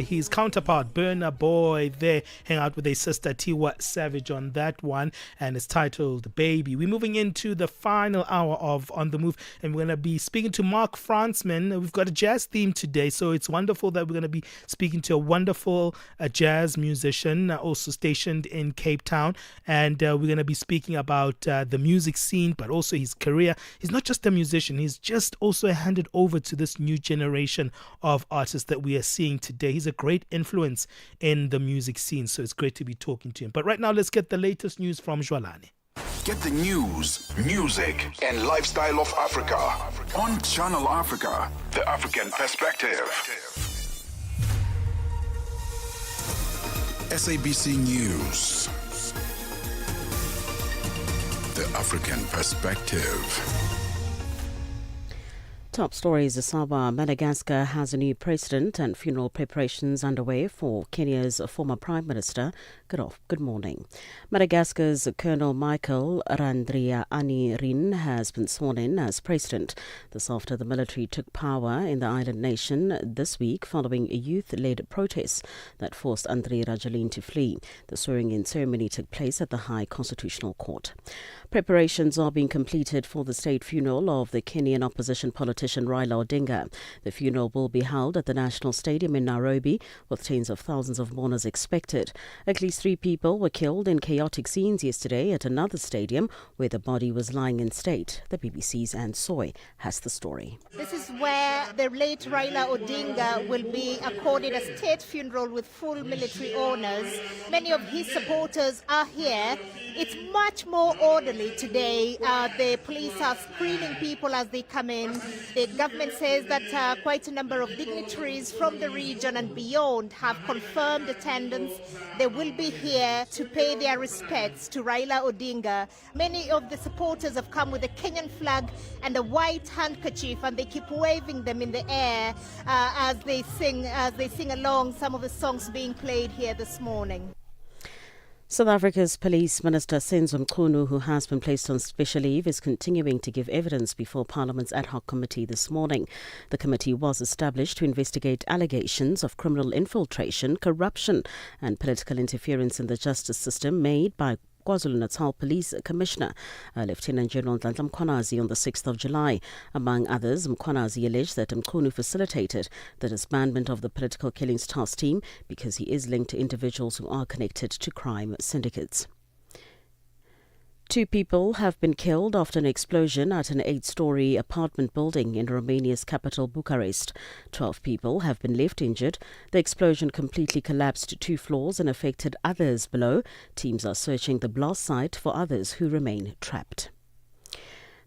his counterpart, Burna Boy. They hang out with his sister Tiwa Savage on that one, and it's titled Baby. We're moving into the final hour of On the Move, and we're going to be speaking to Mark Fransman. We've got a jazz theme today, so it's wonderful that we're going to be speaking to a wonderful jazz musician, also stationed in Cape Town, and we're going to be speaking about the music scene, but also his career. He's not just a musician. He's just also handed over to this new generation of artists that we are seeing today. He's a great influence in the music scene, so it's great to be talking to him. But right now, let's get the latest news from Jwalani. Get the news, music, and lifestyle of Africa on Channel Africa, the African perspective. SABC News, the African perspective. Top stories. Asaba, Madagascar has a new president and funeral preparations underway for Kenya's former Prime Minister. Good morning. Madagascar's Colonel Michael Randrianirina has been sworn in as president. This after the military took power in the island nation this week following a youth-led protest that forced Andry Rajoelina to flee. The swearing-in ceremony took place at the High Constitutional Court. Preparations are being completed for the state funeral of the Kenyan opposition politician Raila Odinga. The funeral will be held at the National Stadium in Nairobi, with tens of thousands of mourners expected. At least 3 people were killed in chaotic scenes yesterday at another stadium where the body was lying in state. The BBC's Anne Soy has the story. This is where the late Raila Odinga will be accorded a state funeral with full military honours. Many of his supporters are here. It's much more orderly today. The police are screening people as they come in. The government says that quite a number of dignitaries from the region and beyond have confirmed attendance. They will be here to pay their respects to Raila Odinga. Many of the supporters have come with a Kenyan flag and a white handkerchief, and they keep waving them in the air as they sing along some of the songs being played here this morning. South Africa's Police Minister Senzo Mchunu, who has been placed on special leave, is continuing to give evidence before Parliament's ad hoc committee this morning. The committee was established to investigate allegations of criminal infiltration, corruption and political interference in the justice system made by KwaZulu-Natal Police Commissioner Lieutenant General Nhlanhla Mkhwanazi on the 6th of July. Among others, Mkhwanazi alleged that Mchunu facilitated the disbandment of the Political Killings Task Team because he is linked to individuals who are connected to crime syndicates. 2 people have been killed after an explosion at an 8-story apartment building in Romania's capital, Bucharest. 12 people have been left injured. The explosion completely collapsed 2 floors and affected others below. Teams are searching the blast site for others who remain trapped.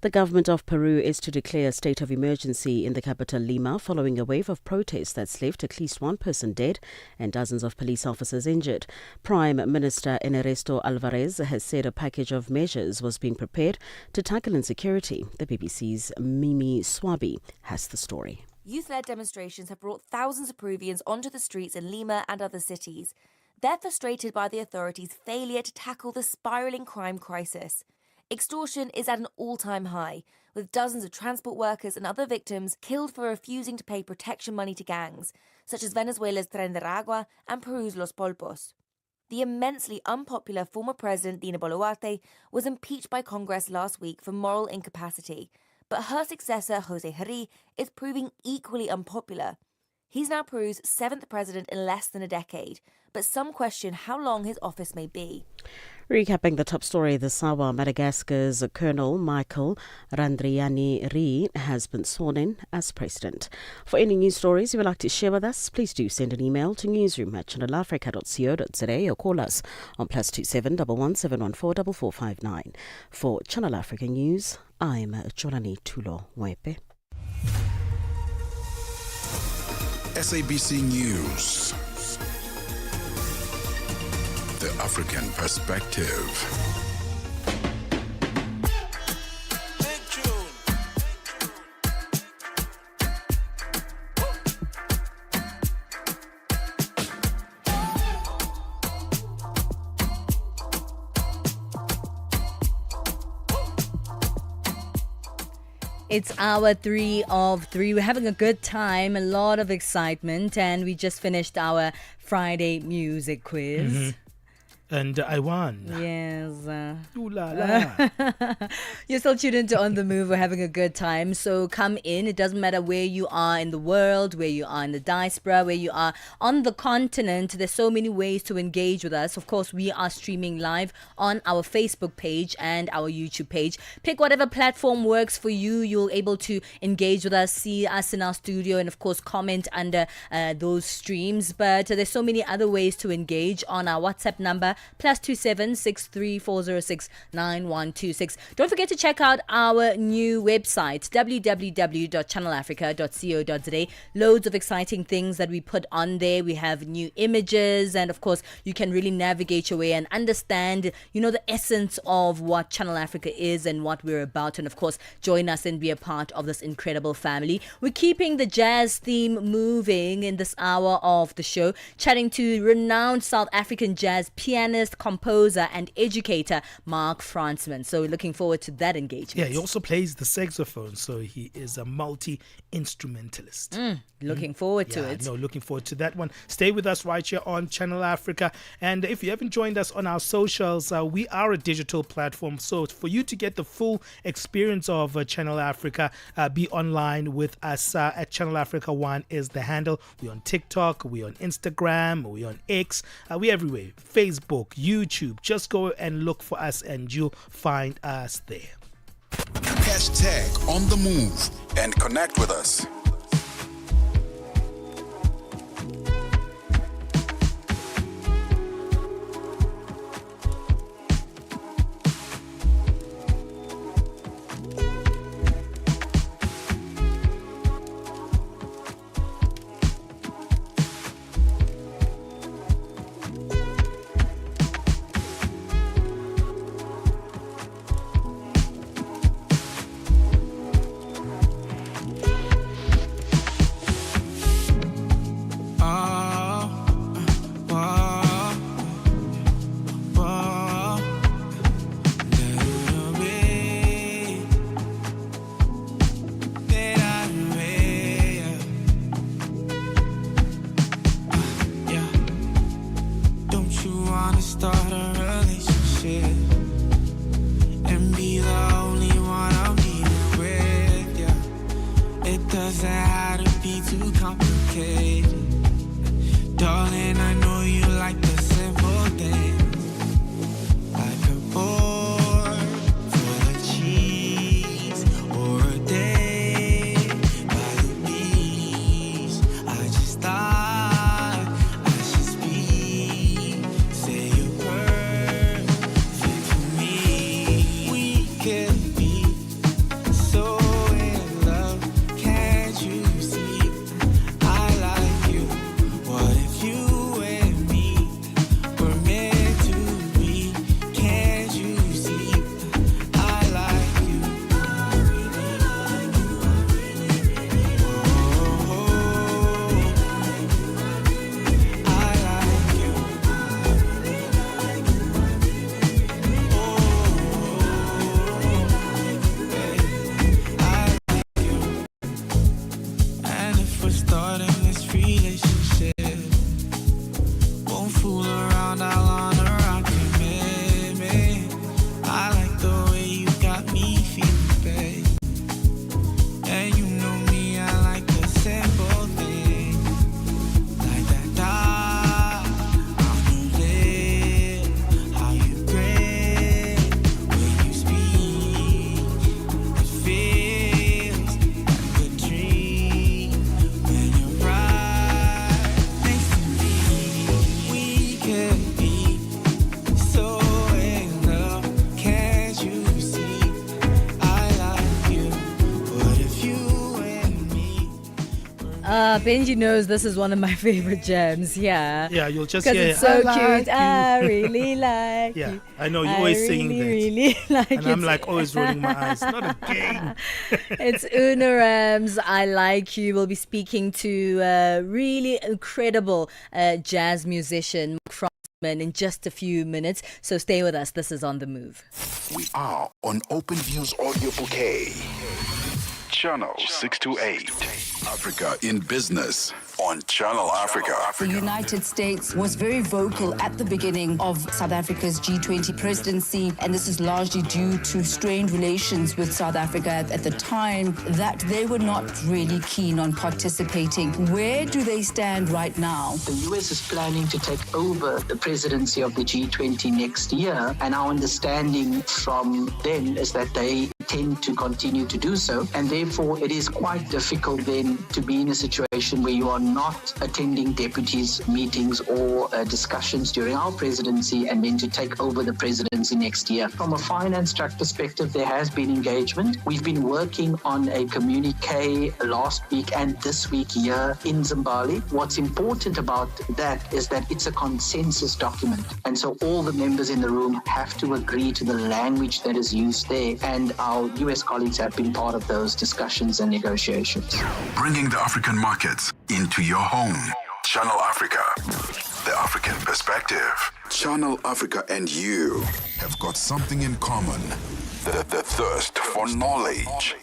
The government of Peru is to declare a state of emergency in the capital Lima following a wave of protests that's left at least 1 person dead and dozens of police officers injured. Prime Minister Ernesto Alvarez has said a package of measures was being prepared to tackle insecurity. The BBC's Mimi Swabi has the story. Youth-led demonstrations have brought thousands of Peruvians onto the streets in Lima and other cities. They're frustrated by the authorities' failure to tackle the spiralling crime crisis. Extortion is at an all-time high, with dozens of transport workers and other victims killed for refusing to pay protection money to gangs, such as Venezuela's Tren de Aragua and Peru's Los Polpos. The immensely unpopular former president Dina Boluarte was impeached by Congress last week for moral incapacity, but her successor Jose Herri is proving equally unpopular. He's now Peru's 7th president in less than a decade, but some question how long his office may be. Recapping the top story this hour, Madagascar's Colonel Michael Randrianiri has been sworn in as president. For any news stories you would like to share with us, please do send an email to newsroom@channelafrica.co.za or call us on +27 11 714 4459. For Channel Africa News, I'm Jolani Tulo Mwepe. SABC News. The African Perspective. It's hour 3 of 3. We're having a good time, a lot of excitement, and we just finished our Friday music quiz. Mm-hmm. And I won. Yes. Ooh la la. You're still tuned into On The Move. We're having a good time. So come in. It doesn't matter where you are in the world, where you are in the diaspora, where you are on the continent. There's so many ways to engage with us. Of course, we are streaming live on our Facebook page and our YouTube page. Pick whatever platform works for you. You're able to engage with us, see us in our studio, and of course, comment under those streams. But there's so many other ways to engage on our WhatsApp number, +27 63406 9126. Don't forget to check out our new website, www.channelafrica.co.za. Loads of exciting things that we put on there. We have new images, and of course, you can really navigate your way and understand, the essence of what Channel Africa is and what we're about. And of course, join us and be a part of this incredible family. We're keeping the jazz theme moving in this hour of the show, chatting to renowned South African jazz pianist, composer and educator Mark Fransman. So we're looking forward to that engagement. Yeah, he also plays the saxophone, so he is a multi-instrumentalist. Looking forward to it. Looking forward to that one. Stay with us right here on Channel Africa. And if you haven't joined us on our socials, we are a digital platform. So for you to get the full experience of Channel Africa, be online with us at Channel Africa 1 is the handle. We're on TikTok, we're on Instagram, we're on X, we're everywhere. Facebook, YouTube. Just go and look for us and you'll find us there. Hashtag On The Move and connect with us. Benji knows this is one of my favorite jams. Yeah. Yeah, you'll just because hear it's so I cute. like you. I really like Yeah, you. I know, you're I always singing really, that. Really like and I'm it. like always rolling my eyes. Not again. It's Una Rams. I Like You. We'll be speaking to a really incredible jazz musician, Mark Fransman, in just a few minutes. So stay with us. This is On the Move. We are on Open Views Audio Bouquet. Channel 628. Africa in Business on Channel Africa. The United States was very vocal at the beginning of South Africa's G20 presidency, and this is largely due to strained relations with South Africa at the time, that they were not really keen on participating. Where do they stand right now? The US is planning to take over the presidency of the G20 next year, and our understanding from them is that they tend to continue to do so, and therefore it is quite difficult then to be in a situation where you are not attending deputies' meetings or discussions during our presidency and then to take over the presidency next year. From a finance track perspective, there has been engagement. We've been working on a communique last week and this week here in Zimbabwe. What's important about that is that it's a consensus document, and so all the members in the room have to agree to the language that is used there, and our US colleagues have been part of those discussions and negotiations. Bringing the African markets into your home. Channel Africa, the African perspective. Channel Africa and you have got something in common. The thirst for knowledge.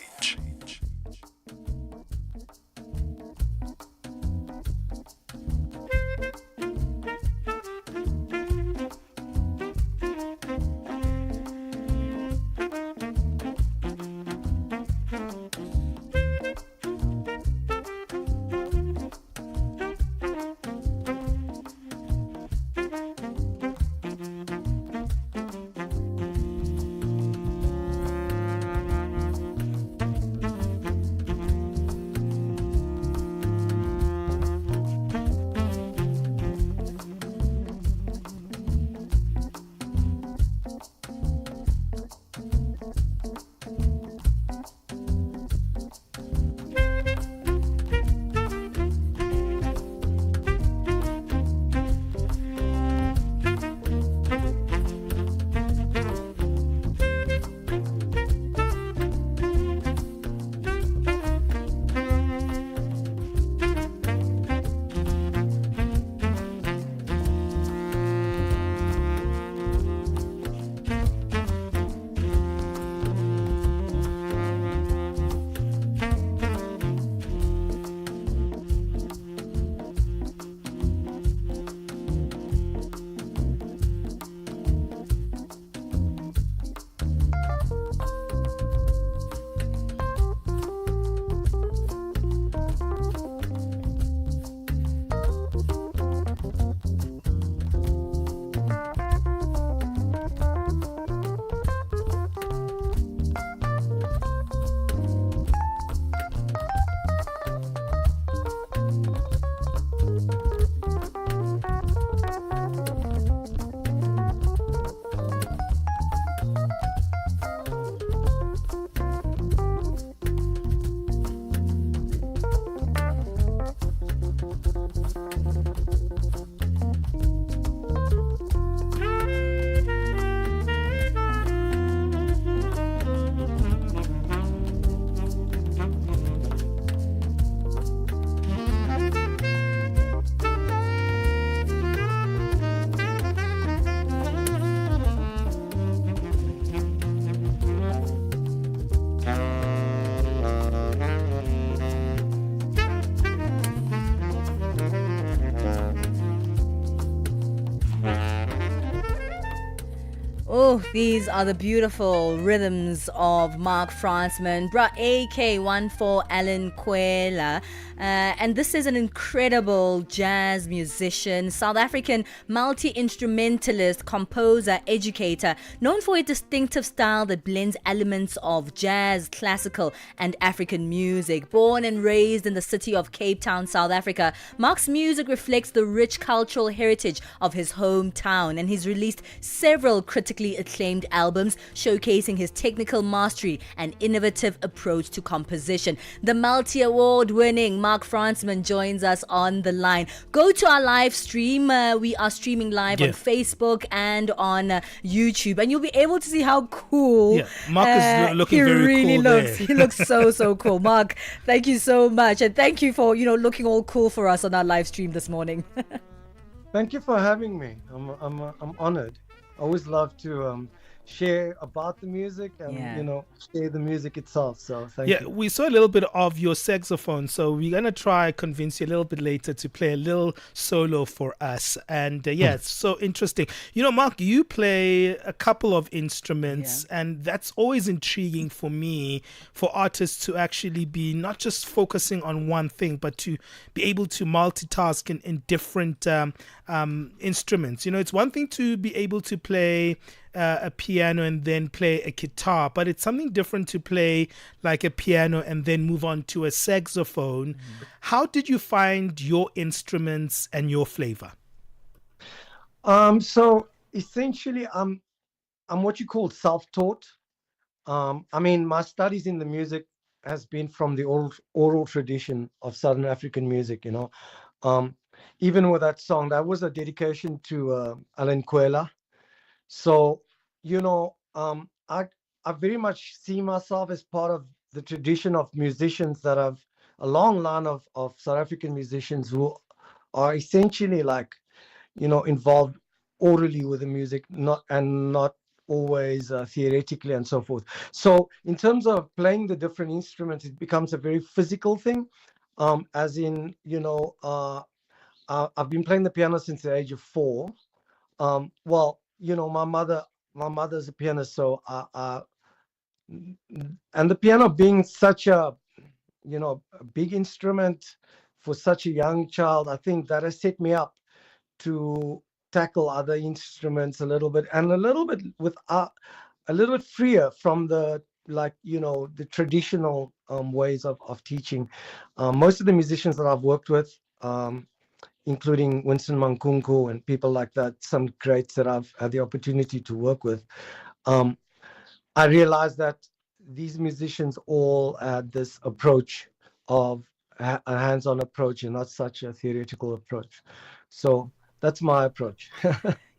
Oh, these are the beautiful rhythms of Mark Fransman, Bra AK14 Alan Kwela. And this is an incredible jazz musician, South African multi-instrumentalist, composer, educator, known for a distinctive style that blends elements of jazz, classical, and African music. Born and raised in the city of Cape Town, South Africa, Mark's music reflects the rich cultural heritage of his hometown, and he's released several critically critically acclaimed albums, showcasing his technical mastery and innovative approach to composition. The multi-award winning Mark Fransman joins us on the line. Go to our live stream. We are streaming live on Facebook and on YouTube, and you'll be able to see how cool Mark is looking very really cool looks. there. He looks so cool. Mark, thank you so much, and thank you for looking all cool for us on our live stream this morning. Thank you for having me. I'm honored. I always love to share about the music and share the music itself. So thank you. We saw a little bit of your saxophone, so we're gonna try convince you a little bit later to play a little solo for us. And it's so interesting. Mark, you play a couple of instruments, and that's always intriguing for me, for artists to actually be not just focusing on one thing, but to be able to multitask in different instruments. It's one thing to be able to play a piano and then play a guitar, but it's something different to play like a piano and then move on to a saxophone. How did you find your instruments and your flavor? So essentially, I'm what you call self-taught. My studies in the music has been from the oral tradition of Southern African music. Even with that song, that was a dedication to Alan Kwela. So, I very much see myself as part of the tradition of musicians that have a long line of South African musicians who are essentially involved orally with the music, not always theoretically and so forth. So in terms of playing the different instruments, it becomes a very physical thing, as in, I've been playing the piano since the age of 4. My mother's a pianist, so and the piano being such a big instrument for such a young child, I think that has set me up to tackle other instruments a little bit with a little bit freer from the the traditional ways of teaching. Most of the musicians that I've worked with, including Winston Mankunku and people like that, some greats that I've had the opportunity to work with, I realized that these musicians all had this approach of a hands-on approach and not such a theoretical approach. So that's my approach.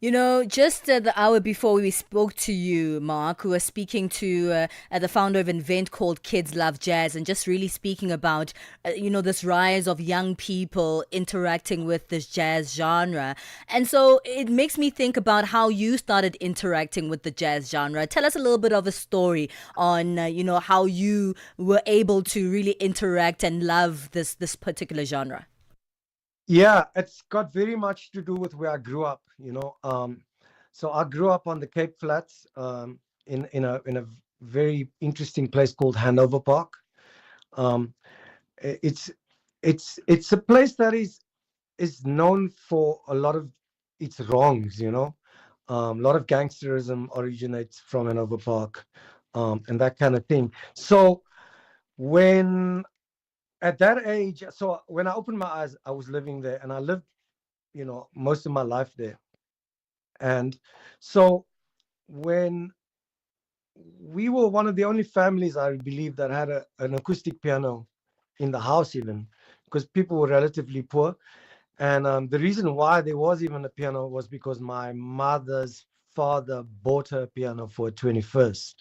Just the hour before we spoke to you, Mark, who was speaking to the founder of an event called Kids Love Jazz, and just really speaking about, this rise of young people interacting with this jazz genre. And so it makes me think about how you started interacting with the jazz genre. Tell us a little bit of a story on, how you were able to really interact and love this particular genre. Yeah, it's got very much to do with where I grew up. So I grew up on the Cape Flats, in a very interesting place called Hanover Park. It's a place that is known for a lot of its wrongs. A lot of gangsterism originates from Hanover Park, and that kind of thing. So at that age, so when I opened my eyes, I was living there, and I lived, most of my life there. And so when we were one of the only families, I believe, that had an acoustic piano in the house, even because people were relatively poor. And the reason why there was even a piano was because my mother's father bought her a piano for her 21st,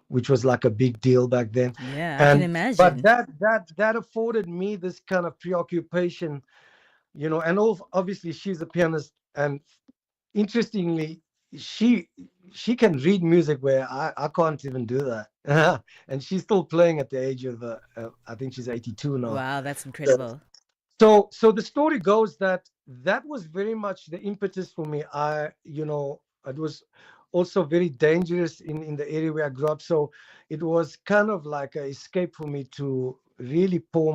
which was like a big deal back then. Yeah, I can imagine. But that afforded me this kind of preoccupation, and obviously she's a pianist, and interestingly, she can read music where I can't even do that. And she's still playing at the age of I think she's 82 now. Wow, that's incredible. So the story goes that was very much the impetus for me. It was also very dangerous in the area where I grew up. So it was kind of like an escape for me to really pour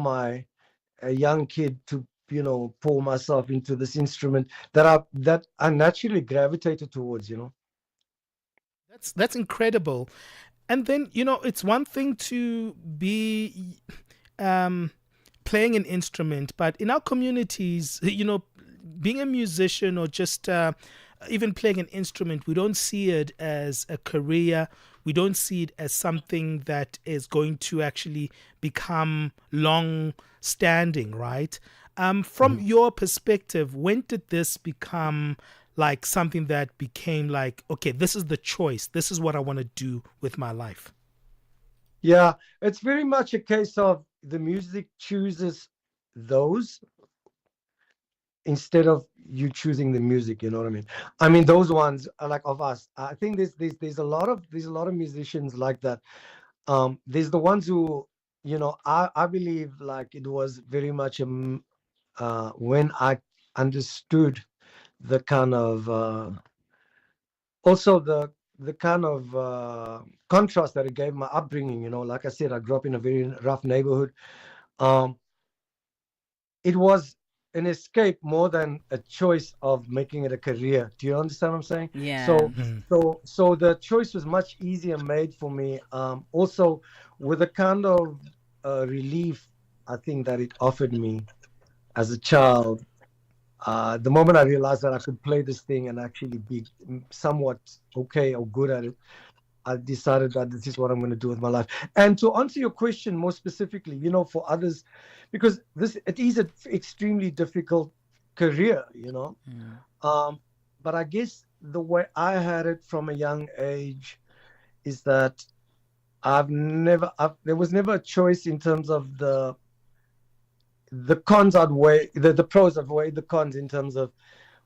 a young kid to, pour myself into this instrument that I naturally gravitated towards, That's incredible. And then, it's one thing to be playing an instrument, but in our communities, being a musician or just even playing an instrument, we don't see it as a career. We don't see it as something that is going to actually become long-standing, right? From your perspective, when did this become like something that became like, okay, this is the choice. This is what I want to do with my life? Yeah, it's very much a case of the music chooses those instead of you choosing the music. You know what I mean? I mean, those ones are like of us. I think there's a lot of musicians like that. There's the ones who, you know, I believe like it was very much when I understood the kind of also the kind of contrast that it gave my upbringing. You know, like I said, I grew up in a very rough neighborhood. Um, it was an escape more than a choice of making it a career. Do you understand what I'm saying? Yeah. So the choice was much easier made for me. Also with the kind of relief I think that it offered me as a child. The moment I realized that I could play this thing and actually be somewhat okay or good at it, I decided that this is what I'm going to do with my life. And to answer your question more specifically, you know, for others, because it is an extremely difficult career, you know. But I guess the way I had it from a young age is that there was never a choice in terms of the cons outweigh the pros outweigh the cons in terms of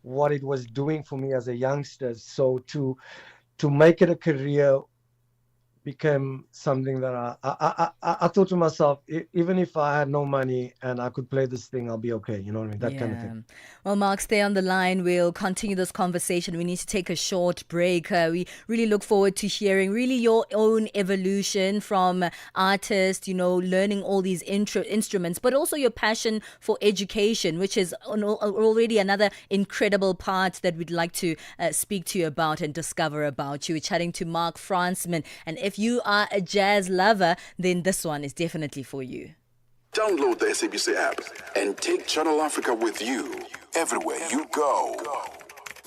what it was doing for me as a youngster. So to make it a career became something that I thought to myself, even if I had no money and I could play this thing, I'll be okay. You know what I mean? That kind of thing. Well, Mark, stay on the line. We'll continue this conversation. We need to take a short break. We really look forward to hearing really your own evolution from artist, you know, learning all these instruments, but also your passion for education, which is already another incredible part that we'd like to speak to you about and discover about you. We're chatting to Mark Fransman. And if you are a jazz lover, then this one is definitely for you. Download the SABC app and take Channel Africa with you everywhere you go.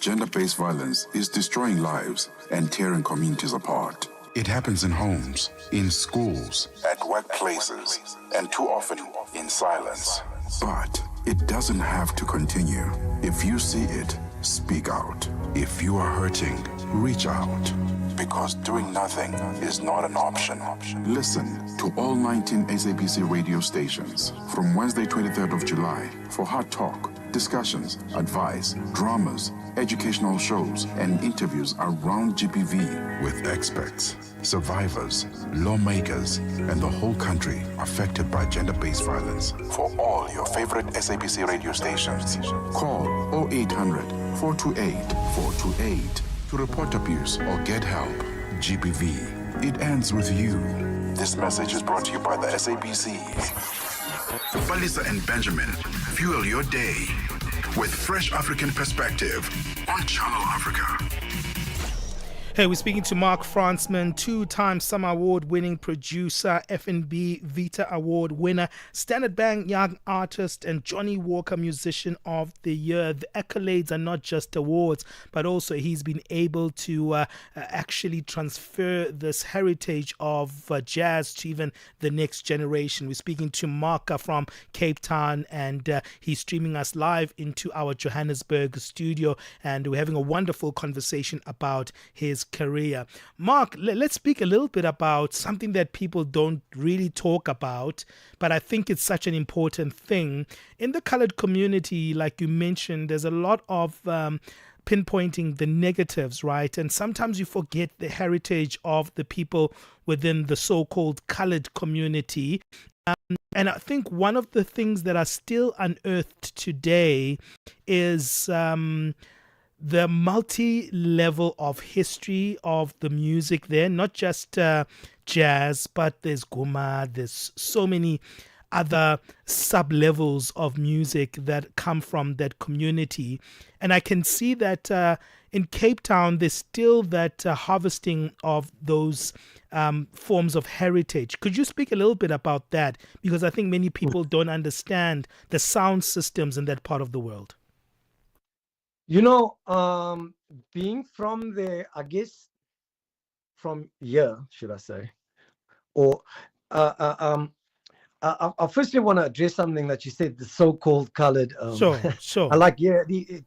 Gender-based violence is destroying lives and tearing communities apart. It happens in homes, in schools, at workplaces, and too often in silence. But it doesn't have to continue. If you see it, speak out. If you are hurting, reach out. Because doing nothing is not an option. Listen to all 19 SABC radio stations from Wednesday, 23rd of July for hard talk, discussions, advice, dramas, educational shows, and interviews around GBV with experts, survivors, lawmakers, and the whole country affected by gender-based violence. For all your favorite SABC radio stations, call 0800 428 428 to report abuse or get help. GBV, it ends with you. This message is brought to you by the SABC. Palesa and Benjamin fuel your day with fresh African perspective on Channel Africa. Hey, we're speaking to Mark Fransman, two-time Summer Award-winning producer, F&B Vita Award winner, Standard Bank Young Artist, and Johnny Walker Musician of the Year. The accolades are not just awards, but also he's been able to actually transfer this heritage of jazz to even the next generation. We're speaking to Mark from Cape Town, and he's streaming us live into our Johannesburg studio, and we're having a wonderful conversation about his career. Mark, let's speak a little bit about something that people don't really talk about, but I think it's such an important thing. In the colored community, like you mentioned, there's a lot of pinpointing the negatives, right? And sometimes you forget the heritage of the people within the so-called colored community. And I think one of the things that are still unearthed today is the multi-level of history of the music there, not just jazz, but there's guma, there's so many other sub-levels of music that come from that community. And I can see that in Cape Town, there's still that harvesting of those forms of heritage. Could you speak a little bit about that? Because I think many people don't understand the sound systems in that part of the world. You know, being from there, I guess from here, should I say, or I firstly want to address something that you said, the so-called colored. Sure. I like, yeah,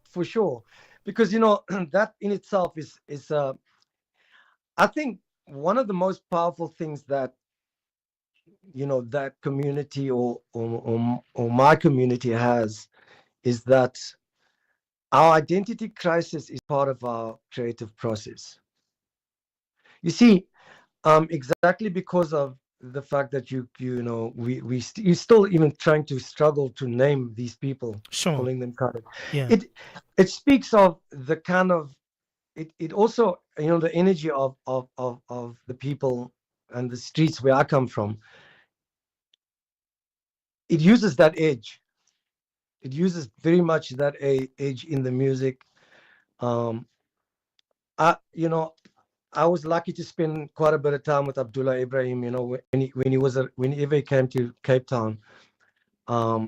for sure, because that in itself is I think one of the most powerful things that that community or my community has is that our identity crisis is part of our creative process. You see, exactly because of the fact that you're still even trying to struggle to name these people, Sure. calling them colored. Yeah. It speaks of the kind of it also the energy of the people and the streets where I come from. It uses that edge. It uses very much that edge in the music. I I was lucky to spend quite a bit of time with Abdullah Ibrahim. Whenever he came to Cape Town,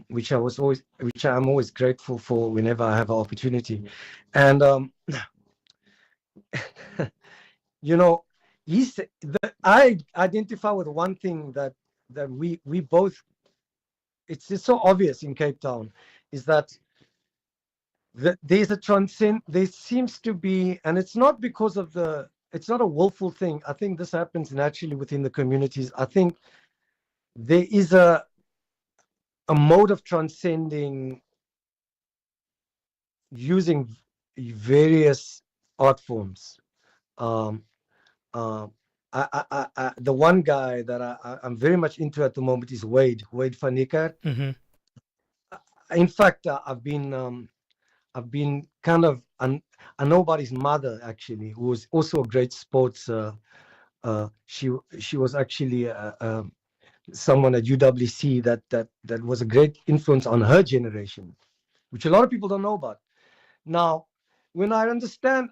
which I'm always grateful for whenever I have an opportunity, and I identify with one thing that we both. It's just so obvious in Cape Town, is that there's a transcend. There seems to be, and it's not because of it's not a willful thing. I think this happens naturally within the communities. I think there is a mode of transcending using various art forms. The one guy that I'm very much into at the moment is Wade van Niekerk. Mm-hmm. In fact, I've been kind of I know about his mother, actually, who was also a great sports. She was actually someone at UWC that was a great influence on her generation, which a lot of people don't know about. Now, when I understand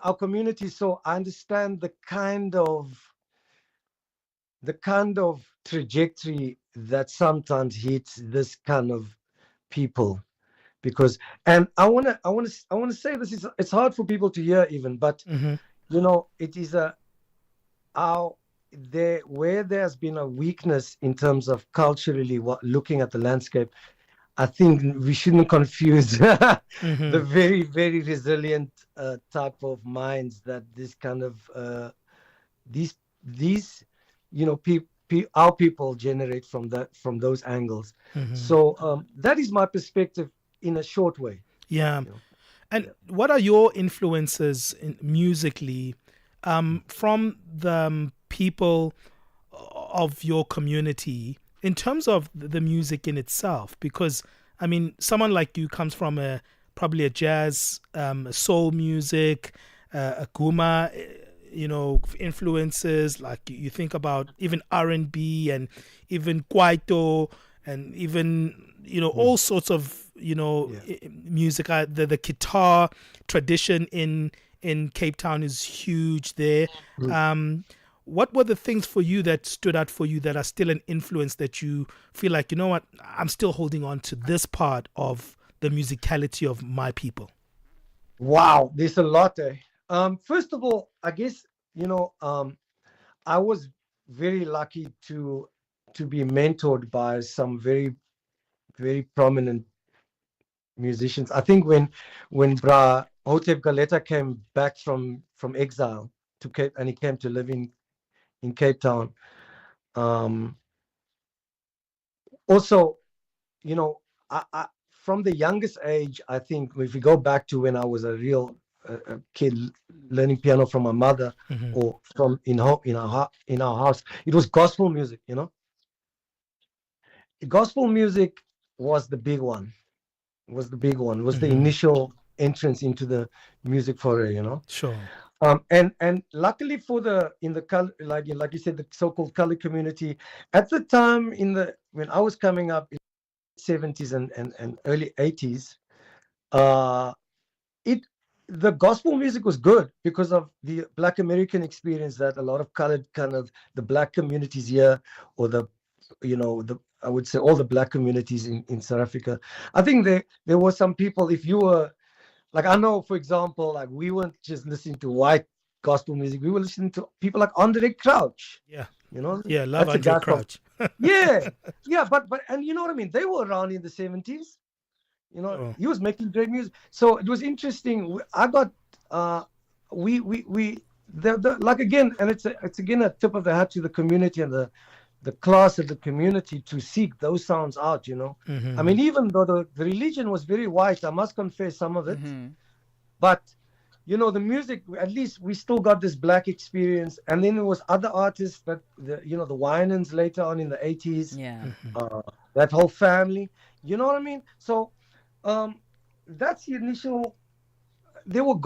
our community, so I understand the kind of trajectory that sometimes hits this kind of people. Because, and I want to say this is, it's hard for people to hear even, but it is where there's been a weakness in terms of culturally looking at the landscape. I think we shouldn't confuse the very, very resilient type of minds that this kind of these our people generate from those angles. So that is my perspective in a short way. Yeah. And what are your influences musically from the people of your community in terms of the music in itself? Because, I mean, someone like you comes from probably a jazz, soul music, a guma, influences. Like you think about even R&B and even kwaito and even all sorts of music. The guitar tradition in Cape Town is huge there. What were the things for you that stood out for you that are still an influence that you feel like, you know what, I'm still holding on to this part of the musicality of my people? Wow, there's a lot. First of all, I guess I was very lucky to be mentored by some very, very prominent musicians. I think when Bra Hotep Galeta came back from exile to Cape, and he came to live in Cape Town. Also, I from the youngest age, I think if we go back to when I was a real kid learning piano from my mother, or from in our house, it was gospel music. Gospel music was the big one. Was the initial entrance into the music foray. Sure. And luckily in the color, like you said, the so-called color community at the time when I was coming up in the 70s and early 80s, the gospel music was good because of the Black American experience that a lot of colored kind of the Black communities here, or I would say all the Black communities in South Africa. I think there were some people, if you were like I know, for example, like we weren't just listening to white gospel music. We were listening to people like Andre Crouch. Yeah. You know, Yeah, love that's a Andre guy from- Crouch. yeah, but and you know what I mean. They were around in the 70s. You know, he was making great music. So it was interesting. I got like again, and it's again a tip of the hat to the community and the class of the community to seek those sounds out. You know, Mhm. I mean, even though the religion was very white, I must confess some of it, but you know, the music, at least we still got this black experience. And then there was other artists that, the Winans later on in the 80s. Yeah. That whole family. You know what I mean? So that's the initial. There were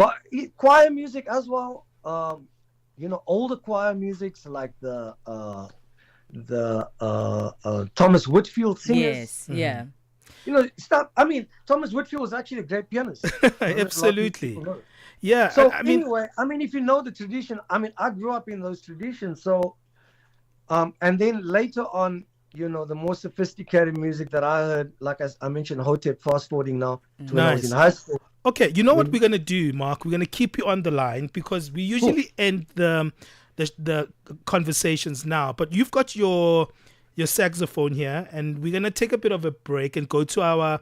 choir music as well. Older choir musics like the Thomas Whitfield singers. Yes, yeah. You know, stuff. I mean, Thomas Whitfield was actually a great pianist. Absolutely. Yeah. So I mean, anyway, I mean, if you know the tradition, I mean, I grew up in those traditions. So, and then later on, you know, the more sophisticated music that I heard, like I mentioned, Hotep, fast forwarding now to when I was in high school. Okay, you know what we're gonna do, Mark? We're gonna keep you on the line because we usually end the conversations now. But you've got your saxophone here, and we're gonna take a bit of a break and go to our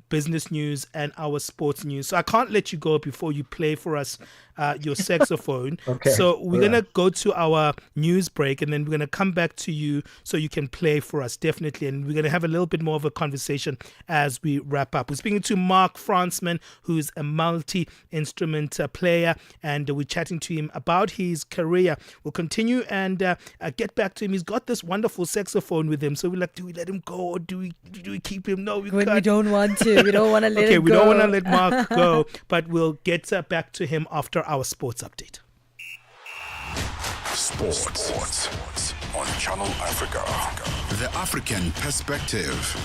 business news and our sports news. So I can't let you go before you play for us your saxophone. Okay. So we're gonna go to our news break, and then we're gonna come back to you so you can play for us, definitely. And we're gonna have a little bit more of a conversation as we wrap up. We're speaking to Mark Fransman, who's a multi-instrument player, and we're chatting to him about his career. We'll continue and get back to him. He's got this wonderful saxophone with him, so we're like, do we let him go or do we keep him? No, we can't. We don't want to. We don't want to let okay, him we go. don't want to let Mark go, but we'll get back to him after our sports update. Sports on Channel Africa. The African perspective.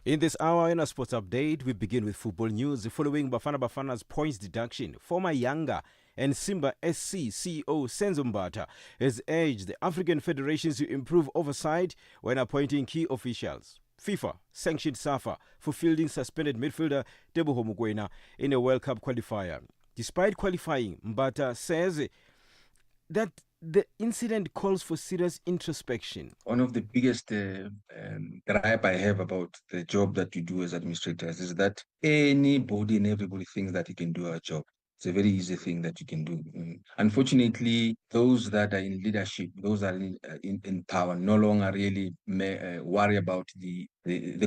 In this hour in our sports update, we begin with football news. Following Bafana Bafana's points deduction, former Yanga and Simba SC CEO Senzo Mbata has urged the African federations to improve oversight when appointing key officials. FIFA sanctioned SAFA for fielding suspended midfielder Teboho Mokoena in a World Cup qualifier. Despite qualifying, Mbata says that the incident calls for serious introspection. One of the biggest gripe I have about the job that you do as administrators is that anybody and everybody thinks that you can do our job. It's a very easy thing that you can do. Unfortunately, those that are in leadership, those that are in power, no longer really worry about the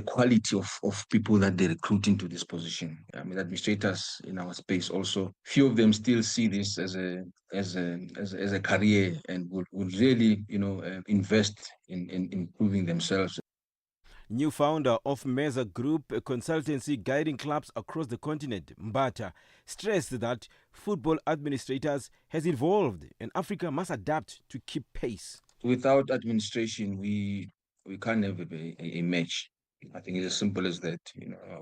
quality of people that they recruit into this position. I mean, administrators in our space also, few of them still see this as a career and would really, invest in improving themselves. New founder of Meza Group, a consultancy guiding clubs across the continent, Mbata, stressed that football administrators has evolved and Africa must adapt to keep pace. Without administration, we can't have a match. I think it's as simple as that.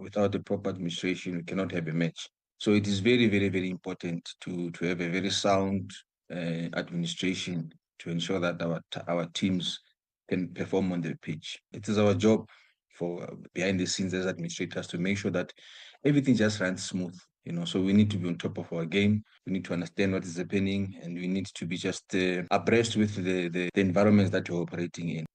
Without the proper administration, we cannot have a match. So it is very, very, very important to have a very sound administration to ensure that our teams can perform on the pitch. It is our job for behind the scenes as administrators to make sure that everything just runs smooth. So we need to be on top of our game. We need to understand what is happening, and we need to be just abreast with the environments that we're operating in.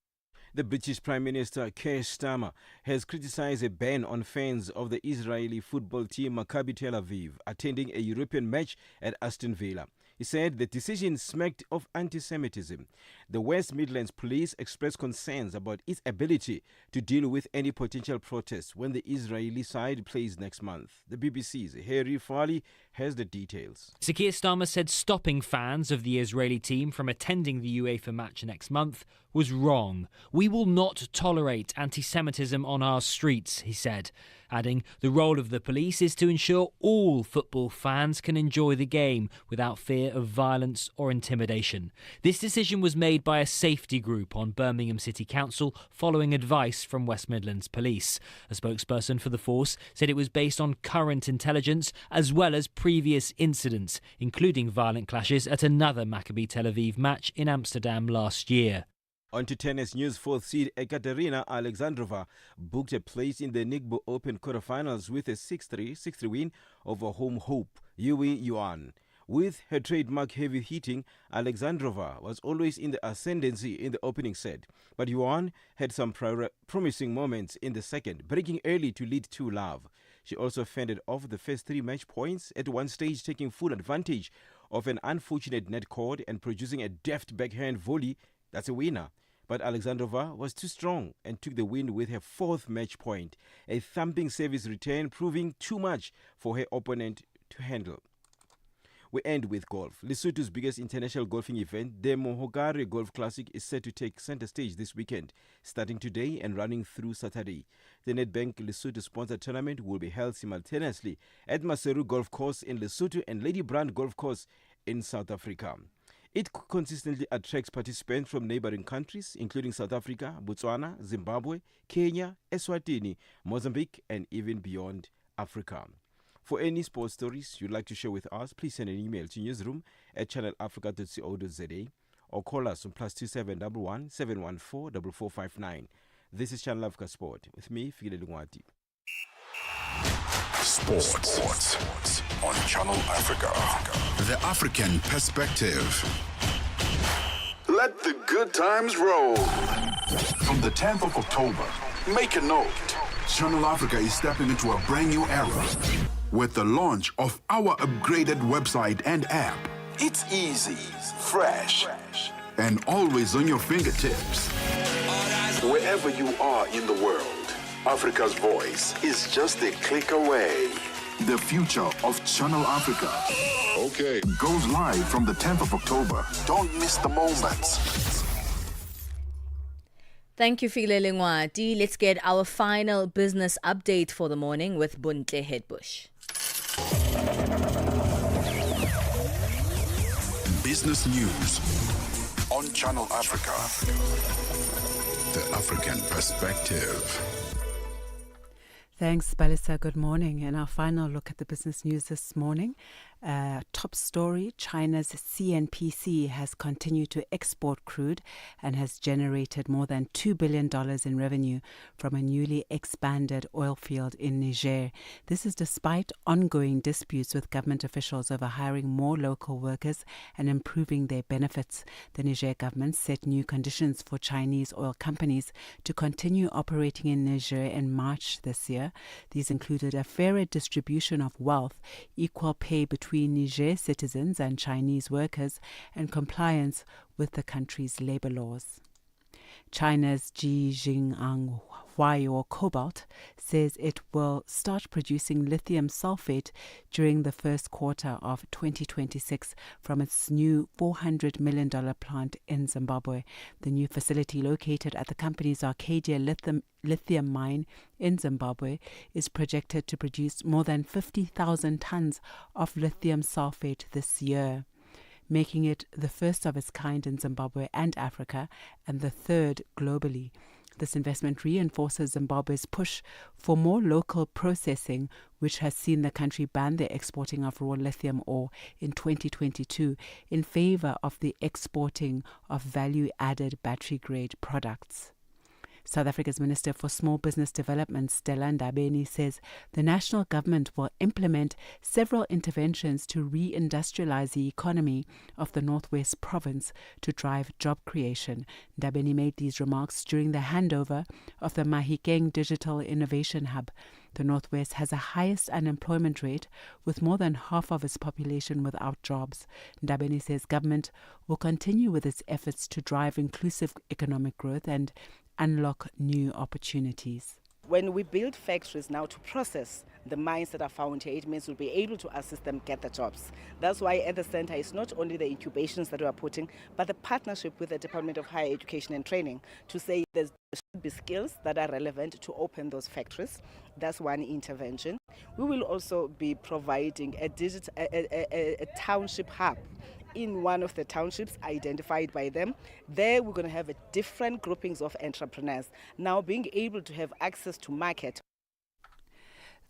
The British Prime Minister Keir Starmer has criticized a ban on fans of the Israeli football team Maccabi Tel Aviv attending a European match at Aston Villa. He said the decision smacked of anti-Semitism. The West Midlands Police expressed concerns about its ability to deal with any potential protests when the Israeli side plays next month. The BBC's Harry Farley has the details. Sir Keir Starmer said stopping fans of the Israeli team from attending the UEFA match next month was wrong. We will not tolerate anti-Semitism on our streets, he said, adding the role of the police is to ensure all football fans can enjoy the game without fear of violence or intimidation. This decision was made by a safety group on Birmingham City Council following advice from West Midlands Police. A spokesperson for the force said it was based on current intelligence as well as previous incidents, including violent clashes at another Maccabi Tel Aviv match in Amsterdam last year. On to tennis news. Fourth seed Ekaterina Alexandrova booked a place in the Ningbo Open quarterfinals with a 6-3 win over home hope Yui Yuan. With her trademark heavy hitting, Alexandrova was always in the ascendancy in the opening set, but Yuan had some promising moments in the second, breaking early to lead 2-love. She also fended off the first 3 match points, at one stage taking full advantage of an unfortunate net cord and producing a deft backhand volley that's a winner. But Alexandrova was too strong and took the win with her 4th match point, a thumping service return proving too much for her opponent to handle. We end with golf. Lesotho's biggest international golfing event, the Mohogare Golf Classic, is set to take center stage this weekend, starting today and running through Saturday. The Nedbank Lesotho-sponsored tournament will be held simultaneously at Maseru Golf Course in Lesotho and Lady Brand Golf Course in South Africa. It consistently attracts participants from neighboring countries, including South Africa, Botswana, Zimbabwe, Kenya, Eswatini, Mozambique, and even beyond Africa. For any sports stories you'd like to share with us, please send an email to newsroom@channelafrica.co.za or call us on +2711 714 4459. This is Channel Africa Sport with me, Fikile Lungwati. Sports on Channel Africa. The African perspective. Let the good times roll. From the 10th of October, make a note. Channel Africa is stepping into a brand new era with the launch of our upgraded website and app. It's easy, fresh, and always on your fingertips. Wherever you are in the world, Africa's voice is just a click away. The future of Channel Africa. Okay. Goes live from the 10th of October. Don't miss the moments. Thank you, Fikile Lengwati. Let's get our final business update for the morning with Buntle Headbush. Business news on Channel Africa. The African perspective. Thanks, Palesa. Good morning. And our final look at the business news this morning. Top story, China's CNPC has continued to export crude and has generated more than $2 billion in revenue from a newly expanded oil field in Niger. This is despite ongoing disputes with government officials over hiring more local workers and improving their benefits. The Niger government set new conditions for Chinese oil companies to continue operating in Niger in March this year. These included a fairer distribution of wealth, equal pay between Niger citizens and Chinese workers, and compliance with the country's labor laws. China's Zhejiang Huayou Cobalt says it will start producing lithium sulfate during the first quarter of 2026 from its new $400 million plant in Zimbabwe. The new facility, located at the company's Arcadia lithium mine in Zimbabwe, is projected to produce more than 50,000 tons of lithium sulfate this year, making it the first of its kind in Zimbabwe and Africa and the third globally. This investment reinforces Zimbabwe's push for more local processing, which has seen the country ban the exporting of raw lithium ore in 2022 in favor of the exporting of value-added battery-grade products. South Africa's Minister for Small Business Development, Stella Ndabeni, says the national government will implement several interventions to re-industrialize the economy of the Northwest Province to drive job creation. Ndabeni made these remarks during the handover of the Mahikeng Digital Innovation Hub. The Northwest has the highest unemployment rate, with more than half of its population without jobs. Ndabeni says government will continue with its efforts to drive inclusive economic growth and unlock new opportunities. When we build factories now to process the mines that are found here, it means we'll be able to assist them get the jobs. That's why at the center it's not only the incubations that we are putting, but the partnership with the Department of Higher Education and Training to say there should be skills that are relevant to open those factories. That's one intervention. We will also be providing a township hub in one of the townships identified by them. There we're going to have different groupings of entrepreneurs now being able to have access to market.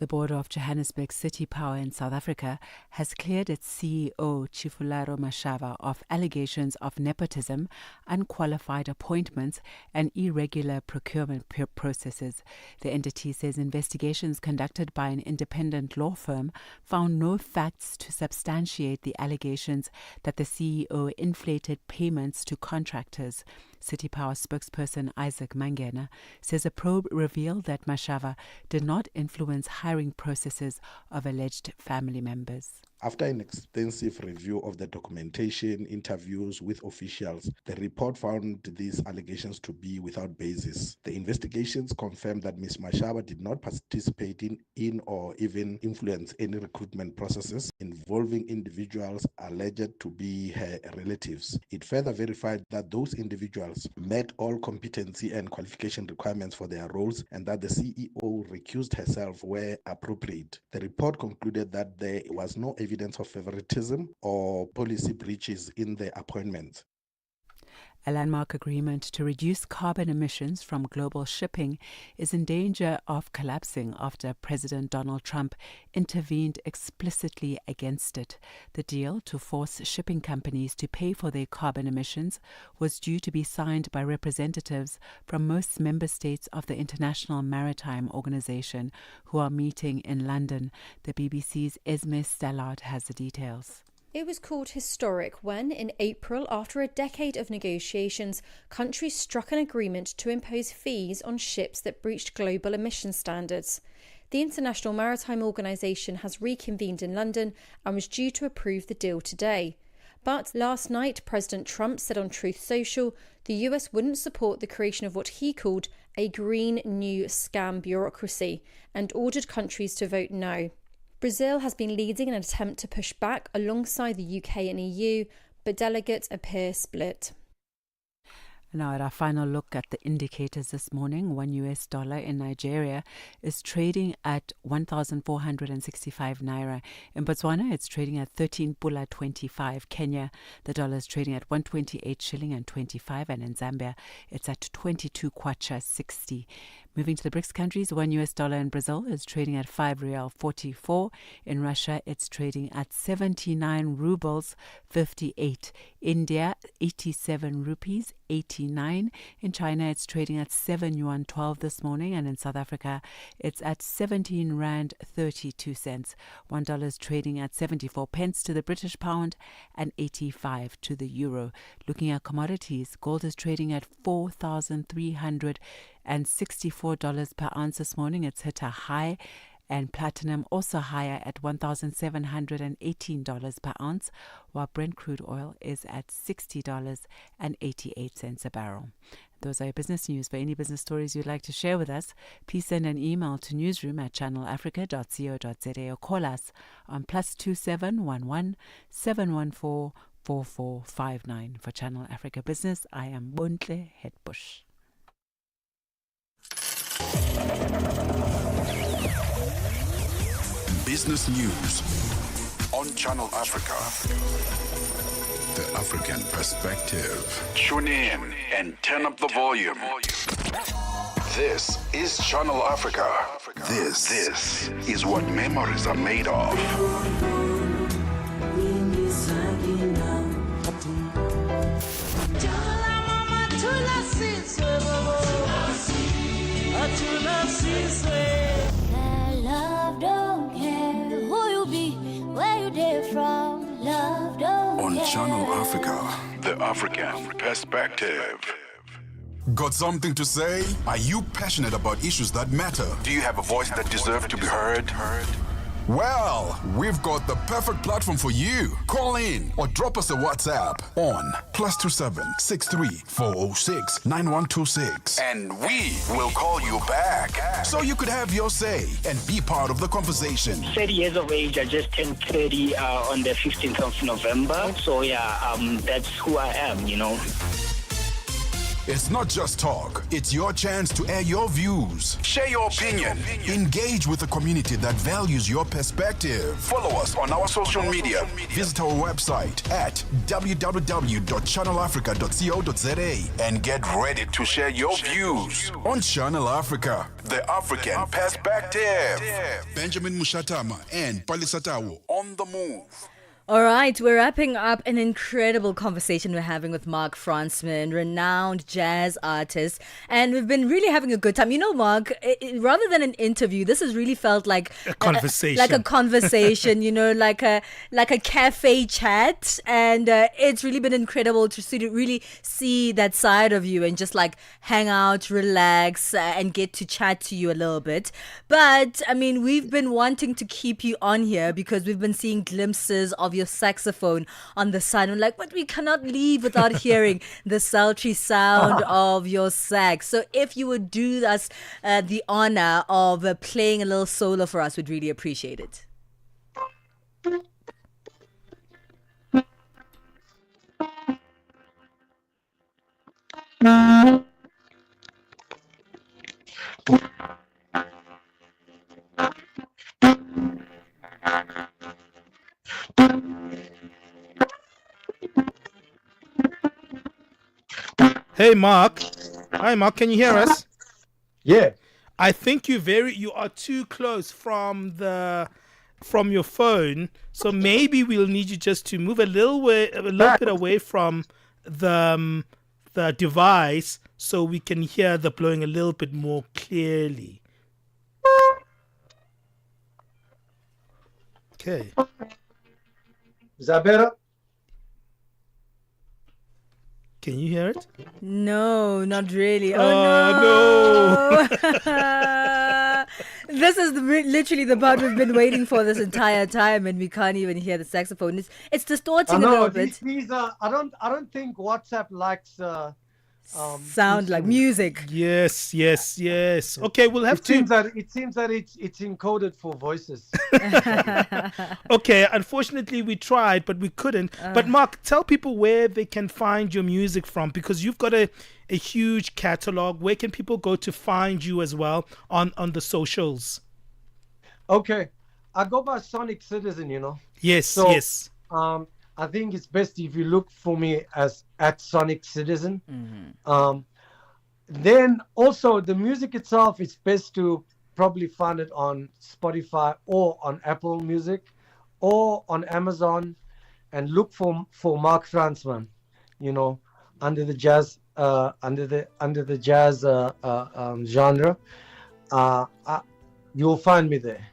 The board of Johannesburg City Power in South Africa has cleared its CEO, Chifularo Mashava, of allegations of nepotism, unqualified appointments, and irregular procurement processes. The entity says investigations conducted by an independent law firm found no facts to substantiate the allegations that the CEO inflated payments to contractors. City Power spokesperson Isaac Mangena says a probe revealed that Mashava did not influence hiring processes of alleged family members. After an extensive review of the documentation, interviews with officials, the report found these allegations to be without basis. The investigations confirmed that Ms. Mashava did not participate in or even influence any recruitment processes involving individuals alleged to be her relatives. It further verified that those individuals met all competency and qualification requirements for their roles and that the CEO recused herself where appropriate. The report concluded that there was no evidence of favoritism or policy breaches in the appointments. A landmark agreement to reduce carbon emissions from global shipping is in danger of collapsing after President Donald Trump intervened explicitly against it. The deal to force shipping companies to pay for their carbon emissions was due to be signed by representatives from most member states of the International Maritime Organization, who are meeting in London. The BBC's Esme Stallard has the details. It was called historic when, in April, after a decade of negotiations, countries struck an agreement to impose fees on ships that breached global emission standards. The International Maritime Organization has reconvened in London and was due to approve the deal today. But last night, President Trump said on Truth Social the US wouldn't support the creation of what he called a green new scam bureaucracy and ordered countries to vote no. Brazil has been leading in an attempt to push back alongside the UK and EU, but delegates appear split. Now, at our final look at the indicators this morning, $1 in Nigeria is trading at 1,465 naira. In Botswana, it's trading at 13 pula 25. Kenya, the dollar is trading at 128 shilling and 25, and in Zambia, it's at 22 kwacha 60. Moving to the BRICS countries, $1 in Brazil is trading at 5 real 44. In Russia, it's trading at 79 rubles 58. India, 87 rupees 89. In China, it's trading at 7 yuan 12 this morning, and in South Africa, it's at 17 rand 32 cents. $1 is trading at 74 pence to the British pound and 85 to the euro. Looking at commodities, gold is trading at $4,364 per ounce this morning. It's hit a high, and platinum also higher at $1,718 per ounce, while Brent crude oil is at $60.88 a barrel. Those are your business news. For any business stories you'd like to share with us, please send an email to newsroom@channelafrica.co.za or call us on +2711 714 4459. For Channel Africa Business, I am Bontle Hetbush. Business news on Channel Africa. The African perspective. Tune in and turn up the volume. This is Channel Africa. This is what memories are made of. Love don't care who you be, where you did from. Love don't On care. Channel Africa, the African perspective. Got something to say? Are you passionate about issues that matter? Do you have a voice that deserves to be heard? Well, we've got the perfect platform for you. Call in or drop us a WhatsApp on +27 63 406 9126. And we will call you back so you could have your say and be part of the conversation. 30 years of age. I just turned 30 on the 15th of November. So yeah, that's who I am, you know. It's not just talk, it's your chance to air your views. Share your opinion. Engage with a community that values your perspective. Follow us on our social media. Visit our website at www.channelafrica.co.za and get ready to share your views on Channel Africa, the African perspective. Benjamin Moshatama and Palesa on the move. All right, we're wrapping up an incredible conversation we're having with Mark Fransman, renowned jazz artist, and we've been really having a good time. You know, Mark, rather than an interview, this has really felt like a conversation, you know, like a cafe chat, and it's really been incredible to really see that side of you and just like hang out, relax, and get to chat to you a little bit. But I mean, we've been wanting to keep you on here because we've been seeing glimpses of your saxophone on the side. I'm like, but we cannot leave without hearing the sultry sound of your sax. So if you would do us the honor of playing a little solo for us, we'd really appreciate it. Hey, Mark. Hi, Mark. Can you hear us? Yeah. I think you are too close from your phone, so maybe we'll need you just to move a little bit away from the device so we can hear the blowing a little bit more clearly. Okay. Is that better? Can you hear it? No, not really. Oh, no. This is literally the part we've been waiting for this entire time, and we can't even hear the saxophone. It's distorting a little bit. These are, I don't think WhatsApp likes sound like music. Yes. Okay, we'll have to. It seems that it's encoded for voices. Okay, unfortunately we tried, but we couldn't. But Mark, tell people where they can find your music from, because you've got a huge catalog. Where can people go to find you as well on the socials? Okay, I go by Sonic Citizen, you know. Yes. I think it's best if you look for me as at Sonic Citizen. Mm-hmm. Then also the music itself, it's best to probably find it on Spotify or on Apple Music or on Amazon, and look for Mark Fransman, you know, under the jazz genre. You'll find me there.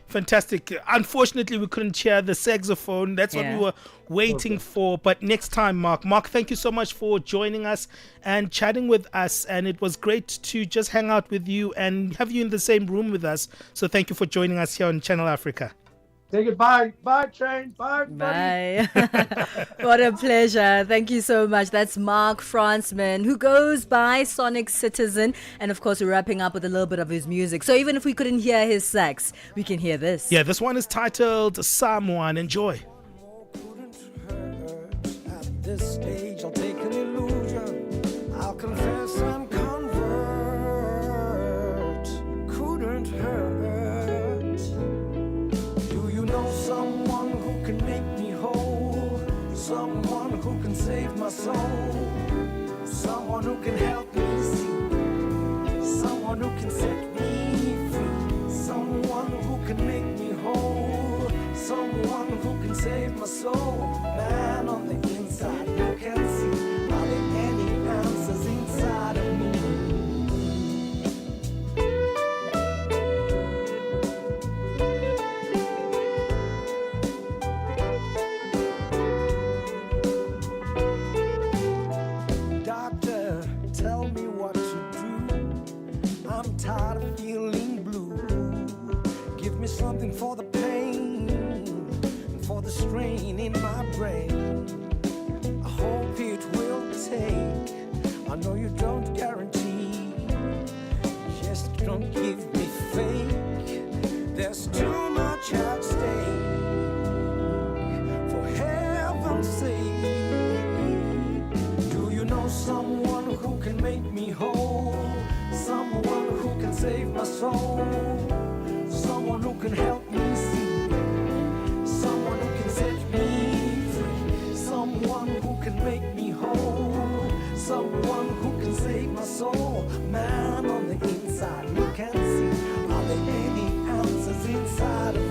Fantastic. Unfortunately, we couldn't hear the saxophone. That's what we were waiting for. But next time, Mark, thank you so much for joining us and chatting with us. And it was great to just hang out with you and have you in the same room with us. So thank you for joining us here on Channel Africa. Say goodbye. Bye, Train. Bye, everybody. Bye. What a pleasure. Thank you so much. That's Mark Fransman, who goes by Sonic Citizen. And of course, we're wrapping up with a little bit of his music. So even if we couldn't hear his sax, we can hear this. Yeah, this one is titled Someone. Enjoy. At this stage, I'll take an illusion. I'll confess I'm convert. Couldn't hurt. Someone who can make me whole, someone who can save my soul, someone who can help me see, someone who can set me free, someone who can make me whole, someone who can save my soul. Man on the inside, you can see, are there any answers inside of me? Tired of feeling blue. Give me something for the pain and for the strain in my brain. someone who can make me whole, someone who can save my soul. Man on the inside, you can see, are there many answers inside of me?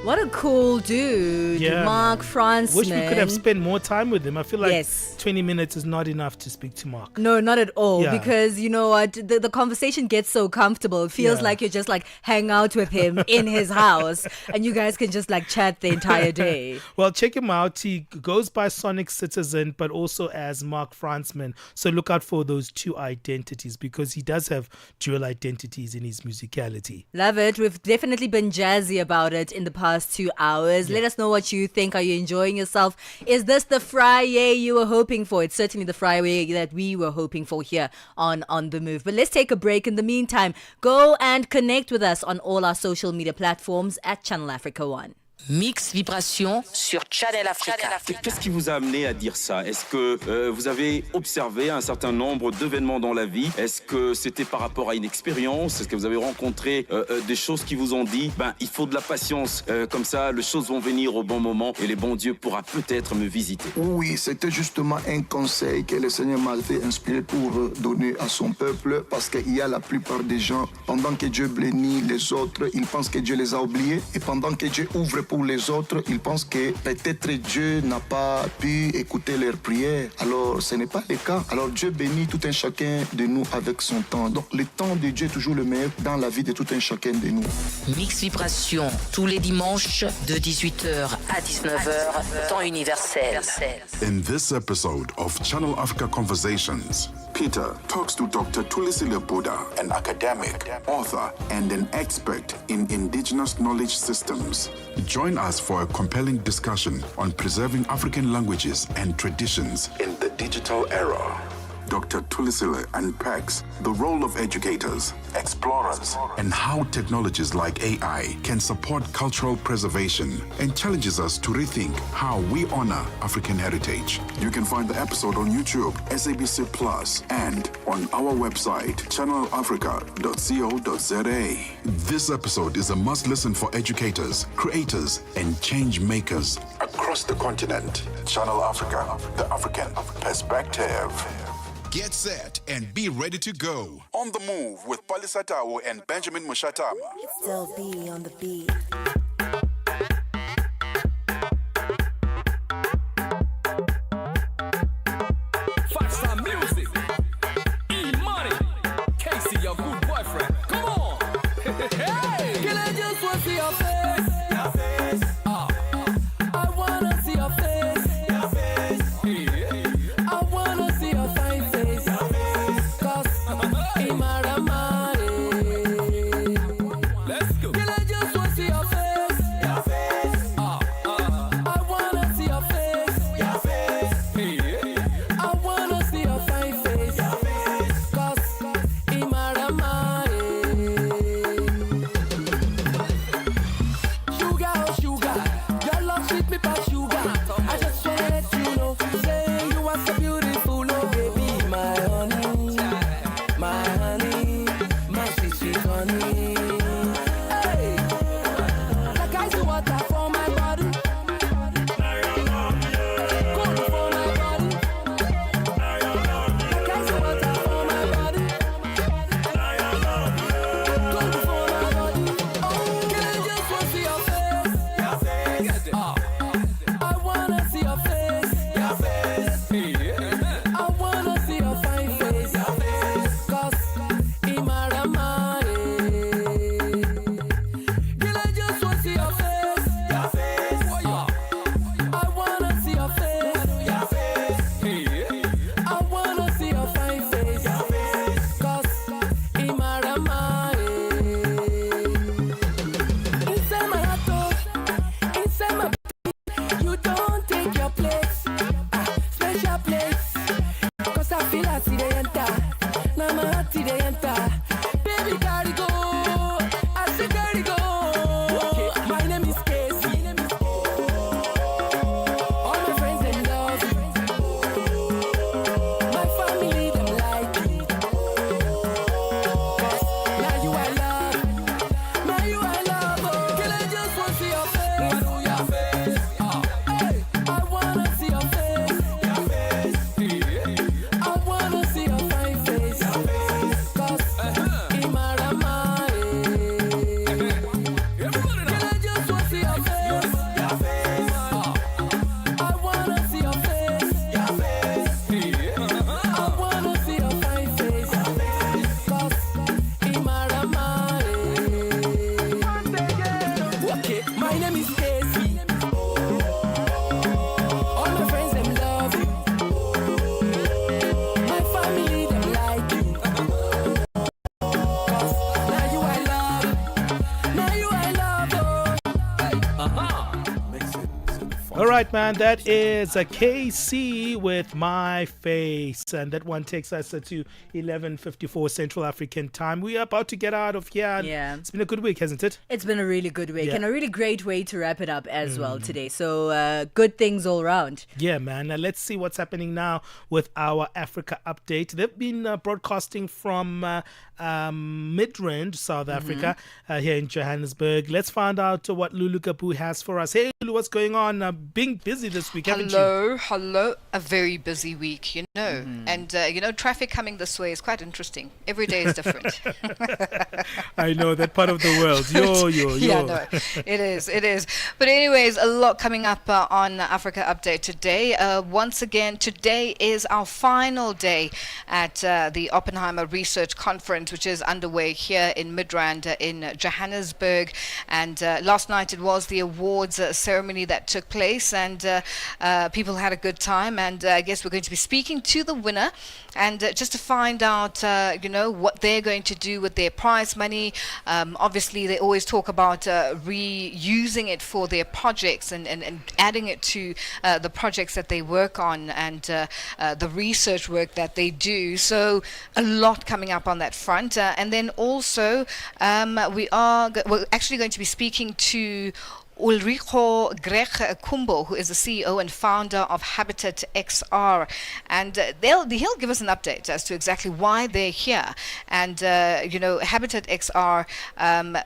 What a cool dude, Yeah, Mark Fransman. Wish we could have spent more time with him. I feel like Yes. 20 minutes is not enough to speak to Mark. No, not at all. Yeah. Because you know what, the conversation gets so comfortable. It feels Yeah. like you're just like hang out with him in his house, and you guys can just like chat the entire day. Well, check him out. He goes by Sonic Citizen, but also as Mark Fransman. So look out for those two identities because he does have dual identities in his musicality. Love it. We've definitely been jazzy about it in the past 2 hours. Let us know what you think. Are you enjoying yourself? Is this the Friday you were hoping for? It's certainly the Friday that we were hoping for here on The Move. But let's take a break. In the meantime, go and connect with us on all our social media platforms at Channel Africa One. Mix Vibration sur Channel Africa. Qu'est-ce qui vous a amené à dire ça? Est-ce que vous avez observé un certain nombre d'événements dans la vie? Est-ce que c'était par rapport à une expérience? Est-ce que vous avez rencontré des choses qui vous ont dit il faut de la patience, comme ça les choses vont venir au bon moment et le bon Dieu pourra peut-être me visiter? Oui, c'était justement un conseil que le Seigneur m'a fait inspirer pour donner à son peuple, parce qu'il y a la plupart des gens, pendant que Dieu bénit les autres, ils pensent que Dieu les a oubliés, et pendant que Dieu ouvre pour les autres, ils pensent que peut-être Dieu n'a pas pu écouter leurs prières. Alors, ce n'est pas le cas. Alors, Dieu bénit tout un chacun de nous avec son temps. Donc, le temps de Dieu est toujours le meilleur dans la vie de tout un chacun de nous. Mix Vibration tous les dimanches de 18h à 19h, temps universel. In this episode of Channel Africa Conversations, Peter talks to Dr. Tulisile Buddha, an academic, author, and an expert in indigenous knowledge systems. Join us for a compelling discussion on preserving African languages and traditions in the digital era. Dr. Tulisile unpacks the role of educators, explorers, and how technologies like AI can support cultural preservation, and challenges us to rethink how we honor African heritage. You can find the episode on YouTube, SABC Plus, and on our website, channelafrica.co.za. This episode is a must-listen for educators, creators, and change makers across the continent. Channel Africa, the African perspective. Get set and be ready to go. On the Move with Palesa and Benjamin Moshatama. Still be on the beat. Five-star music. E-money. Casey, your good boyfriend. Come on. Hey. Can I just want to see your face? Your face. I wanna see your face. Your face. Yeah. I wanna see your fine face. Your face. Cause let's go. Can I just want to see your face? Your face. I wanna see your face. Your face. Yeah. I wanna see your fine face. Your face. Cause All right, man. That is a KC with My Face. And that one takes us to 11:54 Central African time. We are about to get out of here. Yeah. It's been a good week, hasn't it? It's been a really good week, Yeah. and a really great way to wrap it up as well today. So good things all around. Yeah, man. Now, let's see what's happening now with our Africa update. They've been broadcasting from Midrand, South Africa, here in Johannesburg. Let's find out what Lulu Kapu has for us. Hey, Lulu, what's going on? Being busy this week, haven't you? Hello. A very busy week, you know. And, traffic coming this way is quite interesting. Every day is different. I know, that part of the world. Yo. Yeah, no, it is. But anyways, a lot coming up on Africa Update today. Once again, today is our final day at the Oppenheimer Research Conference, which is underway here in Midrand in Johannesburg. And last night it was the awards ceremony that took place, and people had a good time. And I guess we're going to be speaking to the winner, and just to find out, what they're going to do with their prize money. Obviously, they always talk about reusing it for their projects and adding it to the projects that they work on and the research work that they do. So a lot coming up on that front. And then also, we're actually going to be speaking to Ulrico Grech Kumbo, who is the CEO and founder of Habitat XR, and he'll give us an update as to exactly why they're here. And Habitat XR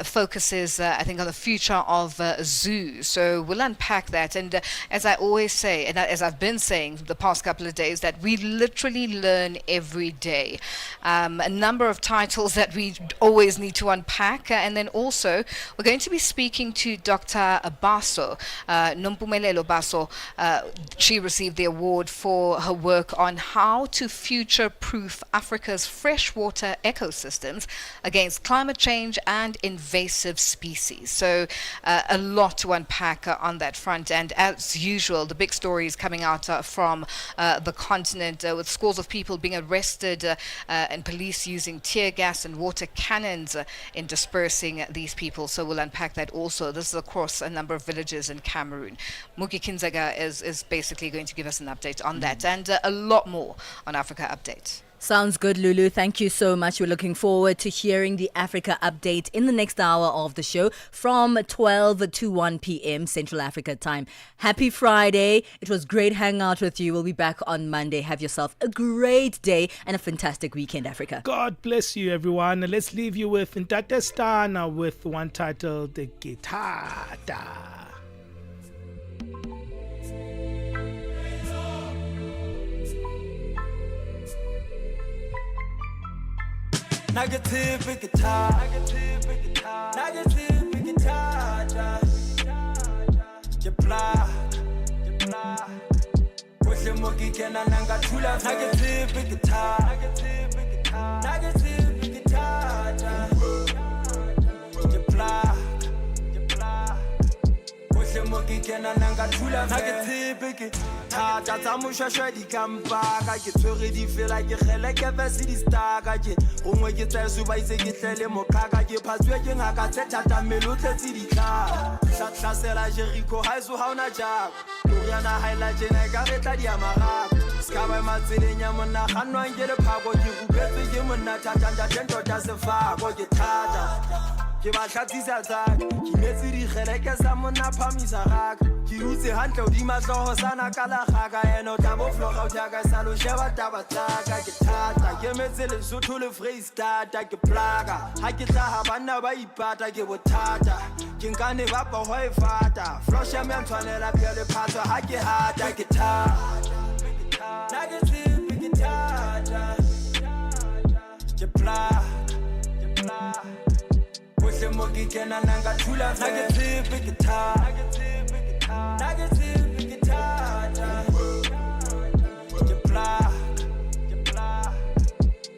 focuses, I think, on the future of zoos. So we'll unpack that. And as I always say, and as I've been saying the past couple of days, that we literally learn every day. A number of titles that we always need to unpack, and then also we're going to be speaking to Dr. Baso, Nompumelelo Baso. She received the award for her work on how to future-proof Africa's freshwater ecosystems against climate change and invasive species. So a lot to unpack on that front. And as usual, the big stories coming out from the continent, with scores of people being arrested and police using tear gas and water cannons in dispersing these people. So we'll unpack that also. This is across a number of villages in Cameroon. Muki Kinzaga is basically going to give us an update on that, and a lot more on Africa Update. Sounds good, Lulu. Thank you so much. We're looking forward to hearing the Africa Update in the next hour of the show from 12 to 1 p.m. Central Africa time. Happy Friday. It was great hanging out with you. We'll be back on Monday. Have yourself a great day and a fantastic weekend, Africa. God bless you, everyone. Let's leave you with Ndata Stana with one titled The Guitar. Negative guitar, you black, push him monkey can nanga tula. Negative guitar, you black, push him monkey can nanga tula. Negative guitar, tamusha shadi kampaga, get ready feel like you like a vessel staga. When you tell you why they get tell him Okaga, you pass where you got set at a melody city car. Shatla Jericho has how na job. Yana highlight Jenega Yamara. Skaba Matilina Mona Hano and get a power you get to him and not and the does a far or you tada. Give a shot his attack. He made the Hereka Samona Pamisarak. He used the hand of Dimas Hosana Kalahaga and Otabo Flohaga Salo Sheva Tabataga Gitata. Yemezil Zutul Freestart, like a plaga. Hakita Havana by Pata Givotata. Kinkane Vapa Hoi Fata. Flosha Mantonella Pele Pata Haki Hata guitar. Negative guitar. You black. Push him monkey can nanga tula. Negative guitar. Negative guitar. You black.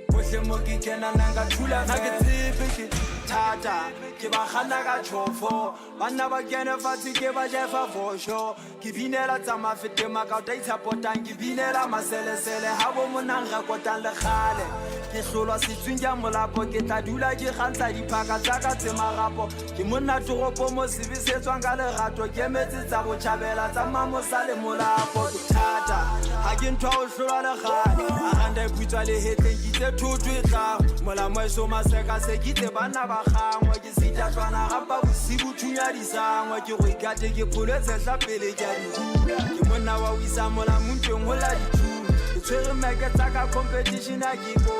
Push him monkey can nanga tula. Negative guitar. ke ba gana ka tšhofo banna ba kene fatshe ke ba jefa fošo ke binela tsa mafete makauta itshapotang ke binela maselesele ga bo monang rekotang le kgale ke hlolwa setsweng ka molapo ke tla dula ke gantla diphaka tsa ka tse magapo ke monna toropo mo sebesetswang ka lerato ke emetse tsa botšhabela tsa mamosa le molapo ke thata ga ke ntho a o hlolwa le gale a ganda iputswa le hetleng ke itse thotho e tlang molamo e somaseka se ke itse banna ba gangwe ke setatlwana gapa bosigo thunyadisangwe ke go ikate ke pholo e tshehla pele ke a dihula ke monna wa o isa molamo ntweng go la dithuno ke tshwere meke tsa ka competition a ke bone